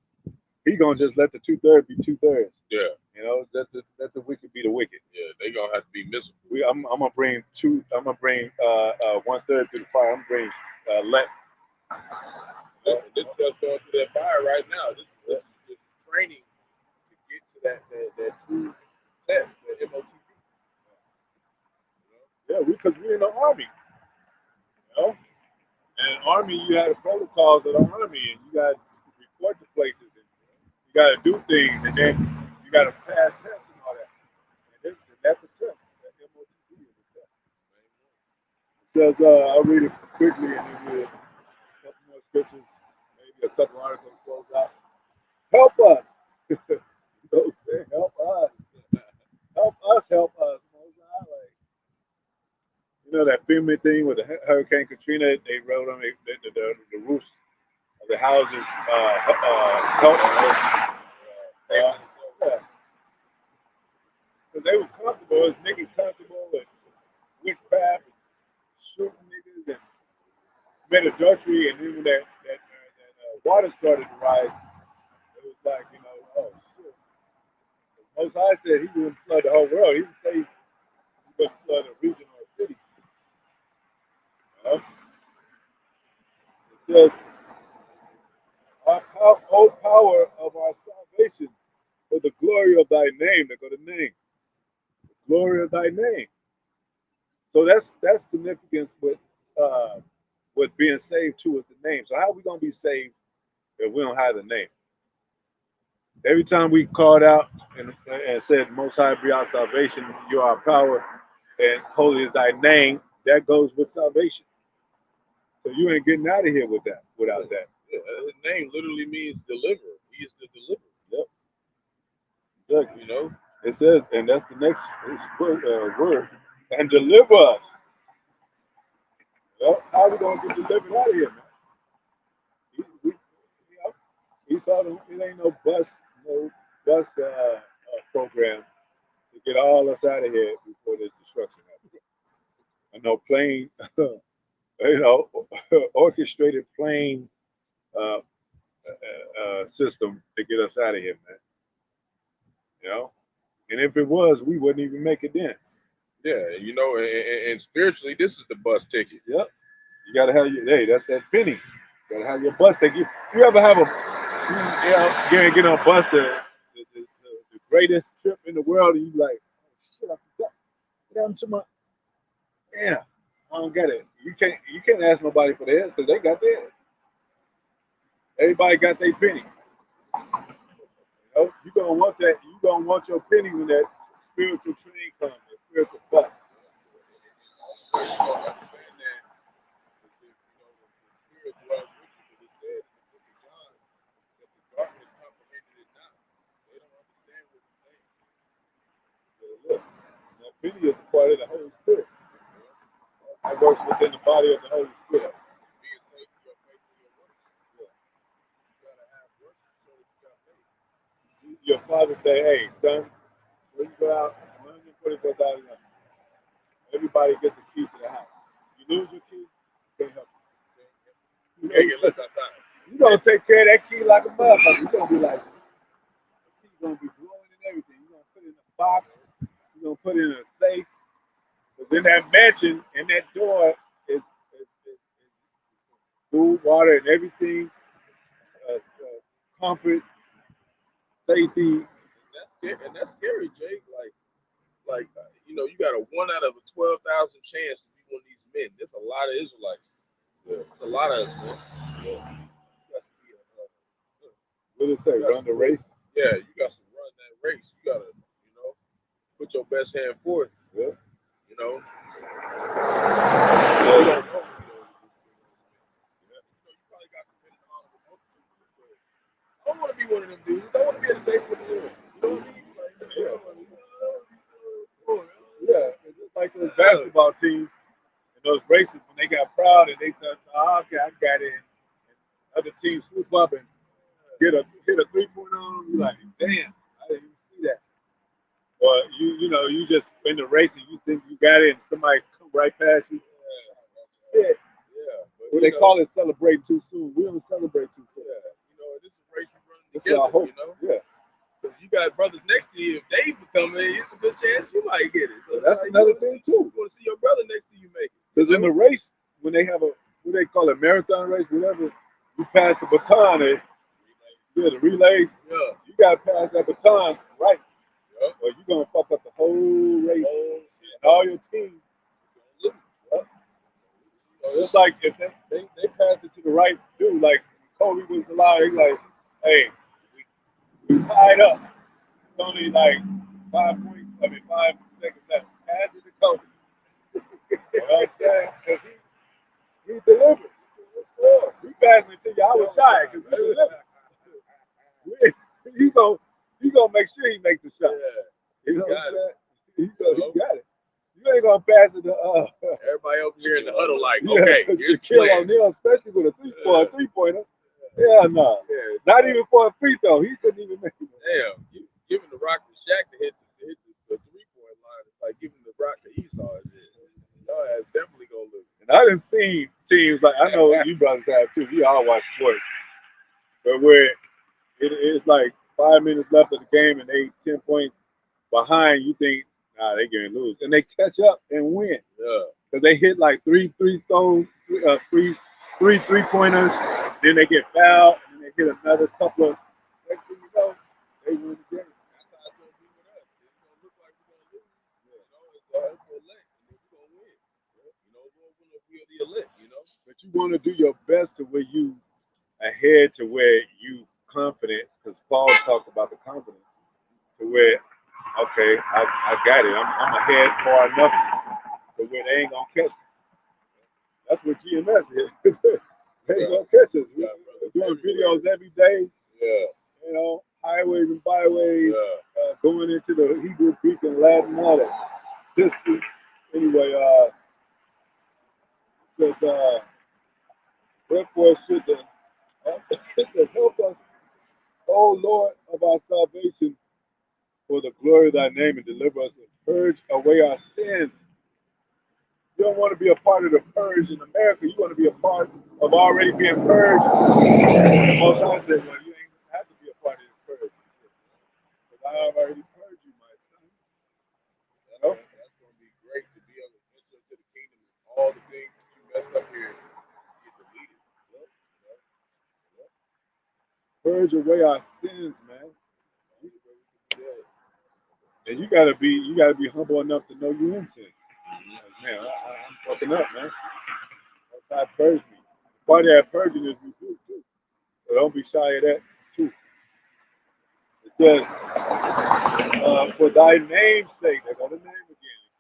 he gonna just let the 2/3 be 2/3. Yeah. You know, let the wicked be the wicked. Yeah, they gonna have to be miserable. I'm gonna bring two. I'm gonna bring 1/3 through the fire. I'm gonna bring let. This is just going through that fire right now. This is training to get to that true test, the MOTP. Yeah, because we're in the army. You know, and army, you have the protocols of the army, and you got to report to places, and you got to do things, and then you got to pass tests and all that. And that's a test. That MOTP is a test. It says, I'll read it quickly, and then we'll a couple more scriptures, maybe a couple articles close out. Help us. You know what I'm saying? Help us. Help us. Help us. Like, you know that famous thing with the Hurricane Katrina? They wrote on the roofs of the houses. Help us. Yeah. Because they were comfortable. As niggas comfortable with witchcraft and shooting niggas and commit adultery, and then when that water started to rise, it was like, you know, oh shit. Most High said he wouldn't flood the whole world. He didn't say he wouldn't flood a region or a city. You know? It says, O power of our salvation, for the glory of thy name. They go to name. The glory of thy name. So that's significance with being saved too is the name. So how are we gonna be saved if we don't have the name? Every time we called out and said, Most High be our salvation, you are our power, and holy is thy name, that goes with salvation. So you ain't getting out of here without that. Yeah, his name literally means deliverer. He is the deliverer. Yep. Exactly. You know, it says, and that's the next word, and deliver us. Well, how are we gonna get delivered out of here, man? He saw it ain't no bus program to get all us out of here before the destruction happens. And no plane, orchestrated plane system to get us out of here, man. You know, and if it was, we wouldn't even make it then. Yeah, you know, and spiritually, this is the bus ticket. Yep. You gotta have that's that penny. You gotta have your bus ticket. You ever have get on a bus the greatest trip in the world, and you like, oh, shit, I forgot. What happened to my? Damn, I don't get it. You can't ask nobody for theirs because they got theirs. Everybody got their penny. You know, you gonna want that. You gonna want your penny when that spiritual train comes, that spiritual bus. Look, that penny is a part of the Holy Spirit. That works within the body of the Holy Spirit. Being safe to your faith and your works. Yeah. You gotta have works so that you got faith. Your father say, "Hey, son, when you go out, $144,000. Everybody gets a key to the house. You lose your key, can't help you. You can't get left outside. You gonna take care of that key like a motherfucker. You gonna be like, the key gonna be glowing and everything. You gonna put it in a box. You gonna put it in a safe. Because in that mansion, in that door is food, water, and everything. Comfort, safety. And that's scary, Jake. Like you know, you got a 1 out of a 12,000 chance to be one of these men. There's a lot of Israelites. Yeah. It's a lot of us, man. Yeah. You got to be what did it say? Run the race. Yeah, you got to run that race. You gotta, you know, put your best hand forth. Yeah. You know. I don't want to be one of them dudes. I want to be in the neighborhood. You know what I mean? Yeah, it's just like those basketball teams in those races when they got proud and they said, oh, okay, I got it. And other teams swoop up and hit a 3-point on them. You're like, damn, I didn't even see that. Or you just in the race and you think you got it and somebody come right past you. Shit. Yeah. But they call it celebrating too soon. We don't celebrate too soon. Yeah. You know, this is a race you run together. You know? Yeah. Because you got brothers next to you. If they become it, it's a good chance you might get it. So that's another thing too. You want to see your brother next to you make it. Because in the race, when they have a what they call a marathon race, whatever, you pass the baton. The relays. Yeah. You gotta pass that baton right, Yep. or you're gonna fuck up the whole race and all your team. Yep. So it's like if they pass it to the right dude, like Kobe was alive, he's like, hey, we tied up. It's only like 5 seconds left. Pass it to Kobe. You know what I'm saying? Because he delivers. We passing it to Yahawashi because he delivers. He gonna make sure he make the shot. Yeah. You know what I'm saying? He got it. You ain't gonna pass it to everybody over here in the huddle like, yeah, okay, here's the kill plan. O'Neal, especially with a three-pointer. Yeah, no. Yeah. Not even for a free throw. He couldn't even make it. Damn, you giving the rock to Shaq to hit the 3-point line. It's like giving the rock to Esau. Y'all ass definitely gonna lose. And I done seen teams like, I know you brothers have too. We all watch sports. But where it's like 5 minutes left of the game and they 10 points behind, you think, nah, they gonna lose. And they catch up and win. Yeah. Because they hit like three throws, three-pointers, then they get fouled, and they hit another couple of, next thing you know, they win the game. That's how it's gonna be with us. It's gonna look like we're gonna lose. It's a hopeful elect, and we're gonna win. We're the elect, But you want to do your best to where you ahead to where you confident, because Paul talked about the confidence, to where, okay, I got it. I'm ahead far enough to where they ain't gonna catch me. That's what GMS is. They ain't gonna catch us. We're doing videos every day. Yeah. You know, highways and byways, going into the Hebrew, Greek, and Latin, all that. History. Anyway, it says, wherefore should the, it says, help us, O Lord of our salvation, for the glory of thy name, and deliver us and purge away our sins. You don't want to be a part of the purge in America. You want to be a part of already being purged. Most I said, well, you ain't have to be a part of this purge. Because I have already purged you, my son. You know? That's going to be great to be able to enter into the kingdom and all the things that you messed up here get deleted. Purge away our sins, man. And you gotta be humble enough to know you in sin. Like, man, I'm fucking up, man. That's how it purged me. Part of that purging is rebuke too. So don't be shy of that too. It says, for thy name's sake, they got the name again.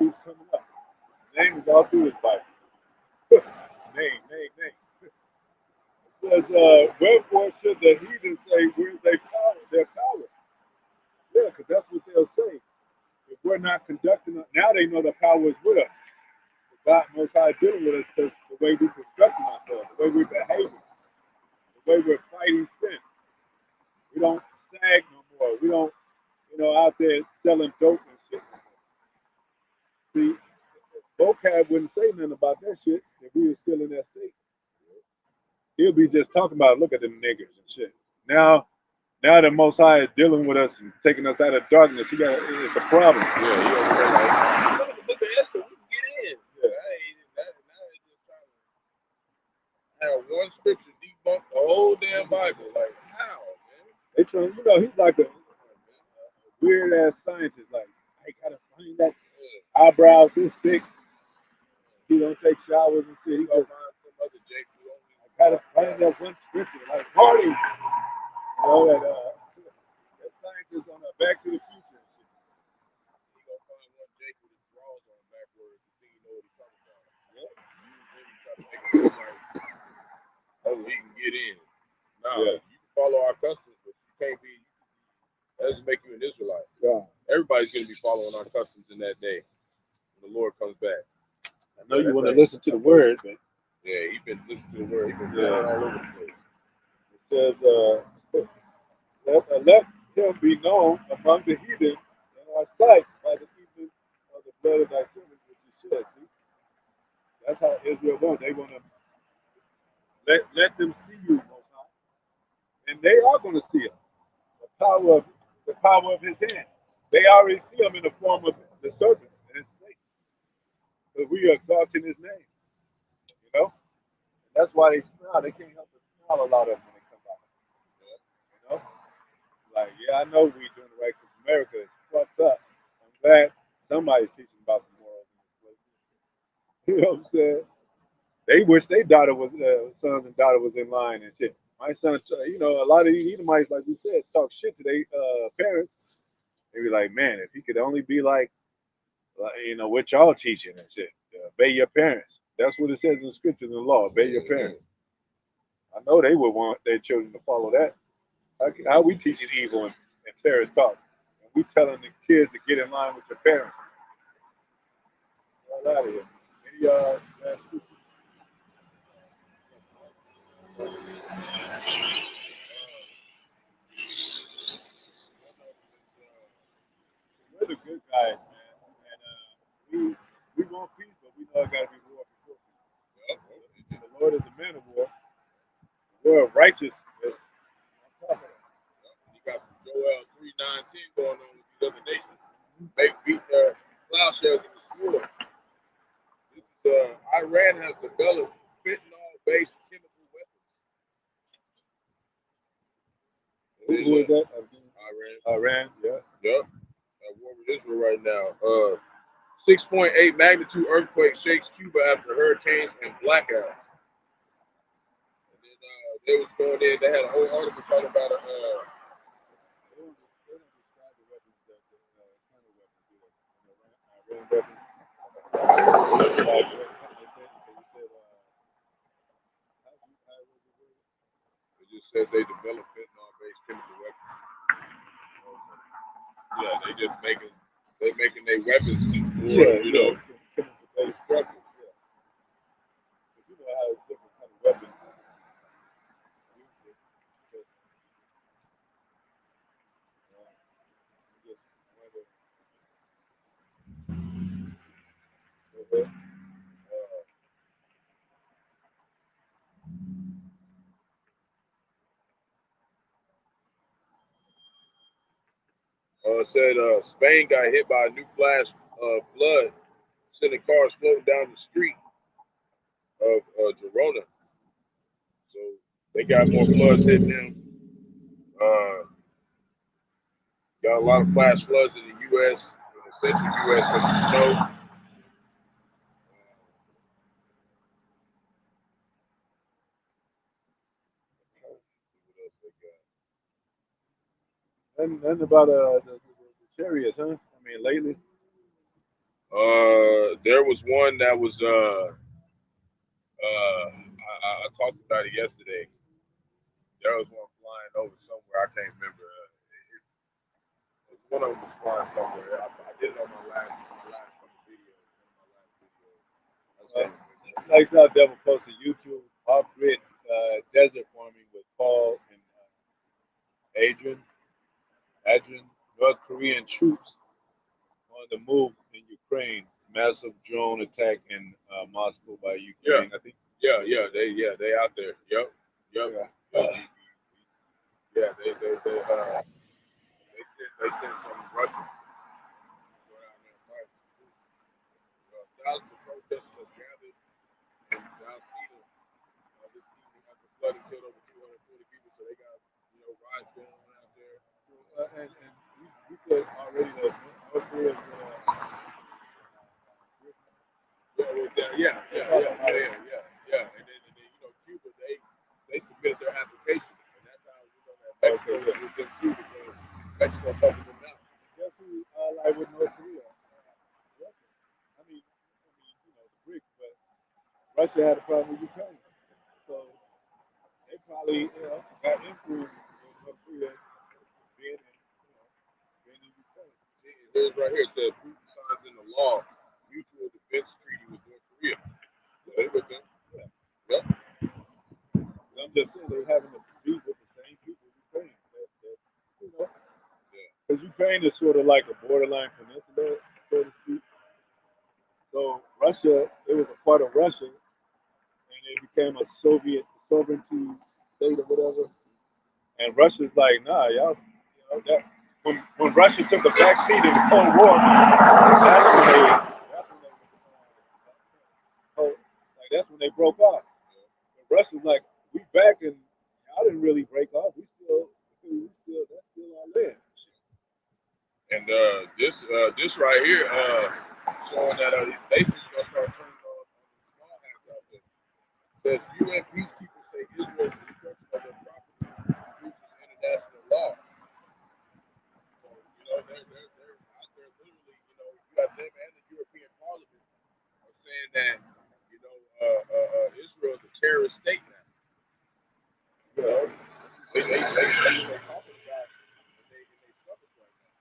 It keeps coming up. The name is all through this Bible. name. It says, wherefore should the heathen say, where's their power? Yeah, because that's what they'll say. If we're not conducting it, now they know the power is with us. God Most High dealing with us because the way we're constructing ourselves, the way we're behaving, the way we're fighting sin. We don't sag no more. We don't, out there selling dope and shit. See, vocab wouldn't say nothing about that shit if we were still in that state. He'll be just talking about, look at them niggas and shit. Now the Most High is dealing with us and taking us out of darkness. It's a problem. Yeah, look at Esther. We can get in. Yeah. Now they just trying to have one scripture debunk the whole damn Bible. Like, how, man? They trying, he's like a weird ass scientist. Like, I gotta find that eyebrows this thick. He don't take showers and shit. He just find some other Jake. I gotta find that one scripture. Like Marty, that scientist on Back to the Future and shit. He gonna find one Jake with his drawers on backwards. You think he know what he's talking about? Yep. Use him to try to make it look like so he can get in. Now you can follow our customs, but you can't be. That doesn't make you an Israelite. Yeah. Everybody's gonna be following our customs in that day when the Lord comes back. I know you want to listen to the word, but yeah, he's been listening to the word. He's been all over the place. It says, let him be known among the heathen in our sight by the evening of the blood of thy servants which is shed. See, that's how Israel wants. They want to let them see you, Most High, and they are going to see it. The power of the power of his hand. They already see him in the form of the serpents, and it's safe. Because we are exalting his name, you know? That's why they smile. They can't help but smile a lot of them when they come out. You know? Like, yeah, I know we doing it right because America is fucked up. I'm glad somebody's teaching about some morals in this place. You know what I'm saying? They wish their daughter was, sons and daughter was in line and shit. My son, you know, a lot of these Edomites, like we said, talk shit to their parents. They be like, man, if he could only be like, you know, what y'all teaching and shit. Obey your parents. That's what it says in the scriptures and the law. Obey your parents. I know they would want their children to follow that. How we teaching evil and terrorist talk? And we telling the kids to get in line with your parents. Get out of here. Any last scriptures? We're the good guys, man. And we want peace, but we know it got to be war before peace. The Lord is a man of war. The war of righteousness. On top of that. You got some Joel 3:19 going on with these other nations. They beat their plowshares into swords. This is, Iran has developed fentanyl-based chemical weapons. Who is that? Iran. Yeah. Yep. At war with Israel right now. 6.8 magnitude earthquake shakes Cuba after hurricanes and blackouts. And then they was going in. They had a whole article talking about They don't describe the weapons that kind of weapons do. Iran weapons. They said, it just says they developed fentanyl-based chemical weapons. Yeah, they making their weapons for, you know, destructive. Yeah. But you know how different kind of weapons. Just Said Spain got hit by a new flash of flood, sending cars floating down the street of Girona. So they got more floods hitting them. Got a lot of flash floods in the U.S., in the central U.S. because of snow. nothing about the chariots, huh? I mean, lately. There was one that was I talked about it yesterday. There was one flying over somewhere. I can't remember. One of them was flying somewhere. I did it on my last couple videos. Like South Devil posted YouTube off-grid desert farming with Paul and Adrian, North Korean troops on the move in Ukraine. Massive drone attack in Moscow by Ukraine. Yeah. I think. They out there. Yep. Yeah, they sent some Russian. Thousands of protesters have gathered in Dalsita this evening after flooding killed over 240 people. So they got riots going on out there. And we said already that North Korea is Yeah. And then Cuba, they submitted their application, and that's how that Mexico was with them too, because Mexico helping them out. Guess who allied with North Korea? Russia. I mean, the BRICS, but Russia had a problem with Ukraine, so they probably got influence with North Korea being in Ukraine. Here's right here. It says Putin signs in the law mutual defense treaty with North Korea. So they with them. Yeah. I'm just saying they're having to be with the same people Ukraine. Because Ukraine is sort of like a borderline peninsula, so to speak. So Russia, it was a part of Russia, and it became a Soviet sovereignty state or whatever. And Russia's like, nah, y'all, that when Russia took a back seat in the Cold War, that's when they broke off. But Russia's like, we back and y'all didn't really break off. That's still our land. And this right here showing that these nations gonna start turning on small hats out there. Says UN peacekeepers say Israel's destruction of their property breaches international law. So they're out there literally. You got them and the European Parliament are saying that Israel is a terrorist state now. They talking about and they suffering right now.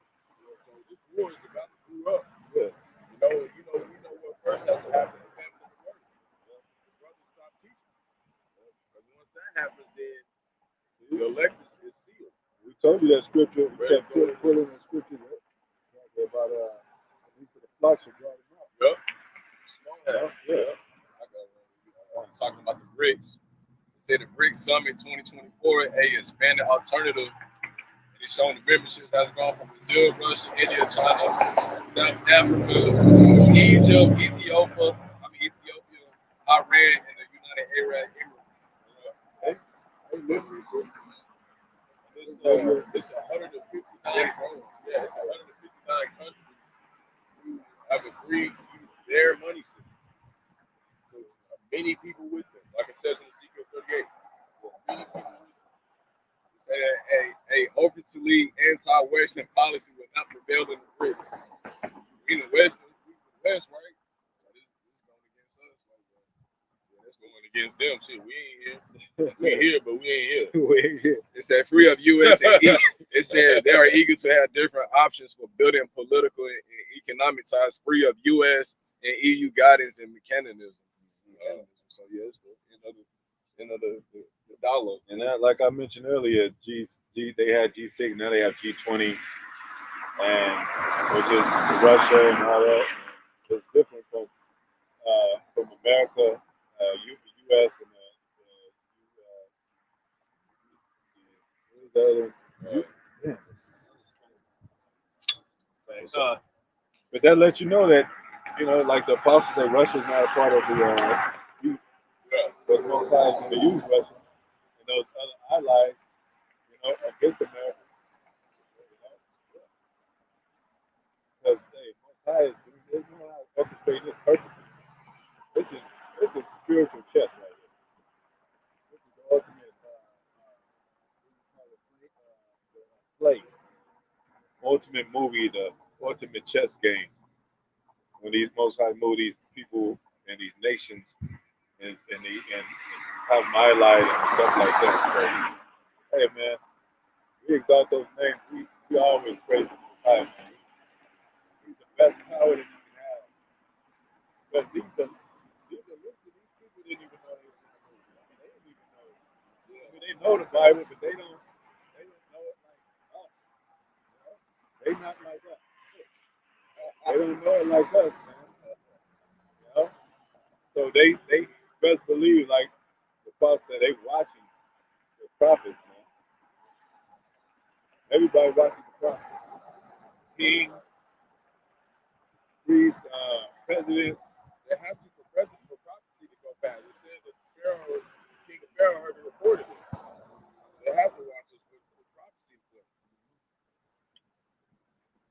So this war is about to blow up. Yeah. We know what first has to happen to family of the word. The brothers stop teaching. But once that happens, then the elect is sealed. We told you that scripture. We kept pulling that scripture about at least the flocks should draw them out. Yep. Small house. Yeah. I'm talking about the BRICS. They say the BRICS Summit 2024, a expanded alternative. And it's showing the memberships has gone from Brazil, Russia, India, China, South Africa, Egypt, Ethiopia, Iran, and the United Arab Emirates. It's 159 it's 159 countries who have agreed to use their money system. So many people with them, like it says in Ezekiel 38. Many people with them. It said a overtly anti-Western policy will not prevail in the BRICS. We the West, right? So this going against us. That's going against them. Shit, we ain't here. We here, but we ain't here. It said free of U.S. and EU. It said they are eager to have different options for building political and economic ties free of U.S. and EU guidance and mechanisms. So yeah, it's the dialogue. And that, like I mentioned earlier, they had G6, now they have G20, and which is Russia and all that. It's different from America, U.S. and what is the other? But that lets you know that, like the apostles say, Russia is not a part of the youth. But Most High is going to use Russia and those other allies, against America. Because Most High is they know how to orchestrate this perfectly. This is spiritual chess right here. This is the ultimate play, ultimate movie, the ultimate chess game. When these Most High move these people and these nations and have my light and stuff like that. So, hey man, we exalt those names. We always praise the Most High. He's the best power that you can have. Because these people didn't even know they were going to know. They didn't even know. I mean, they know the Bible, but they don't know it like us. They not like us. They don't know it like us, man. So they best believe, like the prophet said, they watching the prophets, man. Everybody watching the prophets. Kings, priests, presidents. They have to for prophecy to go past. It says that King of Pharaoh heard the report of it. They have to watch this for prophecy to go.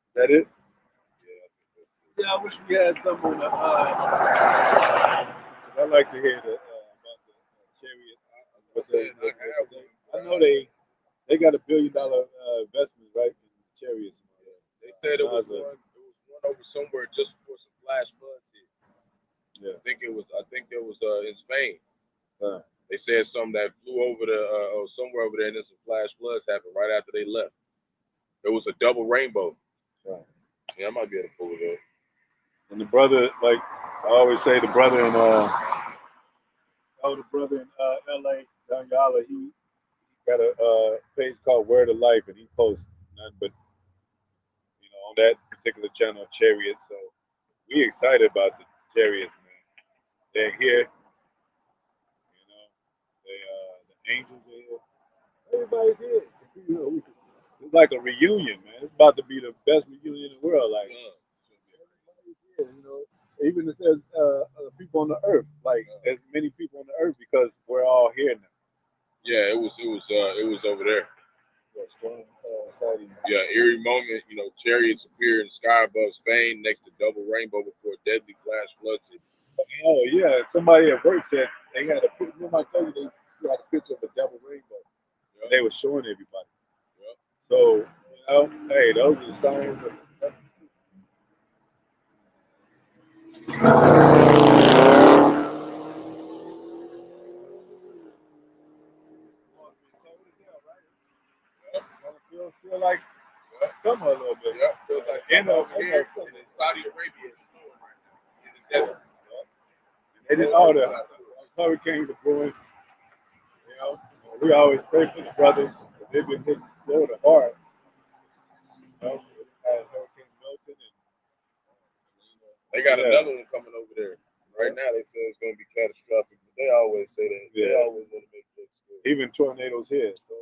Is that it? Yeah, I wish we had some on the. I like to hear about the chariots. I know they got $1 billion investment, right, in chariots. They said it was one over somewhere just before some flash floods hit. Yeah, I think it was in Spain. They said something that flew over somewhere over there, and then some flash floods happened right after they left. It was a double rainbow. Right. Yeah, I might be able to pull it up. And the brother, like I always say, the brother in LA, down Yahawah, he got a page called Word of Life, and he posts nothing but on that particular channel, chariots. So we excited about the chariots, man. They're here. The angels are here. Everybody's here. It's like a reunion, man. It's about to be the best reunion in the world. Like, everybody's here, you know. Even it says people on the earth, like as many people on the earth because we're all here now. Yeah, it was over there. Yeah, eerie moment. You know, chariots appear in the sky above Spain next to double rainbow before deadly flash floods it. Oh yeah, somebody at work said they had a picture. My cousin, they had a picture of a double rainbow. Yeah. They were showing everybody. Yeah. So you know, hey, those are signs of heavens too. Still like summer a little bit. Yeah, feels like summer over here. And in Saudi Arabia, it's snowing right now in the desert. They did all the hurricanes are brewing. You know, we always pray for the brothers. They've been hitting Florida hard. You know, had Hurricane Milton and they got another one coming over there. Right now, they say it's going to be catastrophic, but they always say that. They always want to make it good. Even tornadoes here. So,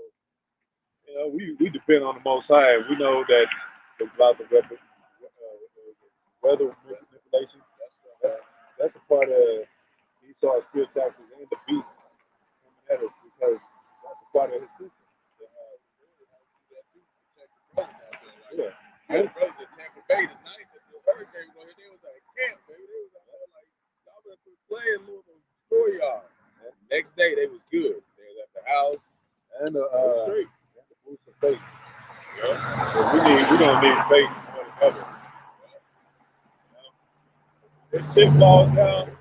you know, we depend on the Most High. We know that about the weather manipulation. That's a part of Esau's spirit taxes and the beast coming at us because that's a part of his system. Yeah. I had brothers in Tampa Bay tonight that the hurricane was they was at camp, baby. They was out there like, y'all better quit playing, Louisville, destroy y'all. Next day they was good. They was at the house and the street. And the boost of faith. Yeah. So we don't need faith more than ever. If shit falls down,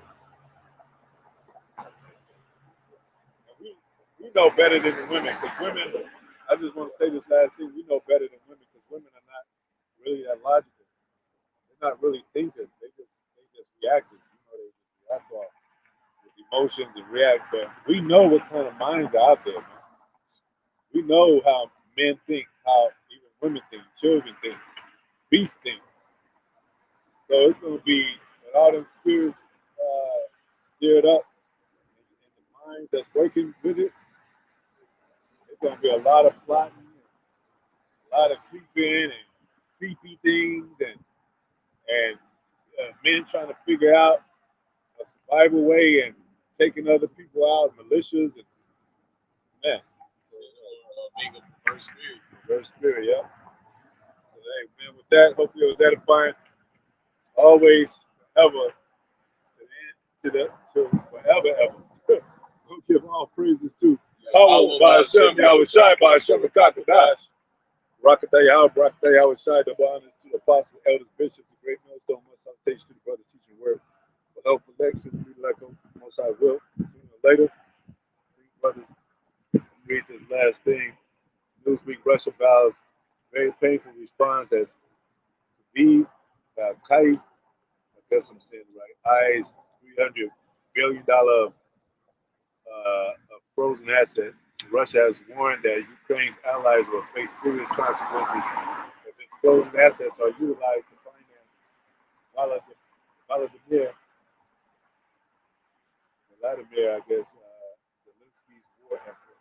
we know better than the women because women. I just want to say this last thing. We know better than women because women are not really that logical. They're not really thinkers. They just reactive. You know, they just react off with emotions and react. But we know what kind of minds are out there, man. We know how men think, how even women think, children think, beasts think. So it's going to be with all them spirits stirred up and the minds that's working with it. It's going to be a lot of plotting, a lot of creeping and creepy things, and men trying to figure out a survival way and taking other people out, militias, and man. Being a first spirit. First spirit, yeah. So, hey, man, with that, hopefully it was edifying. Always, forever, to forever, ever. We'll give all praises to Yahawah, Bahasham, Yahawashi, Bahasham, Qadash. Yahawah, Yahawashi, double honors to the apostles, elders, bishops, the great millstone, much salutation to the brother teaching the word. For help, election, we like them, most I will. Sooner or later, these brothers read this last thing. Newsweek Russia vows very painful response as Khabib Kai, I guess I'm saying it right, eyes $300 billion of frozen assets. Russia has warned that Ukraine's allies will face serious consequences if its frozen assets are utilized to finance Vladimir, I guess, Zelensky's war effort.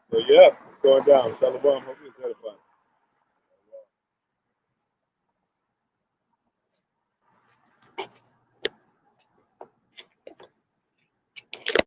So yeah, it's going down. Shalom.